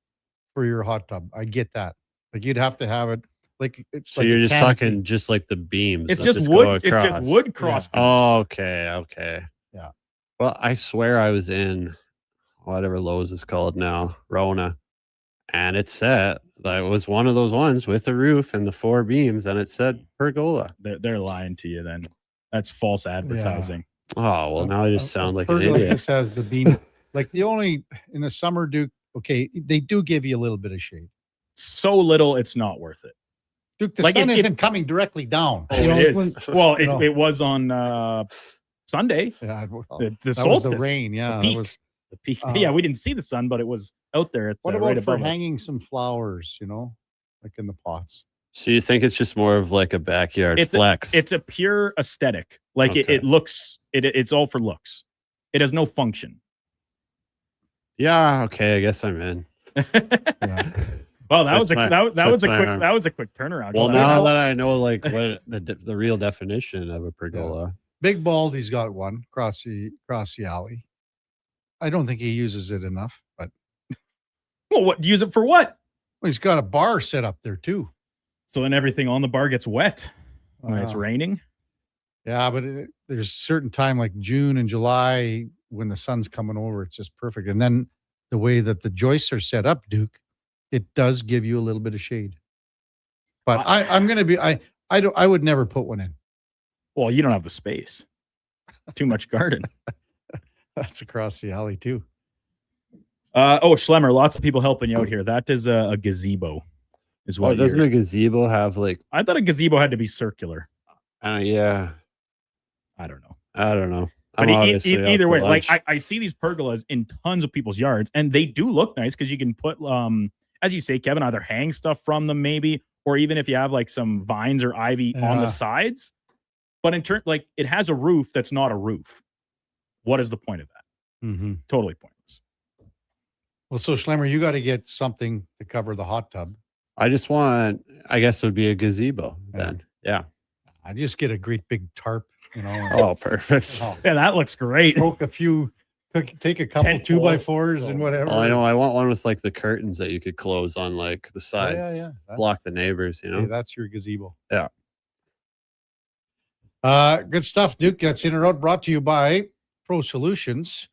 for your hot tub, I get that. Like you'd have to have it. Like it's So like you're a just canopy. talking just like the beams. It's that just go wood. It's across. just wood cross. beams. Oh, okay. Yeah. Well, I swear I was in whatever Lowe's is called now, Rona, and it said that it was one of those ones with the roof and the 4 beams, and it said pergola. They're lying to you. Then that's false advertising. Oh well, now I just sound like an Pergola idiot. just has the beam. Like the only in the summer, Duke. Okay, they do give you a little bit of shade. So little, it's not worth it. Duke, the Like sun it- isn't coming directly down. Oh, You know, it is. when- Well, you know. it was on Sunday. Yeah, well, The that was solstice. the rain. Yeah, the that peak. was. The peak. Uh, Yeah, we didn't see the sun, but it was out there. At What the, about right for above us. hanging some flowers? You know, like in the pots. So you think it's just more of like a backyard It's flex? it's a pure aesthetic. Like Okay. it looks. It's all for looks. It has no function. Yeah. Okay. I guess I'm in. Well, that That's was a my- that was that's a my quick arm. that was a quick turnaround. Well, So now that I know like what the real definition of a pergola. Big Baldy's got one across the alley. I don't think he uses it enough, but well, what use it for what? well, he's got a bar set up there too. So then everything on the bar gets wet when it's Wow. raining. Yeah, but there's a certain time like June and July when the sun's coming over, it's just perfect. And then the way that the joists are set up, Duke, it does give you a little bit of shade. But I'm going to be I would never put one in. Well, you don't have the space. Too much garden. That's across the alley too. Schlemmer, lots of people helping you out here. That is a gazebo. Is what Oh, doesn't you're- a gazebo have like? I thought a gazebo had to be circular. Yeah. I don't know. I'm But obviously out either to way, like lunch. I see these pergolas in tons of people's yards, and they do look nice because you can put, as you say, Kevin, either hang stuff from them maybe, or even if you have like some vines or ivy on the Yeah. sides. But in turn, like it has a roof that's not a roof. What is the point of that? Mm-hmm. Totally pointless. Well, so Schlemmer, you got to get something to cover the hot tub. I just want. I guess it would be a gazebo then. Yeah. I just get a great big tarp, you know. and- Oh, perfect. Oh, Yeah, that looks great. poke a few, take a couple Tent 2x4s poles. and whatever. Oh, I know. I want one with like the curtains that you could close on like the Oh, side, yeah. block the neighbors. You know. Hey, that's your gazebo. Yeah. Good stuff, Duke. That's in and out brought to you by Pro Solutions.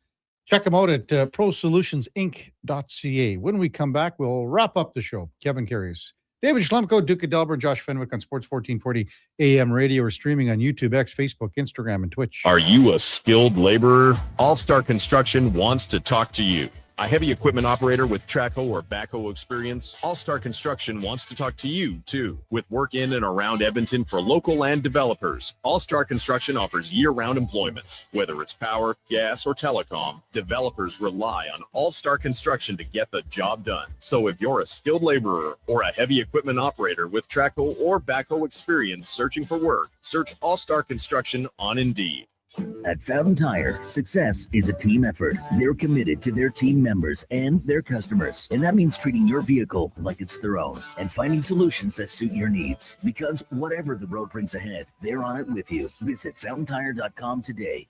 Check them out at prosolutionsinc.ca. When we come back, we'll wrap up the show. Kevin Karius, David Schlemko, Duke of Delburne, Josh Fenwick on Sports 1440 AM radio or streaming on YouTube, X, Facebook, Instagram, and Twitch. Are you a skilled laborer? All Star Construction wants to talk to you. A heavy equipment operator with Traco or backhoe experience? All Star Construction wants to talk to you, too. With work in and around Edmonton for local land developers, All Star Construction offers year-round employment. Whether it's power, gas, or telecom, developers rely on All Star Construction to get the job done. So if you're a skilled laborer or a heavy equipment operator with Traco or backhoe experience searching for work, search All Star Construction on Indeed. At Fountain Tire, success is a team effort. They're committed to their team members and their customers. And that means treating your vehicle like it's their own and finding solutions that suit your needs. Because whatever the road brings ahead, they're on it with you. Visit fountaintire.com today.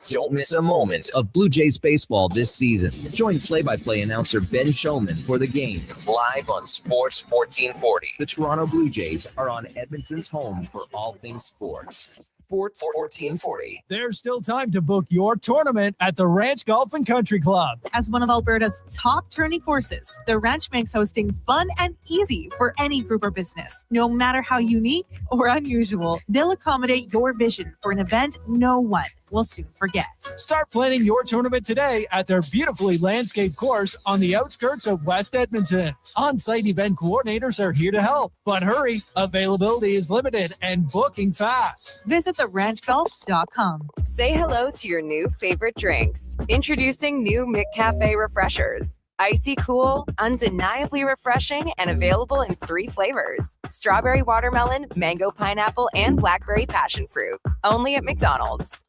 Don't miss a moment of Blue Jays baseball this season. Join play-by-play announcer Ben Showman for the game live on Sports 1440. The Toronto Blue Jays are on Edmonton's home for all things sports. Sports 1440. There's still time to book your tournament at the Ranch Golf and Country Club. As one of Alberta's top tourney courses, the Ranch makes hosting fun and easy for any group or business. No matter how unique or unusual, they'll accommodate your vision for an event no one will soon forget. Start planning your tournament today at their beautifully landscaped course on the outskirts of West Edmonton. On-site event coordinators are here to help, but hurry, availability is limited and booking fast. Visit theranchgolf.com. Say hello to your new favorite drinks. Introducing new McCafe Refreshers. Icy cool, undeniably refreshing, and available in 3 flavors. Strawberry watermelon, mango pineapple, and blackberry passion fruit. Only at McDonald's.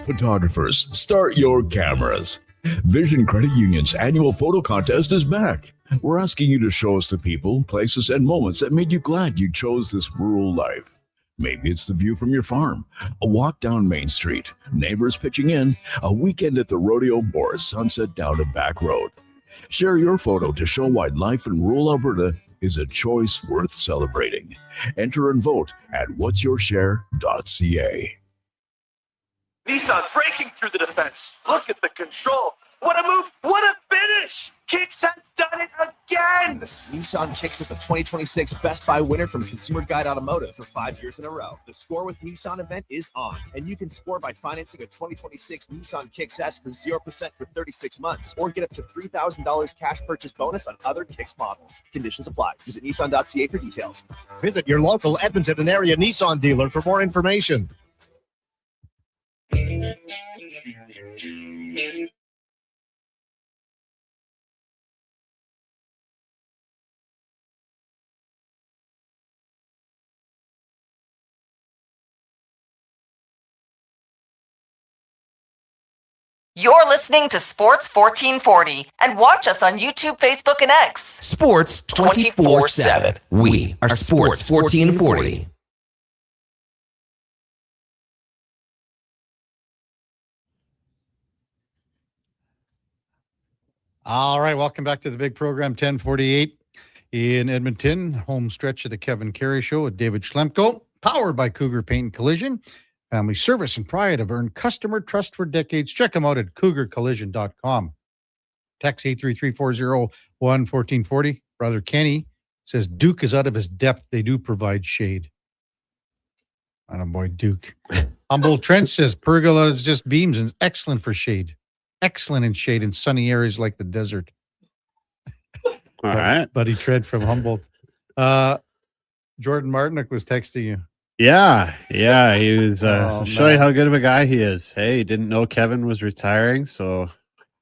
Photographers, start your cameras. Vision Credit Union's annual photo contest is back. We're asking you to show us the people, places, and moments that made you glad you chose this rural life. Maybe it's the view from your farm, a walk down Main Street, neighbors pitching in, a weekend at the rodeo, or a sunset down a back road. Share your photo to show why life in rural Alberta is a choice worth celebrating. Enter and vote at whatsyourshare.ca. Nissan breaking through the defense. Look at the control. What a move. What a finish. Kicks has done it again. Nissan Kicks is the 2026 Best Buy winner from Consumer Guide Automotive for 5 years in a row. The Score with Nissan event is on, and you can score by financing a 2026 Nissan Kicks S for 0% for 36 months, or get up to $3,000 cash purchase bonus on other Kicks models. Conditions apply. Visit Nissan.ca for details. Visit your local Edmonton and area Nissan dealer for more information. You're listening to Sports 1440 and watch us on YouTube, Facebook, and X. Sports 24/7. We are Sports 1440. All right, welcome back to the big program, 1048 in Edmonton. Home stretch of the Kevin Carey Show with David Schlemko, powered by Cougar Paint and Collision. Family service and pride have earned customer trust for decades. Check them out at cougarcollision.com. Text 833-401-1440. Brother Kenny says Duke is out of his depth. They do provide shade. Attaboy, Duke. Humboldt Trent says pergola is just beams and excellent for shade. Excellent in shade in sunny areas like the desert. All right. Buddy Tread from Humboldt. Jordan Martinick was texting you. Yeah. He was show you how good of a guy he is. Hey, didn't know Kevin was retiring, so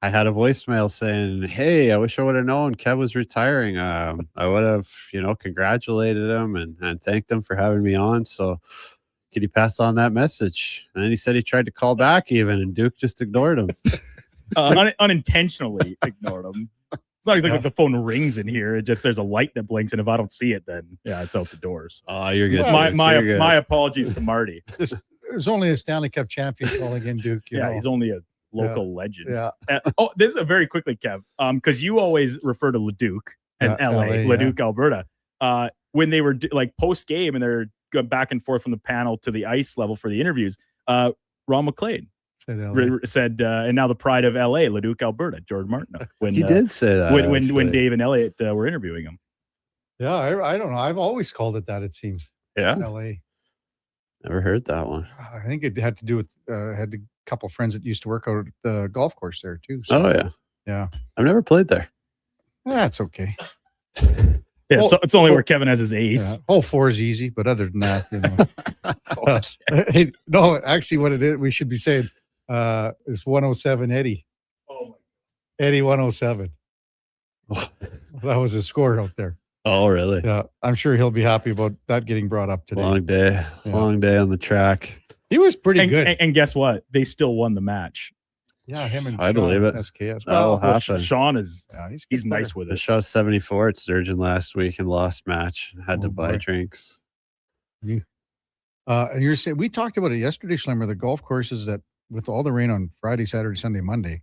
I had a voicemail saying, hey, I wish I would have known Kev was retiring. I would have, congratulated him and thanked him for having me on. So could you pass on that message? And then he said he tried to call back even, and Duke just ignored him. Unintentionally ignored him. It's not like the phone rings in here. It just there's a light that blinks, and if I don't see it, then it's out the doors. Oh, you're good. My apologies to Marty. There's only a Stanley Cup champion calling in, Duke. He's only a local legend. Yeah. This is a very quickly, Kev. Because you always refer to Leduc as Leduc, Alberta. When they were post game and they're going back and forth from the panel to the ice level for the interviews, Ron McLean said, and now the pride of LA, Leduc, Alberta, Jordan Martin. When he did say that when Dave and Elliot were interviewing him. Yeah, I don't know. I've always called it that. It seems. Yeah, LA. Never heard that one. I think it had to do with had a couple friends that used to work out at the golf course there too. So, oh yeah. I've never played there. That's okay. Yeah, so it's only where Kevin has his ace. Yeah. Hole 4 is easy, but other than that, hey, no, actually, what it is, we should be saying is 107 Eddie. Oh, Eddie 107. That was his score out there. Oh, really? Yeah, I'm sure he'll be happy about that getting brought up today. Long day on the track. He was pretty good. And guess what? They still won the match. Yeah, him and I believe it. SKS. Well, Sean is he's nice with it. The show 74 at Sturgeon last week and lost match. Had to buy drinks. And you're saying we talked about it yesterday, Schlemmer. The golf courses that with all the rain on Friday, Saturday, Sunday, Monday,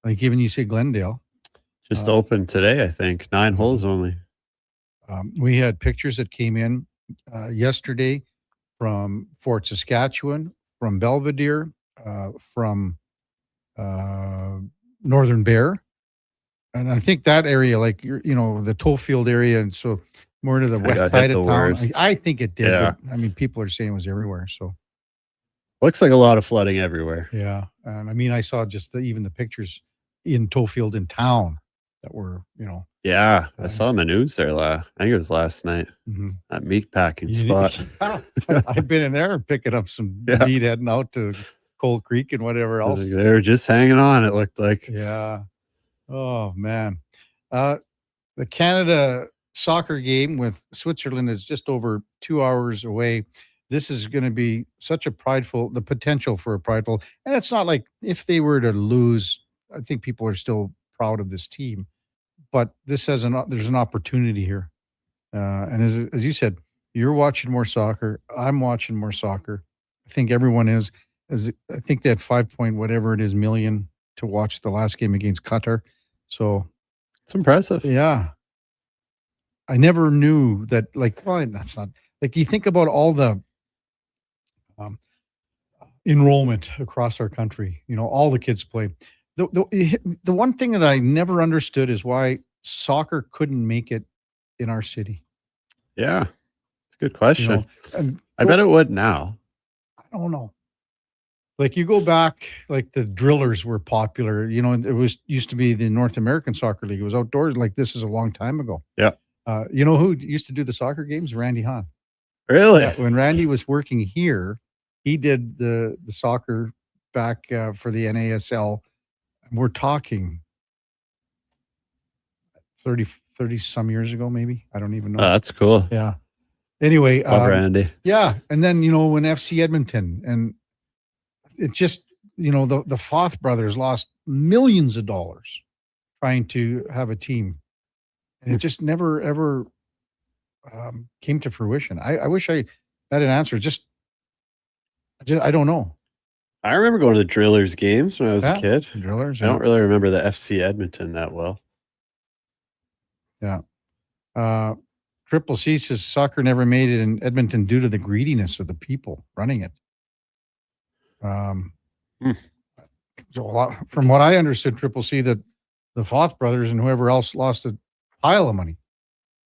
like even you say Glendale. Just opened today, I think. 9 holes only. We had pictures that came in yesterday from Fort Saskatchewan, from Belvedere, from Northern Bear. And I think that area, like, the Tollfield area, and so more to the west side of town. I think it did. Yeah. But, I mean, people are saying it was everywhere. So looks like a lot of flooding everywhere. yeah. And I mean, I saw just even the pictures in Tollfield in town that were, Yeah, I saw in the news there. I think it was last night. That meat packing spot. I've been in there and picking up some meat heading out to Cold Creek and whatever else. They were just hanging on, it looked like. Yeah. Oh, man. The Canada soccer game with Switzerland is just over 2 hours away. This is going to be such a the potential for a prideful. And it's not like if they were to lose, I think people are still proud of this team. But this there's an opportunity here. And as you said, you're watching more soccer. I'm watching more soccer. I think everyone is. I think they had 5 point whatever it is million to watch the last game against Qatar. So it's impressive. Yeah. I never knew that, that's not, like, you think about all the enrollment across our country, all the kids play. The one thing that I never understood is why soccer couldn't make it in our city. Yeah. It's a good question. I bet it would now. I don't know. Like, you go back, like the drillers were popular. It used to be the North American Soccer League. It was outdoors. Like, this is a long time ago. Yeah. You know who used to do the soccer games? Randy Hahn. Really? Yeah, when Randy was working here, he did the soccer back for the NASL. We're talking 30 some years ago, maybe. I don't even know. Oh, that's cool. Yeah. Anyway. Randy. Yeah. And then, when FC Edmonton, and it just, the Foth brothers lost millions of dollars trying to have a team. And it just never, ever came to fruition. I wish I had an answer. I don't know. I remember going to the Drillers games when I was a kid. Drillers. I don't really remember the FC Edmonton that well. Yeah. Triple C says soccer never made it in Edmonton due to the greediness of the people running it. So from what I understood, Triple C, that the Foth brothers and whoever else lost a pile of money,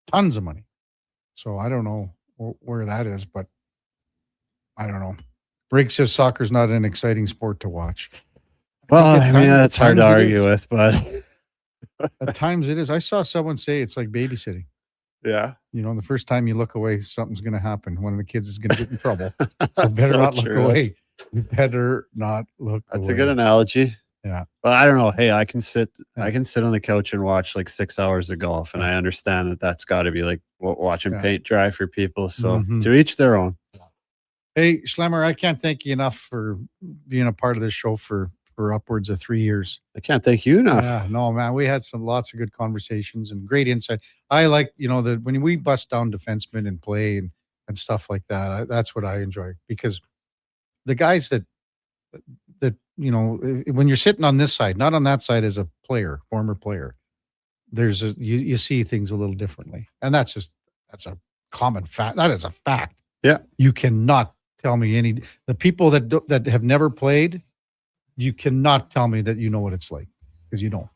tons of money. So I don't know where that is, but I don't know. Briggs says soccer's not an exciting sport to watch. Well, I mean, that's hard to argue with, but at times it is. I saw someone say it's like babysitting. Yeah. The first time you look away, something's going to happen. One of the kids is going to get in trouble. So better not look away. You better not look away. That's a good analogy. Yeah. But I don't know. Hey, I can sit on the couch and watch like 6 hours of golf. And I understand that that's got to be like watching paint dry for people. So to each their own. Hey, Schlemmer, I can't thank you enough for being a part of this show for upwards of 3 years. I can't thank you enough. Yeah, no, man. We had lots of good conversations and great insight. I like, that when we bust down defensemen and play and stuff like that, that's what I enjoy, because the guys that when you're sitting on this side, not on that side as a player, former player, you see things a little differently. And that's a common fact. That is a fact. Yeah. You cannot tell me the people that have never played, you cannot tell me that you know what it's like, because you don't.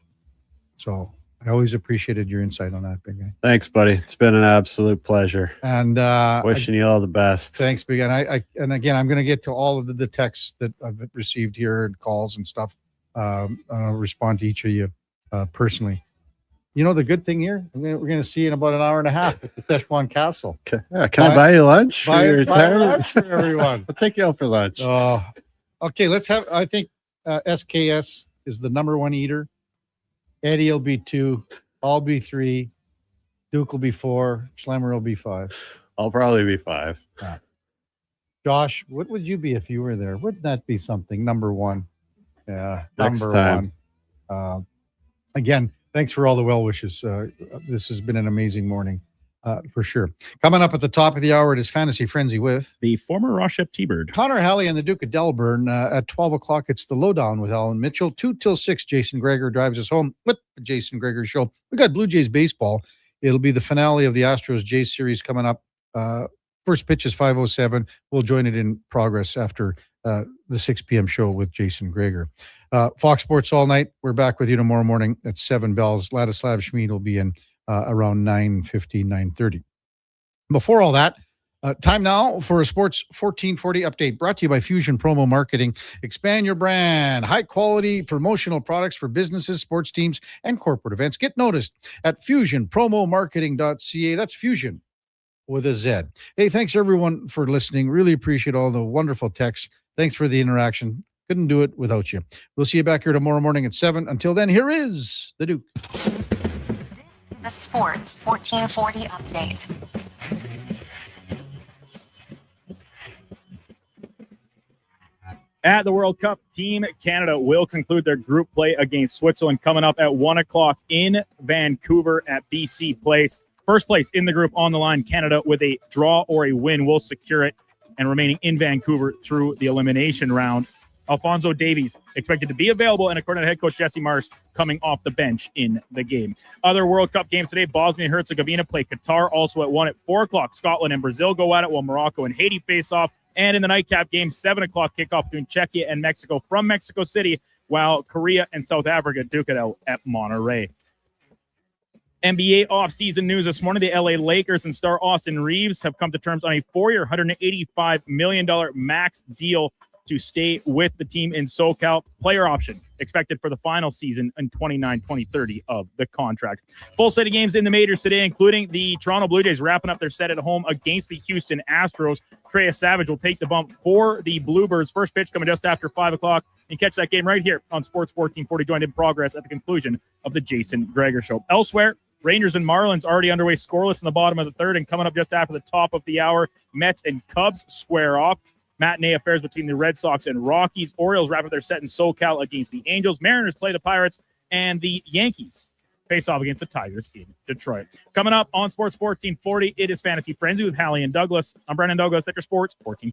So I always appreciated your insight on that, big guy. Thanks, buddy. It's been an absolute pleasure. And wishing you all the best. Thanks, big guy. And again, I'm going to get to all of the texts that I've received here and calls and stuff. I'll respond to each of you personally. The good thing here, we're going to see you in about an hour and a half at the Szechuan Castle. Okay. Yeah, can I buy you lunch? Buy lunch for everyone. I'll take you out for lunch. Okay, I think SKS is the number one eater. Eddie will be 2. I'll be 3. Duke will be 4. Schlemmer will be 5. I'll probably be 5. Yeah. Josh, what would you be if you were there? Wouldn't that be something? Number 1. Yeah. Next number time. 1. Again, thanks for all the well wishes. This has been an amazing morning. for sure. Coming up at the top of the hour, it is Fantasy Frenzy with the former Rochette T-Bird, Connor Halley and the Duke of Delburne. At 12 o'clock, it's the Lowdown with Alan Mitchell. 2 till 6, Jason Greger drives us home with the Jason Greger Show. We got Blue Jays baseball. It'll be the finale of the Astros Jays series coming up. First pitch is 5:07. We'll join it in progress after the 6 p.m. show with Jason Greger. Fox Sports all night. We're back with you tomorrow morning at 7 bells. Ladislav Schmid will be in around 9:50, 9:30. Before all that, time now for a Sports 1440 update brought to you by Fusion Promo Marketing. Expand your brand. High-quality promotional products for businesses, sports teams, and corporate events. Get noticed at fusionpromomarketing.ca. That's Fusion with a Z. Hey, thanks everyone for listening. Really appreciate all the wonderful texts. Thanks for the interaction. Couldn't do it without you. We'll see you back here tomorrow morning at 7. Until then, here is the Duke. The Sports 1440 update. At the World Cup, Team Canada will conclude their group play against Switzerland coming up at 1 o'clock in Vancouver at BC Place. First place in the group on the line, Canada with a draw or a win will secure it and remaining in Vancouver through the elimination round. Alphonso Davies expected to be available, and according to head coach Jesse Marsh, coming off the bench in the game. Other World Cup games today, Bosnia and Herzegovina play Qatar also at 1 at 4 o'clock. Scotland and Brazil go at it while Morocco and Haiti face off. And in the nightcap game, 7 o'clock kickoff between Czechia and Mexico from Mexico City, while Korea and South Africa duke it out at Monterrey. NBA offseason news this morning. The LA Lakers and star Austin Reeves have come to terms on a 4-year, $185 million max deal to stay with the team in SoCal. Player option expected for the final season in 2029-2030 of the contract. Full set of games in the majors today, including the Toronto Blue Jays wrapping up their set at home against the Houston Astros. Trey Savage will take the bump for the Bluebirds. First pitch coming just after 5 o'clock. And catch that game right here on Sports 1440, joined in progress at the conclusion of the Jason Greger Show. Elsewhere, Rangers and Marlins already underway scoreless in the bottom of the third, and coming up just after the top of the hour, Mets and Cubs square off. Matinee affairs between the Red Sox and Rockies. Orioles wrap up their set in SoCal against the Angels. Mariners play the Pirates, and the Yankees face off against the Tigers in Detroit. Coming up on Sports 1440, it is Fantasy Frenzy with Hallie and Douglas. I'm Brennan Douglas at your Sports 1440.